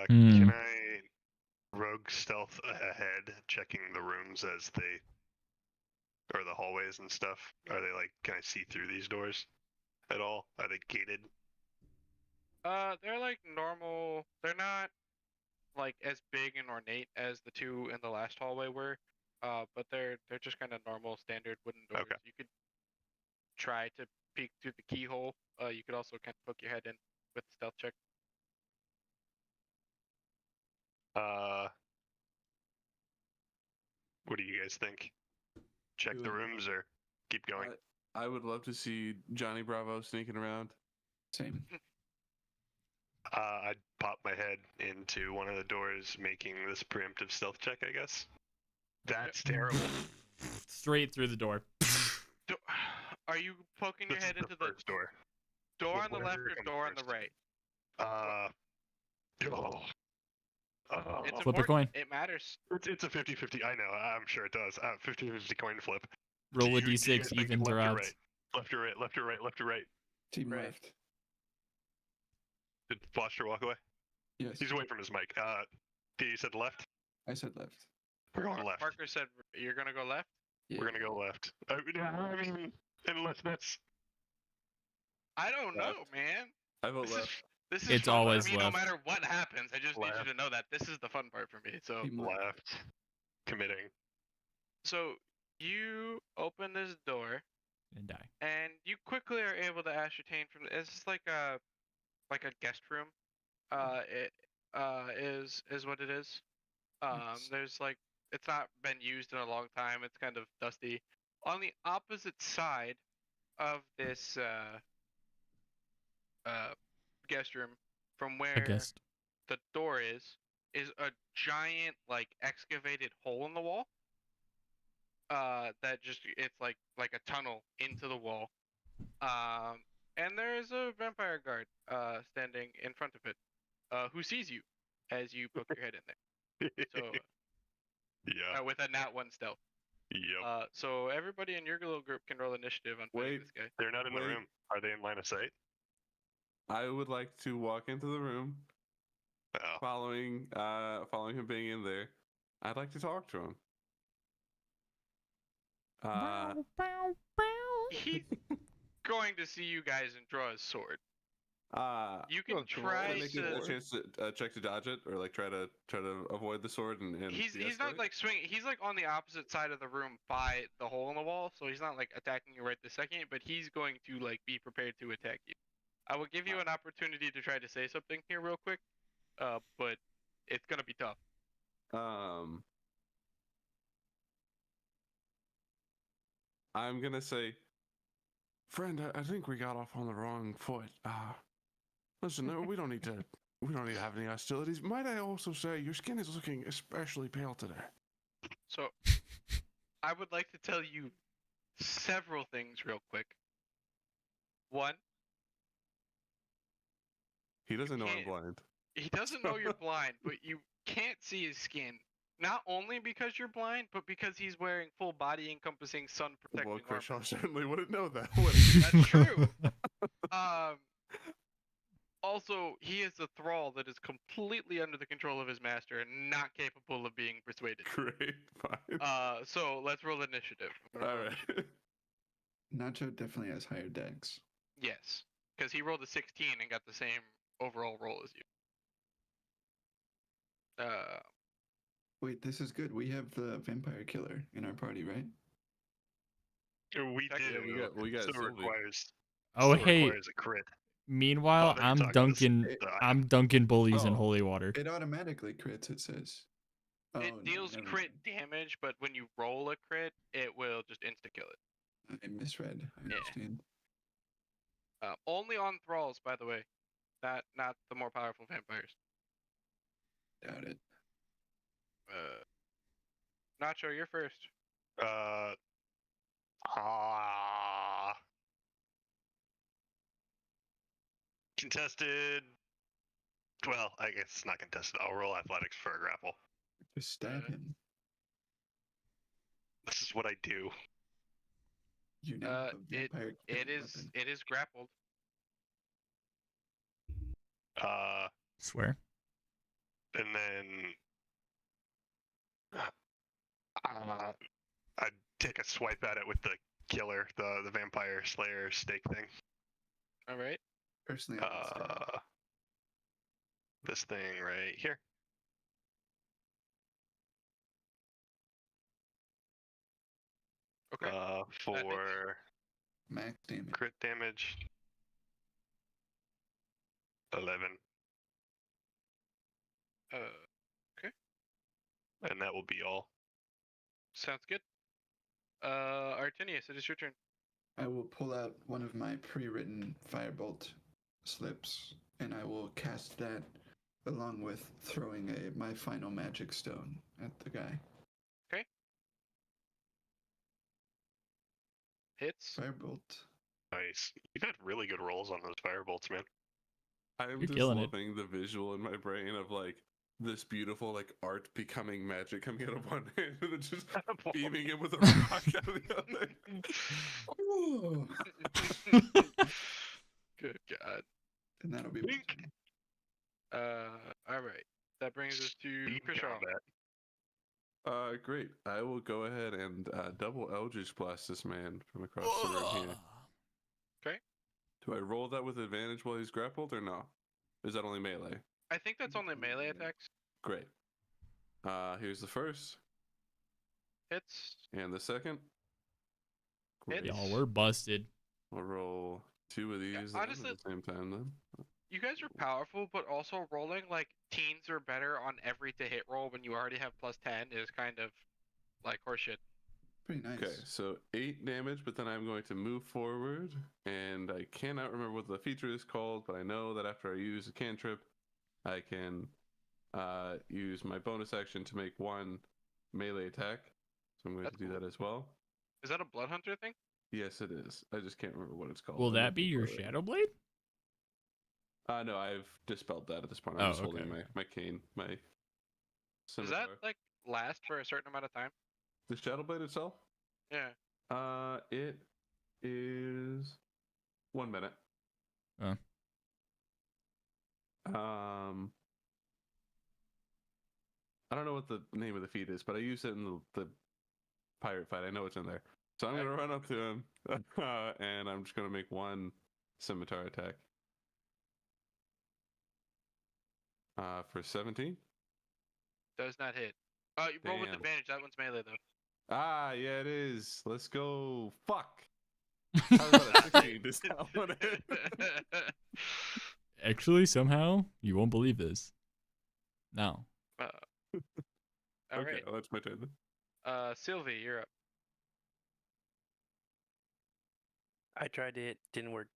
Can I rogue stealth ahead, checking the rooms as they, or the hallways and stuff? Are they like? Can I see through these doors at all? Are they gated? They're like normal. They're not like as big and ornate as the 2 in the last hallway were. But they're just kind of normal, standard wooden doors. Okay. You could try to peek through the keyhole. You could also kind of poke your head in with the stealth check. What do you guys think? Check the Ooh. rooms or keep going? I would love to see Johnny Bravo sneaking around. Same. I'd pop my head into one of the doors, making this preemptive stealth check, I guess. That's terrible. Straight through the door. Are you poking your This is head into the first door. door on the Whatever left or comes door on the first. right? It's Flip a important. coin. It matters. It's a 50-50. I know. I'm sure it does. 50-50 coin flip. Roll a Do you d6, guys think evens or left odds. right? Left or right? Left or right? Left or right? Team Right. left. Did Foster walk away? Yes. He's away from his mic. You said left? I said left. We're going left. Parker said you're gonna go left. Yeah. We're gonna go left. I mean, unless that's I don't know, Left. man. I vote This is left. this is It's fun. always I mean, left. no matter what happens, I just need Left. you to know that this is the fun part for me. So, Team left. left. Committing. so you open this door, And die. and you quickly are able to ascertain from it's just like a guest room. It is what it is. Yes. There's like it's not been used in a long time. It's kind of dusty. On the opposite side of this guest room, from I where guessed. the door is a giant like excavated hole in the wall. That just it's like a tunnel into the wall. And there is a vampire guard standing in front of it, who sees you as you poke your head in there. So Yeah. with a nat 1 stealth. Yep. So everybody in your little group can roll initiative on fighting Wait. this guy. They're not in the wait. room. Are they in line of sight? I would like to walk into the room, Oh. following him being in there. I'd like to talk to him. He's going to see you guys and draw his sword. You can Oh, Can try I make a to. chance to check to dodge it, or like try to avoid the sword and He's de-escalate? not like swinging. He's like on the opposite side of the room by the hole in the wall, so he's not like attacking you right this second. But he's going to like be prepared to attack you. I will give you an opportunity to try to say something here real quick, but it's gonna be tough. I'm gonna say, friend, I think we got off on the wrong foot. Listen, no, we don't need to have any hostilities. Might I also say your skin is looking especially pale today. So I would like to tell you several things real quick. One, He doesn't know I'm can't- blind. he doesn't know you're blind, but you can't see his skin. Not only because you're blind, but because he's wearing full body encompassing sun protecting Well, armor. Kershaw certainly wouldn't know that. would he? That's true. Also, he is a thrall that is completely under the control of his master and not capable of being persuaded. Great, fine. So let's roll initiative. I'm gonna All roll right. Nacho definitely has higher decks. Yes, because he rolled a 16 and got the same overall roll as you. Wait, this is good. We have the vampire killer in our party, right? We Check- do. Yeah, we got so Sylvie. requires. Oh, still hey. requires a crit. Meanwhile, Oh, they're I'm talking to dunking. the item. I'm dunking bullies in Oh. holy water. It automatically crits, it says. Oh, it no, deals never crit mind. damage, but when you roll a crit, it will just insta kill it. I misread. I Yeah. understand. Only on thralls, by the way, not the more powerful vampires. Doubt it. Nacho, you're first. Contested. Well, I guess it's not contested. I'll roll athletics for a grapple. Just stab him. This is what I do. You now have a vampire It killing is weapon. it is grappled. Swear. And then I take a swipe at it with the killer, the vampire slayer stake thing. All right. Personally, I would stab. This thing right here. Okay. For Max damage. crit damage. 11. And that will be all. Sounds good. Artinius, it is your turn. I will pull out one of my pre-written firebolt slips, and I will cast that along with throwing my final magic stone at the guy. Hits. Firebolt. Nice. You've had really good rolls on those firebolts, man. I'm You're just killing it. loving the visual in my brain of like this beautiful like art becoming magic coming out of one hand and then just beaming it with a rock out of the other. Oh, Good God. and that'll be. Wink. All right. That brings us to Deep Kershaw. combat. Great. I will go ahead and double Eldritch Blast this man from across the room here. Okay. Do I roll that with advantage while he's grappled or no? Is that only melee? I think that's only melee attacks. Great. Here's the first Hits. and the second. Great. Y'all, we're busted. I'll roll two of these Yeah, then honestly- at the same time then. You guys are powerful, but also rolling like teens or better on every to hit roll when you already have +10 is kind of like horseshit. Pretty nice. Okay, so 8 damage, but then I'm going to move forward, and I cannot remember what the feature is called, but I know that after I use a cantrip, I can use my bonus action to make one melee attack. So I'm going That's to do cool. that as well. Is that a blood hunter thing? Yes, it is. I just can't remember what it's called. Will I'm that be looking your for it. Shadow Blade? No, I've dispelled that at this point. I'm Oh, just holding okay. my cane, my Does scimitar. that like last for a certain amount of time? The Shadow Blade itself? Yeah. It is 1 minute. Oh. I don't know what the name of the feat is, but I used it in the pirate fight. I know it's in there. So I'm gonna run up to him, and I'm just gonna make one scimitar attack. For 17. Does not hit. You roll with Damn. advantage. That one's melee though. Yeah, it is. Let's go. Fuck. How about a 16? Does that one hit? Actually, somehow, you won't believe this. No. All Okay, right. well, that's my turn then. Sylvie, you're up. I tried it, didn't work.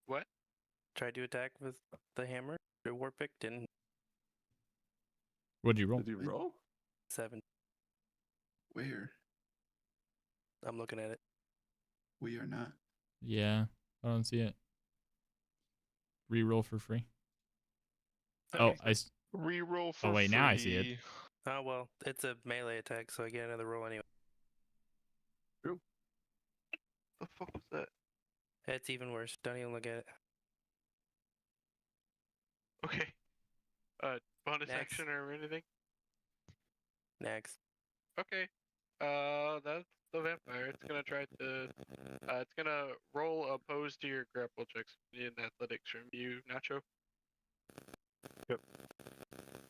What? Tried to attack with the hammer. The war pick didn't. What'd you roll? Did you roll? 7. Where? I'm looking at it. We are not. Yeah, I don't see it. Reroll for free. Okay. Oh, Reroll for Oh, wait, now I see it. free. Oh well, it's a melee attack, so I get another roll anyway. The fuck was that? It's even worse. Don't even look at it. Okay. Bonus Next. action or anything? Next. Okay. That's the vampire. It's gonna try to. It's gonna roll opposed to your grapple checks in athletics from you, Nacho.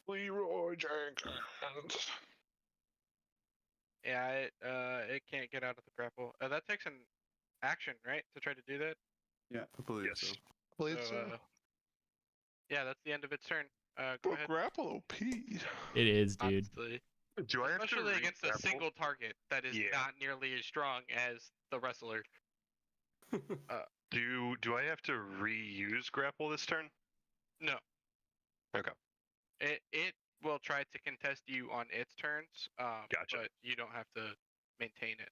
Leroy Jenkins. Yeah, it can't get out of the grapple. That takes an action, right, to try to do that. I believe Yes. so. Played So, so. yeah, that's the end of its turn. Go But ahead. grapple OP. It is, dude. Honestly, Do I have to especially against a re-grapple? single target that is Yeah. not nearly as strong as the wrestler. Do I have to reuse grapple this turn? No. Okay. It will try to contest you on its turns. Gotcha. But you don't have to maintain it.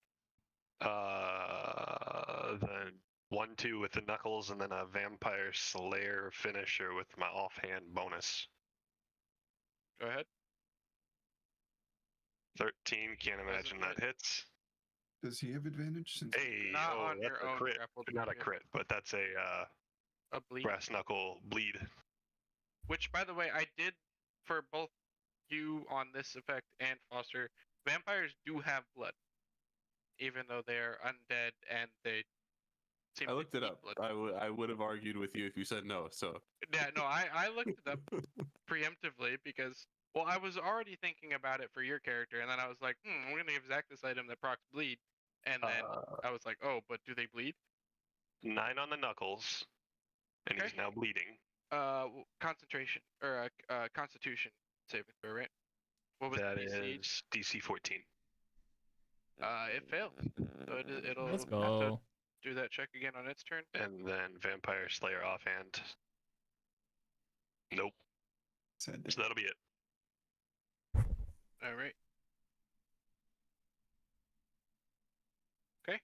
Then 1-2 with the knuckles, and then a vampire slayer finisher with my offhand bonus. Go ahead. 13. Can't imagine Doesn't that hits. Does he have advantage? Since Hey, Not oh, on that's your a own crit. grappled Not a target. crit, but that's a A bleed. brass knuckle bleed. Which, by the way, I did for both you on this effect and Foster. Vampires do have blood, even though they're undead and they seem I to looked it eat up. blood. I would have argued with you if you said no. So Yeah, no, I looked it up preemptively because, well, I was already thinking about it for your character, and then I was like, I'm gonna give Zach this item that procs bleed, and then I was like, oh, but do they bleed? 9 on the knuckles, and he's Okay. now bleeding. Concentration or Constitution saving throw, right? What was That the DC? is DC 14. It failed, so it'll Let's have to go. do that check again on its turn. And then vampire slayer offhand. Nope. said So that'll be it. All right. Okay.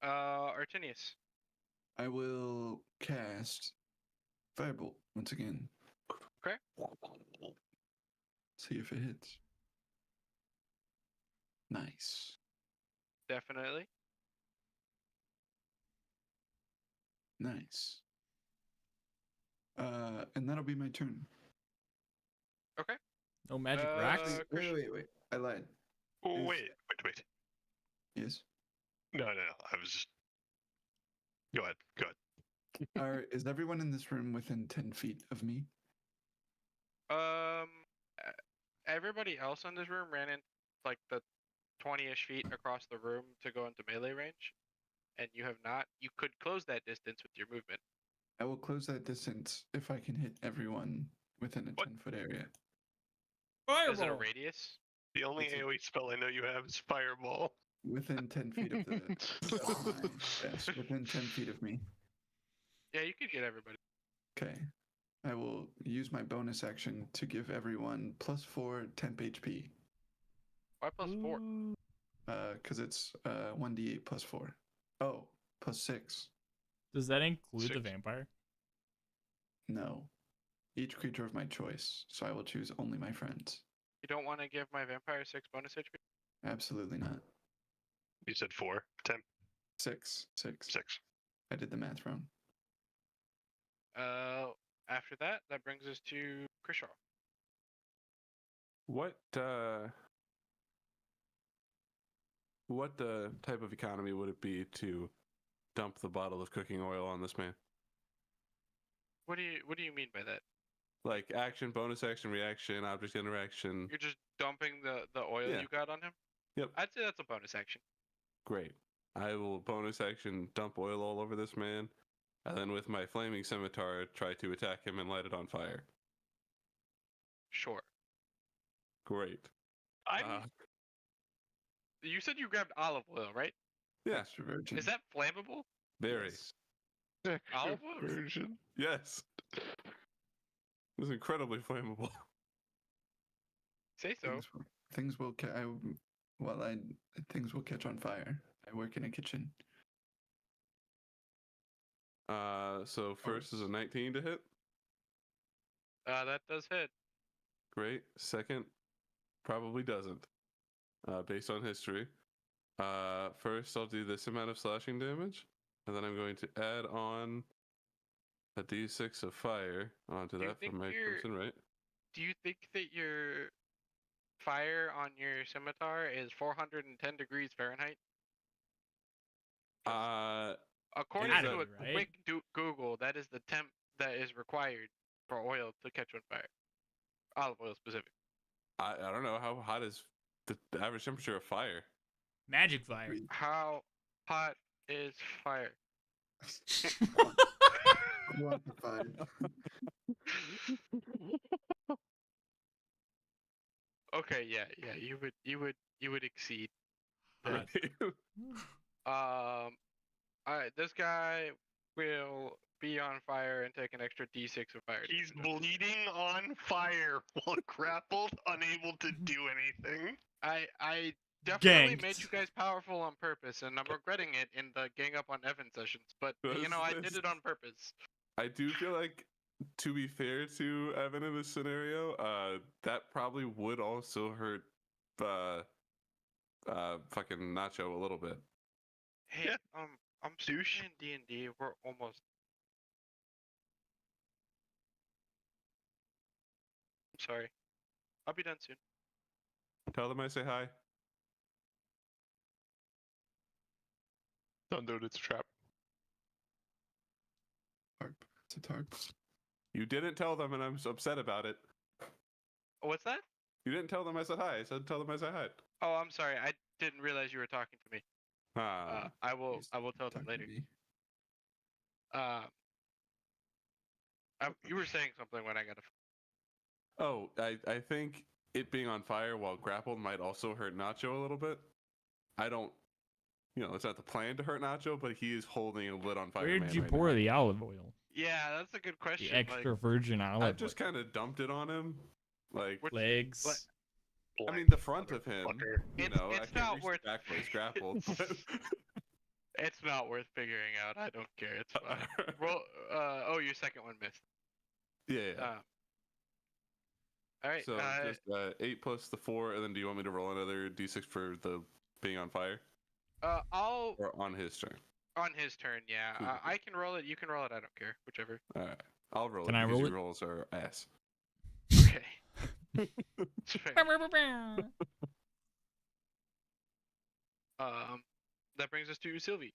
Artinius. I will cast Firebolt once again. Okay. See if it hits. Nice. Definitely. Nice. And that'll be my turn. Okay. No magic Uh, racks. Wait. I lied. Oh, Is- wait. Yes. No. I was just. Go ahead. Is everyone in this room within 10 feet of me? Everybody else in this room ran in like the 20-ish feet across the room to go into melee range, and you have not. You could close that distance with your movement. I will close that distance if I can hit everyone within a What? 10-foot area. Is it a Fireball. radius? The only It's a- AoE spell I know you have is Fireball. Within 10 feet of the. of mine. Yes, within 10 feet of me. Yeah, you could get everybody. Okay. I will use my bonus action to give everyone +4 temp HP. Why +4? Because it's 1d8 +4. Oh, +6. Does that include the 6. vampire? No. Each creature of my choice, so I will choose only my friends. You don't want to give my vampire 6 bonus HP? Absolutely not. You said 4. 10. 6. 6. I did the math wrong. After that brings us to Krishaw. what type of economy would it be to dump the bottle of cooking oil on this man? What do you mean by that? Like action, bonus action, reaction, object interaction. You're just dumping the oil Yeah. you got on him? Yep. I'd say that's a bonus action. Great. I will bonus action dump oil all over this man, and then with my flaming scimitar try to attack him and light it on fire. Sure. Great. I'm. You said you grabbed olive oil, right? Yeah, Extra virgin. Is that flammable? very. Yes. Olive oil? Version. Yes. It's incredibly flammable. Say so. Things will Well, things will catch on fire. I work in a kitchen. So first is a 19 to hit. That does hit. Great. Second, probably doesn't. Based on history. First, I'll do this amount of slashing damage, and then I'm going to add on a d6 of fire onto Do you that think from my you're- crimson, right? Do you think that your fire on your scimitar is 410 degrees Fahrenheit? 'Cause according Gotta to a be, right? quick Google, that is the temp that is required for oil to catch on fire. Olive oil specific. I don't know how hot is the average temperature of fire. Magic fire. How hot is fire? Quantified. Okay, yeah, you would exceed. Hot. All right, this guy will be on fire and take an extra d6 of fire. He's damage. bleeding on fire while grappled, unable to do anything. I definitely made Ganked. you guys powerful on purpose, and I'm regretting it in the gang up on Evan sessions. But you know, I did it on purpose. I do feel like, to be fair to Evan in this scenario, that probably would also hurt fucking Nacho a little bit. Hey, Yeah. I'm Douche. playing D&D. We're almost. I'm sorry. I'll be done soon. Tell them I say hi. Don't do it. It's a trap. Tarp. It's a tarp. You didn't tell them, and I'm so upset about it. What's that? You didn't tell them I said hi. I said tell them I said hi. Oh, I'm sorry. I didn't realize you were talking to me. I will Please tell them talk to later. me. You were saying something when I got a. Oh, I think it being on fire while grappled might also hurt Nacho a little bit. I don't, it's not the plan to hurt Nacho, but he is holding a lid on fire. Where man did you right pour now. the olive oil? Yeah, that's a good question. The extra virgin olive I've just oil. kind of dumped it on him, like. Which- Legs. I mean, the front of him. Motherfucker. I It's can't not reach worth- the back where he's grappled. but- It's not worth figuring out. I don't care. It's fine. Roll. Oh, your second one missed. yeah. All right. So just 8 plus the 4, and then do you want me to roll another d6 for the being on fire, I'll or on his turn? on his turn. Yeah, Cool. I can roll it. You can roll it. I don't care. Whichever. All right, I'll roll Can it I because roll your it? rolls are ass. Okay. It's fair. That brings us to Sylvie.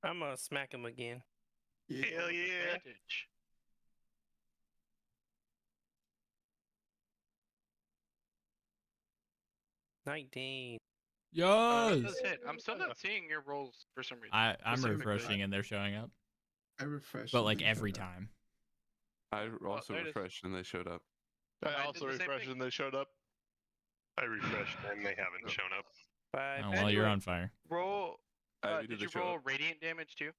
I'm gonna smack him again. Yeah. Hell yeah. Advantage. $19. That Yes. does hit. I'm still not seeing your rolls for some reason. I'm Specifically. refreshing and they're showing up, I refreshed. but and like then every showed up. time. I also there it is. refreshed and they showed up. I I also did the same refreshed thing. and they showed up. I refreshed and they haven't shown up. 5. Oh well, you're on fire. Roll. Ivy, Did they you show roll up? radiant damage too?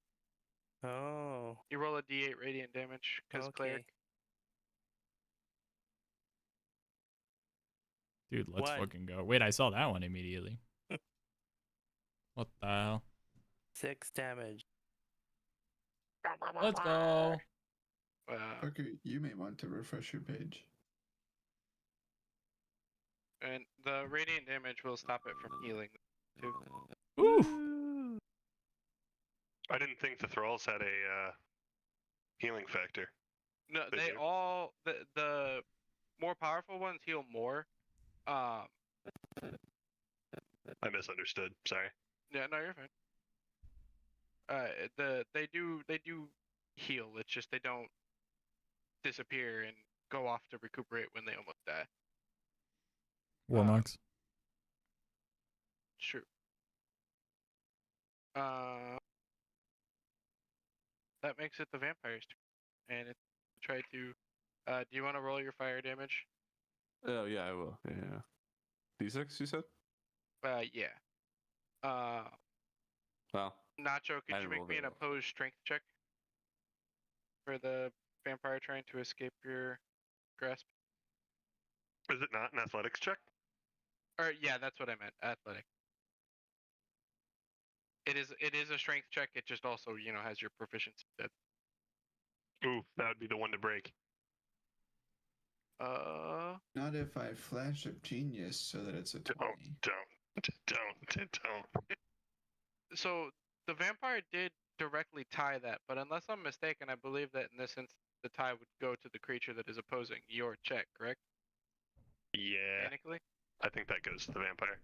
Oh. You roll a d8 radiant damage because Okay. cleric. Dude, let's What? fucking go. Wait, I saw that one immediately. What the hell? 6 damage. Let's go. Parker, you may want to refresh your page. And the radiant damage will stop it from healing. Too. Ooh. I didn't think the thralls had a healing factor. No, They they do. all the more powerful ones heal more. I misunderstood. Sorry. Yeah, no, you're fine. They do heal. It's just they don't disappear and go off to recuperate when they almost die. Warmocks. True. That makes it the vampire's turn, and it's try to. Do you want to roll your fire damage? Oh yeah, I will. Yeah. D6, you said? Yeah. Well, Nacho, could I you make rolled me it an well. opposed strength check for the vampire trying to escape your grasp? Is it not an athletics check? Or yeah, that's what I meant. Athletic. It is a strength check. It just also has your proficiency. Ooh, that would be the one to break. Not if I flash of genius so that it's a 20. Don't. So the vampire did directly tie that, but unless I'm mistaken, I believe that in this instance the tie would go to the creature that is opposing your check, correct? Yeah, Technically? I think that goes to the vampire.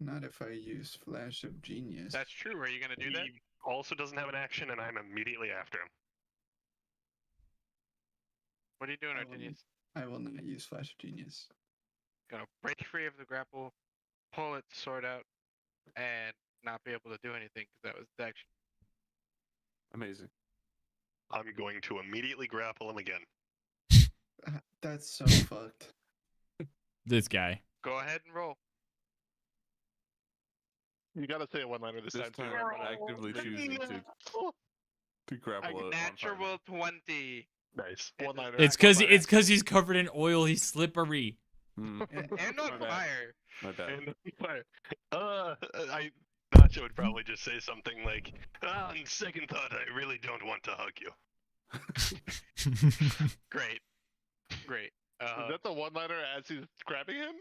Not if I use flash of genius. That's true. Are you gonna do that? He also doesn't have an action, and I'm immediately after him. What are you doing, I will- Artinius? I will not use flash of genius. Gonna break free of the grapple, pull its sword out, and not be able to do anything because that was the action. Amazing. I'm going to immediately grapple him again. That's so fucked. This guy. Go ahead and roll. You gotta say a one-liner this This time, too. time I'm I'm gonna actively leave. choosing to grapple it on fire. Natural 20. Nice. One-liner. It's because he's covered in oil. He's slippery. Mm, And on My bad. fire. my bad. And fire. Nacho would probably just say something like, on second thought, I really don't want to hug you. Great. Great. Is that the one-liner as he's grabbing him?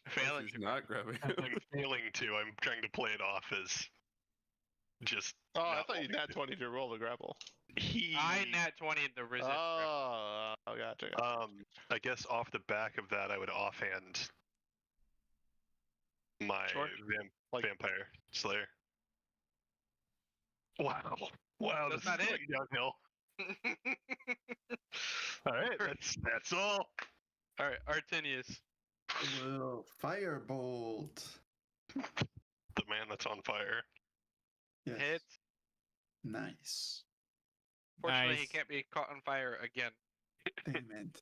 Failing. He's not grabbing I'm it. failing to. I'm trying to play it off as just. Oh, I not thought you wanting nat to. 20 to roll the grapple. I nat 20 the resist. Oh, gotcha. I guess off the back of that, I would offhand my Sure. vampire slayer. Wow. Wow, That's this not is it. going downhill. All right, that's all. All right, Artinius. Well, firebolt. The man that's on fire. Yes. Hits. Nice. Fortunately, he Nice. can't be caught on fire again. Damn it.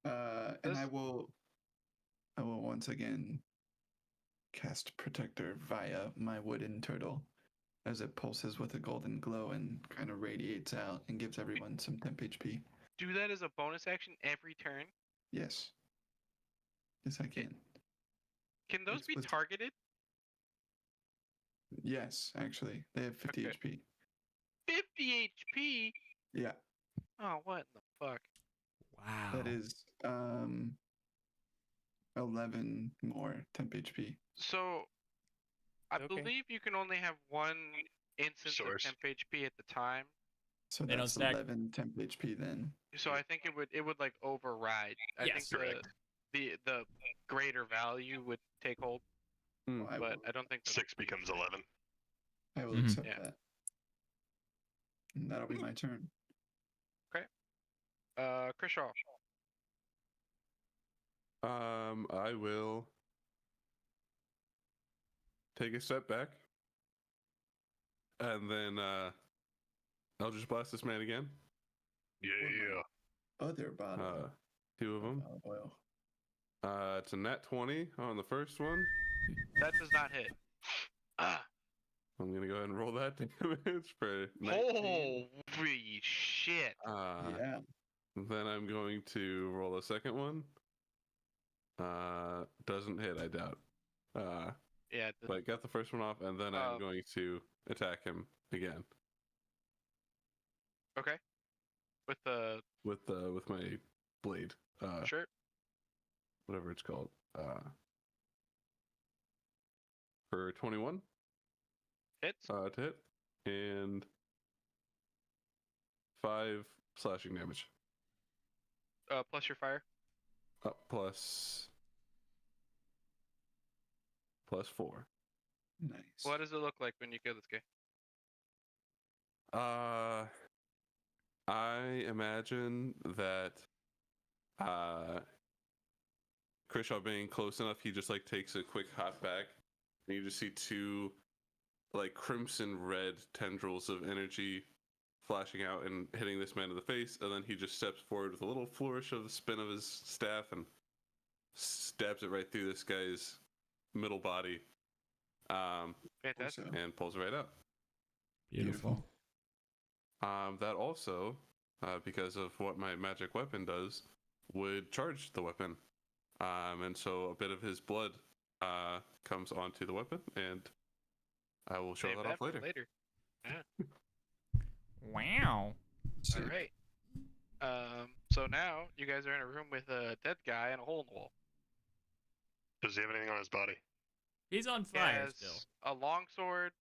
And I This- will once again cast Protector via my wooden turtle as it pulses with a golden glow and kind of radiates out and gives everyone some temp HP. Do that as a bonus action every turn. Yes. Yes, I can. Can those It's be with- targeted? Yes, actually. They have 50 Okay. HP. 50 HP? Yeah. Oh, what in the fuck? Wow. That is 11 more temp HP. So, I Okay. believe you can only have one instance Source. of temp HP at the time. So They don't that's stack. 11 temp HP then. So I think it would like override. I Yes. think Correct. the greater value would take hold, Mm. I but will, I don't think that's 6 becomes 11. I will Mhm. accept Yeah. that. And that'll be my turn. Krishaw. I will take a step back, and then I'll just blast this man again. Yeah. Other bottle. 2 of them. Olive oil. It's a nat 20 on the first one. That does not hit. Ah. I'm gonna go ahead and roll that damage for 19. Holy shit. Yeah. Then I'm going to roll a second one. Doesn't hit, I doubt. Yeah. But got the first one off, and then I'm going to attack him again Okay. With the with my blade. sure. Whatever it's called. For 21 Hits. to hit, and 5 slashing damage. Plus your fire. Plus 4. Nice. What does it look like when you kill this guy? I imagine that Krishaw being close enough, he just like takes a quick hop back, and you just see 2 like crimson red tendrils of energy flashing out and hitting this man in the face, and then he just steps forward with a little flourish of the spin of his staff and stabs it right through this guy's middle body, Fantastic. Also, and pulls it right out. Beautiful. That also, because of what my magic weapon does, would charge the weapon And so a bit of his blood comes onto the weapon, and I will show Save that that off for later. later. Yeah. Wow. All right. So now you guys are in a room with a dead guy and a hole in the wall. Does he have anything on his body? He's on He fire has still. a long sword.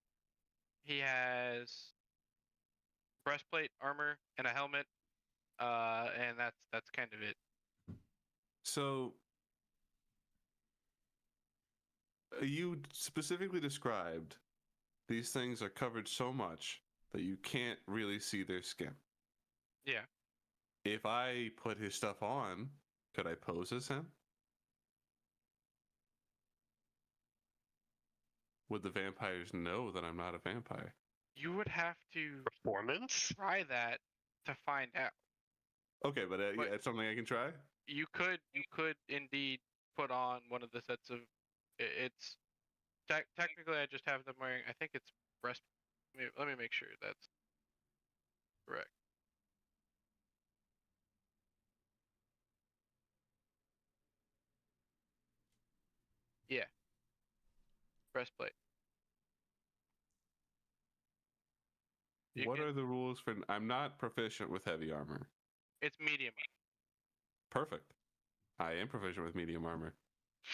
He has breastplate, armor, and a helmet. And that's kind of it. So you specifically described these things are covered so much that you can't really see their skin. Yeah. If I put his stuff on, could I pose as him? Would the vampires know that I'm not a vampire? You would have to Performance? try that to find out. Okay, but But- yeah, it's something I can try. You could indeed put on one of the sets of. It's technically I just have them wearing. I think it's breast. Let me make sure that's correct. Yeah. Breastplate. You What can- are the rules for? I'm not proficient with heavy armor. It's medium. Perfect. I am proficient with medium armor.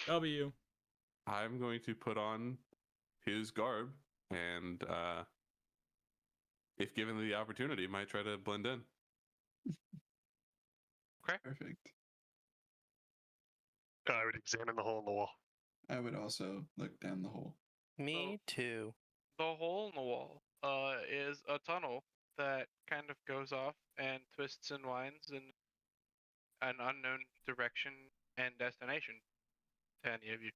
W. I'm going to put on his garb and, if given the opportunity, might try to blend in. Perfect. I would examine the hole in the wall. I would also look down the hole. Me too. The hole in the wall is a tunnel that kind of goes off and twists and winds in an unknown direction and destination to any of you.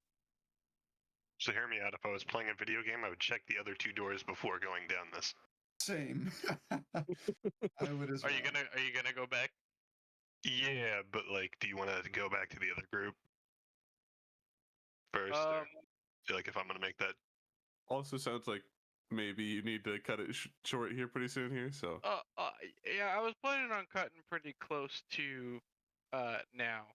So hear me out. If I was playing a video game, I would check the other two doors before going down this. Same. I would as well. Are you gonna go back? Yeah, but like, do you want to go back to the other group first? Or feel like if I'm gonna make that, Also, sounds like maybe you need to cut it short here pretty soon here. So Yeah, I was planning on cutting pretty close to now.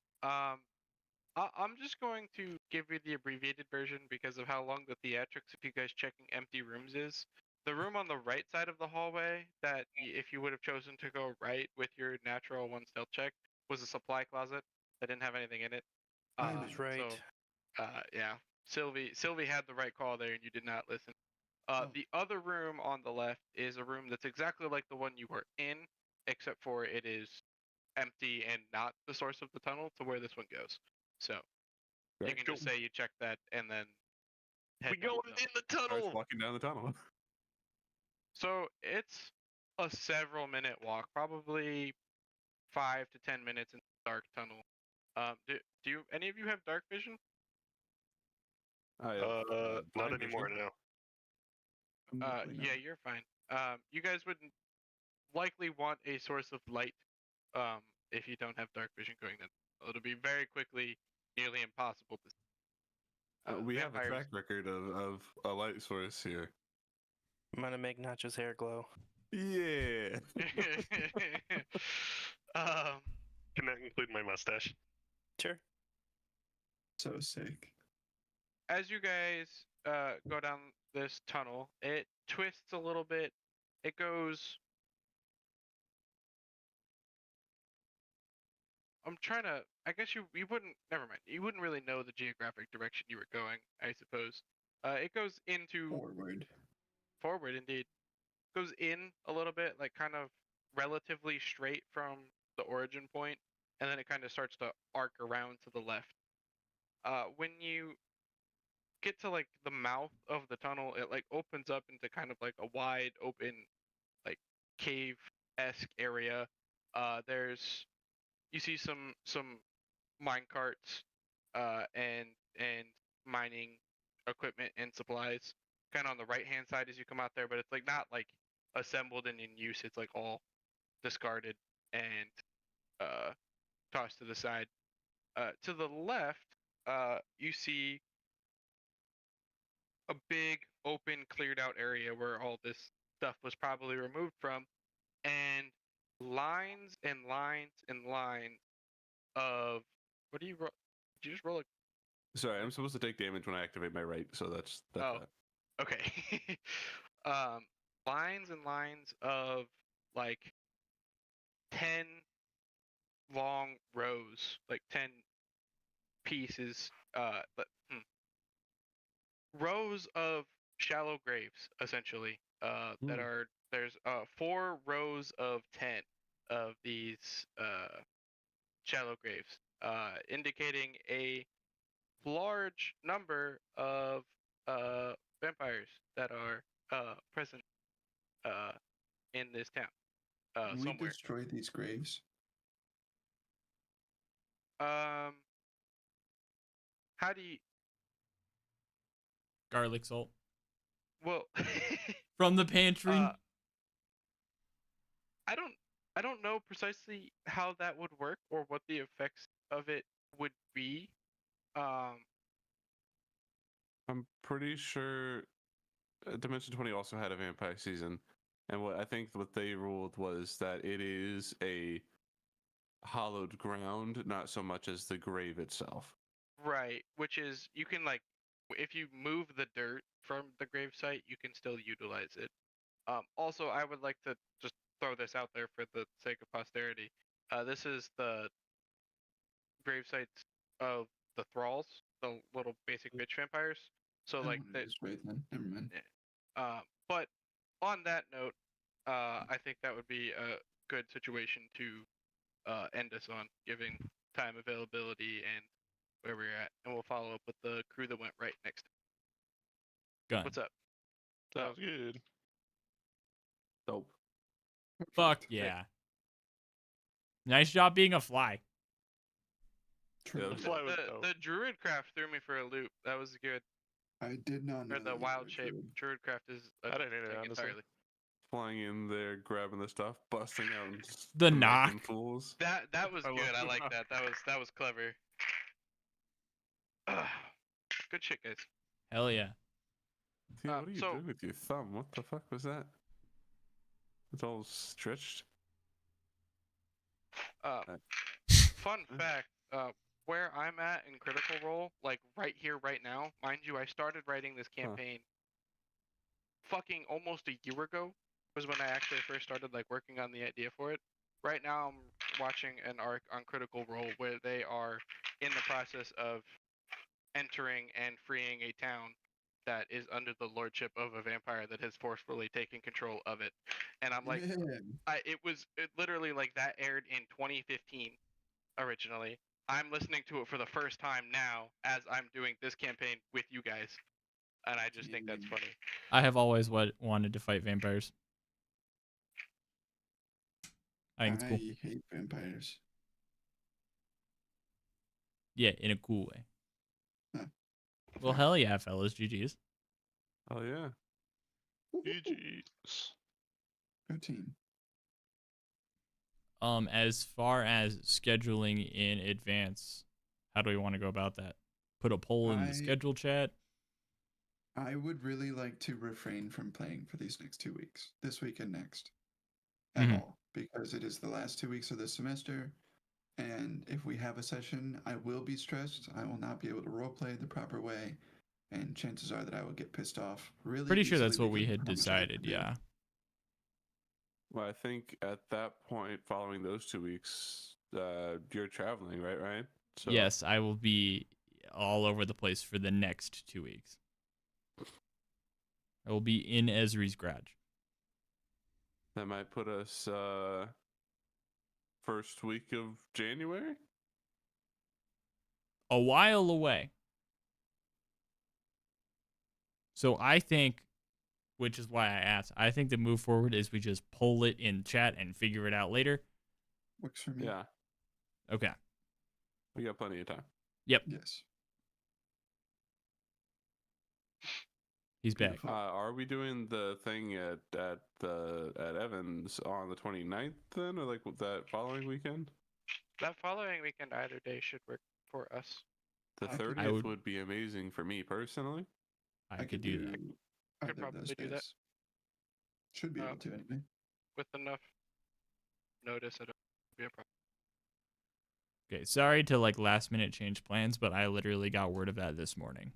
I'm just going to give you the abbreviated version because of how long the theatrics of you guys checking empty rooms is. The room on the right side of the hallway that if you would have chosen to go right with your natural one stealth check was a supply closet that didn't have anything in it. I That's right. So, yeah, Sylvie had the right call there, and you did not listen. Oh. The other room on the left is a room that's exactly like the one you were in, except for it is empty and not the source of the tunnel to where this one goes. So you can just say you checked that and then head we down going the in tunnel. the starts tunnel. walking down the tunnel. So it's a several minute walk, probably 5 to 10 minutes in the dark tunnel. Do you any of you have dark vision? I have, Not blind anymore. vision. No. Probably Yeah, not. you're fine. You guys would likely want a source of light if you don't have dark vision going in. It'll be very quickly nearly impossible to see. We have a vampires- track record of a light source here. I'm gonna make Nacho's hair glow. Yeah. um, Can that include my mustache? Sure. So sick. as you guys go down this tunnel, it twists a little bit. It goes. I'm trying to. I guess you wouldn't. Never mind. You wouldn't really know the geographic direction you were going. I suppose. It goes into Forward. forward indeed. Goes in a little bit, like kind of relatively straight from the origin point, and then it kind of starts to arc around to the left. When you get to like the mouth of the tunnel, it like opens up into kind of like a wide open, like cave-esque area. There's you see some mine carts, and mining equipment and supplies, kind of on the right hand side as you come out there, but it's like not like assembled and in use. It's like all discarded and tossed to the side. To the left, you see a big open cleared out area where all this stuff was probably removed from, and lines and lines and lines of what do you Did you just roll a? Sorry, I'm supposed to take damage when I activate my right, so that's Oh. that. Okay. Lines and lines of like 10 long rows, like 10 pieces. Rows of shallow graves, essentially. That are there's 4 rows of 10 of these shallow graves, indicating a large number of vampires that are present in this town Can we somewhere. destroy these graves? How do you? Garlic salt Well, from the pantry. I don't know precisely how that would work or what the effects of it would be. I'm pretty sure Dimension 20 also had a vampire season, and what they ruled was that it is a hallowed ground, not so much as the grave itself. Right, which is you can like if you move the dirt from the gravesite, you can still utilize it. Also, I would like to just throw this out there for the sake of posterity. This is the gravesites of the thralls, the little basic bitch vampires. So I like wanted that. to destroy them. Never mind. But on that note, I think that would be a good situation to end us on, giving time availability and where we're at, and we'll follow up with the crew that went right next. Gun. What's up? Sounds good. Dope. Fuck yeah. Nice job being a fly. True. Yeah, The fly was dope. The druid craft threw me for a loop. That was good. I did not know Or the that you wild were shape. druid. Druid craft is a I didn't either, thing honestly. entirely. Flying in there, grabbing the stuff, busting out and The smacking knock. fools. That was I love good. I the like rock. that was clever. Good shit, guys. Hell yeah. Yeah, what are you so- doing with your thumb? What the fuck was that? It's all stretched. Fun fact, where I'm at in Critical Role, like right here, right now, mind you, I started writing this campaign fucking almost a year ago was when I actually first started like working on the idea for it. Right now I'm watching an arc on Critical Role where they are in the process of entering and freeing a town that is under the lordship of a vampire that has forcefully taken control of it. And I'm like, Yeah. it literally like that aired in 2015 originally. I'm listening to it for the first time now as I'm doing this campaign with you guys. And I just think that's Dang. funny. I have always wanted to fight vampires. I think it's cool. I hate vampires. Yeah, in a cool way. Huh. Well, hell yeah, fellas. GG's. Oh yeah. GG's. Go team. As far as scheduling in advance, how do we want to go about that? Put a poll in the schedule chat. I would really like to refrain from playing for these next 2 weeks, this week and next, at all, because it is the last 2 weeks of the semester. And if we have a session, I will be stressed. I will not be able to roleplay the proper way, and chances are that I will get pissed off really Pretty sure easily that's what we because had of how much I have to decided, do. yeah. Well, I think at that point, following those 2 weeks, you're traveling, right, Ryan? So Yes, I will be all over the place for the next 2 weeks. I will be in Esri's garage. that might put us first week of January. A while away. So I think, which is why I asked, I think the move forward is we just poll it in chat and figure it out later. Works for me. Yeah, Okay. we got plenty of time. Yep. Yes. He's back. Beautiful. Are we doing the thing at Evans on the 29th then, or like that following weekend? That following weekend, either day should work for us. The I could- 30th would- would be amazing for me personally. I could do that. Could either of probably those do that. days. Should be able to anyway. With enough notice, it'll be a problem. Okay, sorry to like last minute change plans, but I literally got word of that this morning.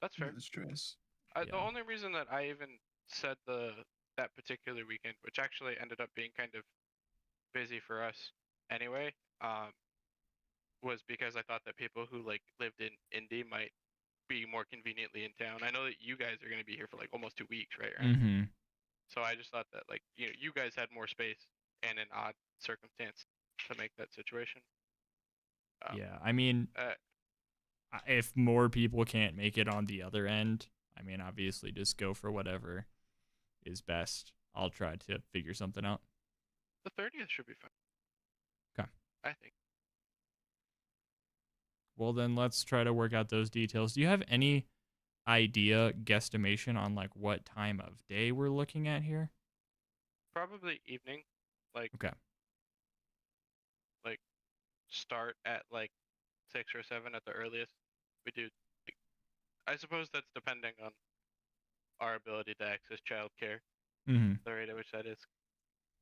That's fair. No stress. The Yeah. only reason that I even said that particular weekend, which actually ended up being kind of busy for us anyway, was because I thought that people who like lived in Indy might be more conveniently in town. I know that you guys are going to be here for like almost 2 weeks, right? Mm-hmm. So I just thought that like you guys had more space and an odd circumstance to make that situation. Yeah, I mean, Uh, if more people can't make it on the other end, I mean, obviously just go for whatever is best. I'll try to figure something out. the 30th should be fine. Okay. I think. Well, then let's try to work out those details. Do you have any idea, guesstimation on like what time of day we're looking at here? Probably evening, like Okay. start at like 6 or 7 at the earliest. We do. I suppose that's depending on our ability to access childcare. Mm-hmm. The rate at which that is.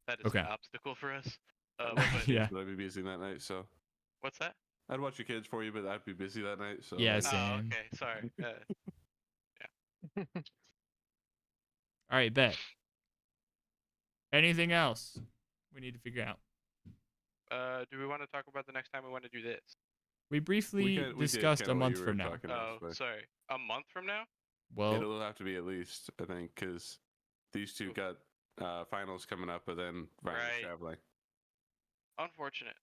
That is Okay. an obstacle for us. I'd But watch your kids, Yeah. but I'd be busy that night. So what's that? I'd watch your kids for you, but I'd be busy that night. So Yeah, like, same. Oh, okay. Sorry. All right, bet. Anything else we need to figure out? Do we want to talk about the next time we want to do this? We briefly we did discussed a kinda what month you from were now. talking Oh, about, but sorry. A month from now? Well, it'll have to be at least, I think, because these two got finals coming up, but then Ryan's Right. traveling. Unfortunate.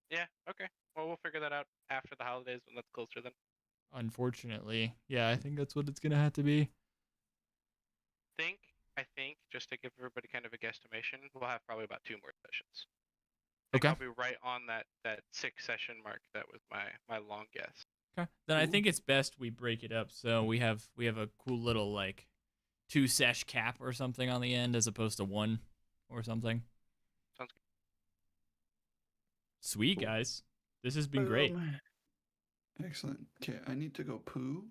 Yeah. Okay. Well, we'll figure that out after the holidays when that's closer. Then. unfortunately, yeah, I think that's what it's gonna have to be. I think just to give everybody kind of a guesstimation, we'll have probably about 2 more sessions. Okay. I'll be right on that 6 session mark. That was my long guess. Okay. Then I Cool. think it's best we break it up so we have a cool little like 2 sesh cap or something on the end as opposed to 1 or something. Sounds good. Sweet, Cool. guys. This has been great. Excellent. Okay, I need to go poo.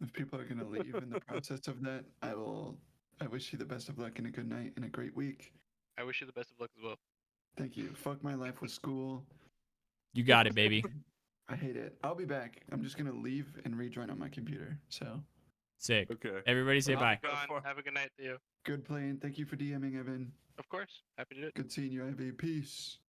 If people are gonna leave in the process of that, I wish you the best of luck and a good night and a great week. I wish you the best of luck as well. Thank you. Fuck my life with school. You got it, baby. I hate it. I'll be back. I'm just gonna leave and rejoin on my computer. So Sick. Okay. Everybody say I'll bye. be gone. Have a good night, Theo. good playing. Thank you for DMing, Evan. Of course. Happy to do it. Good seeing you, Ivy. Peace.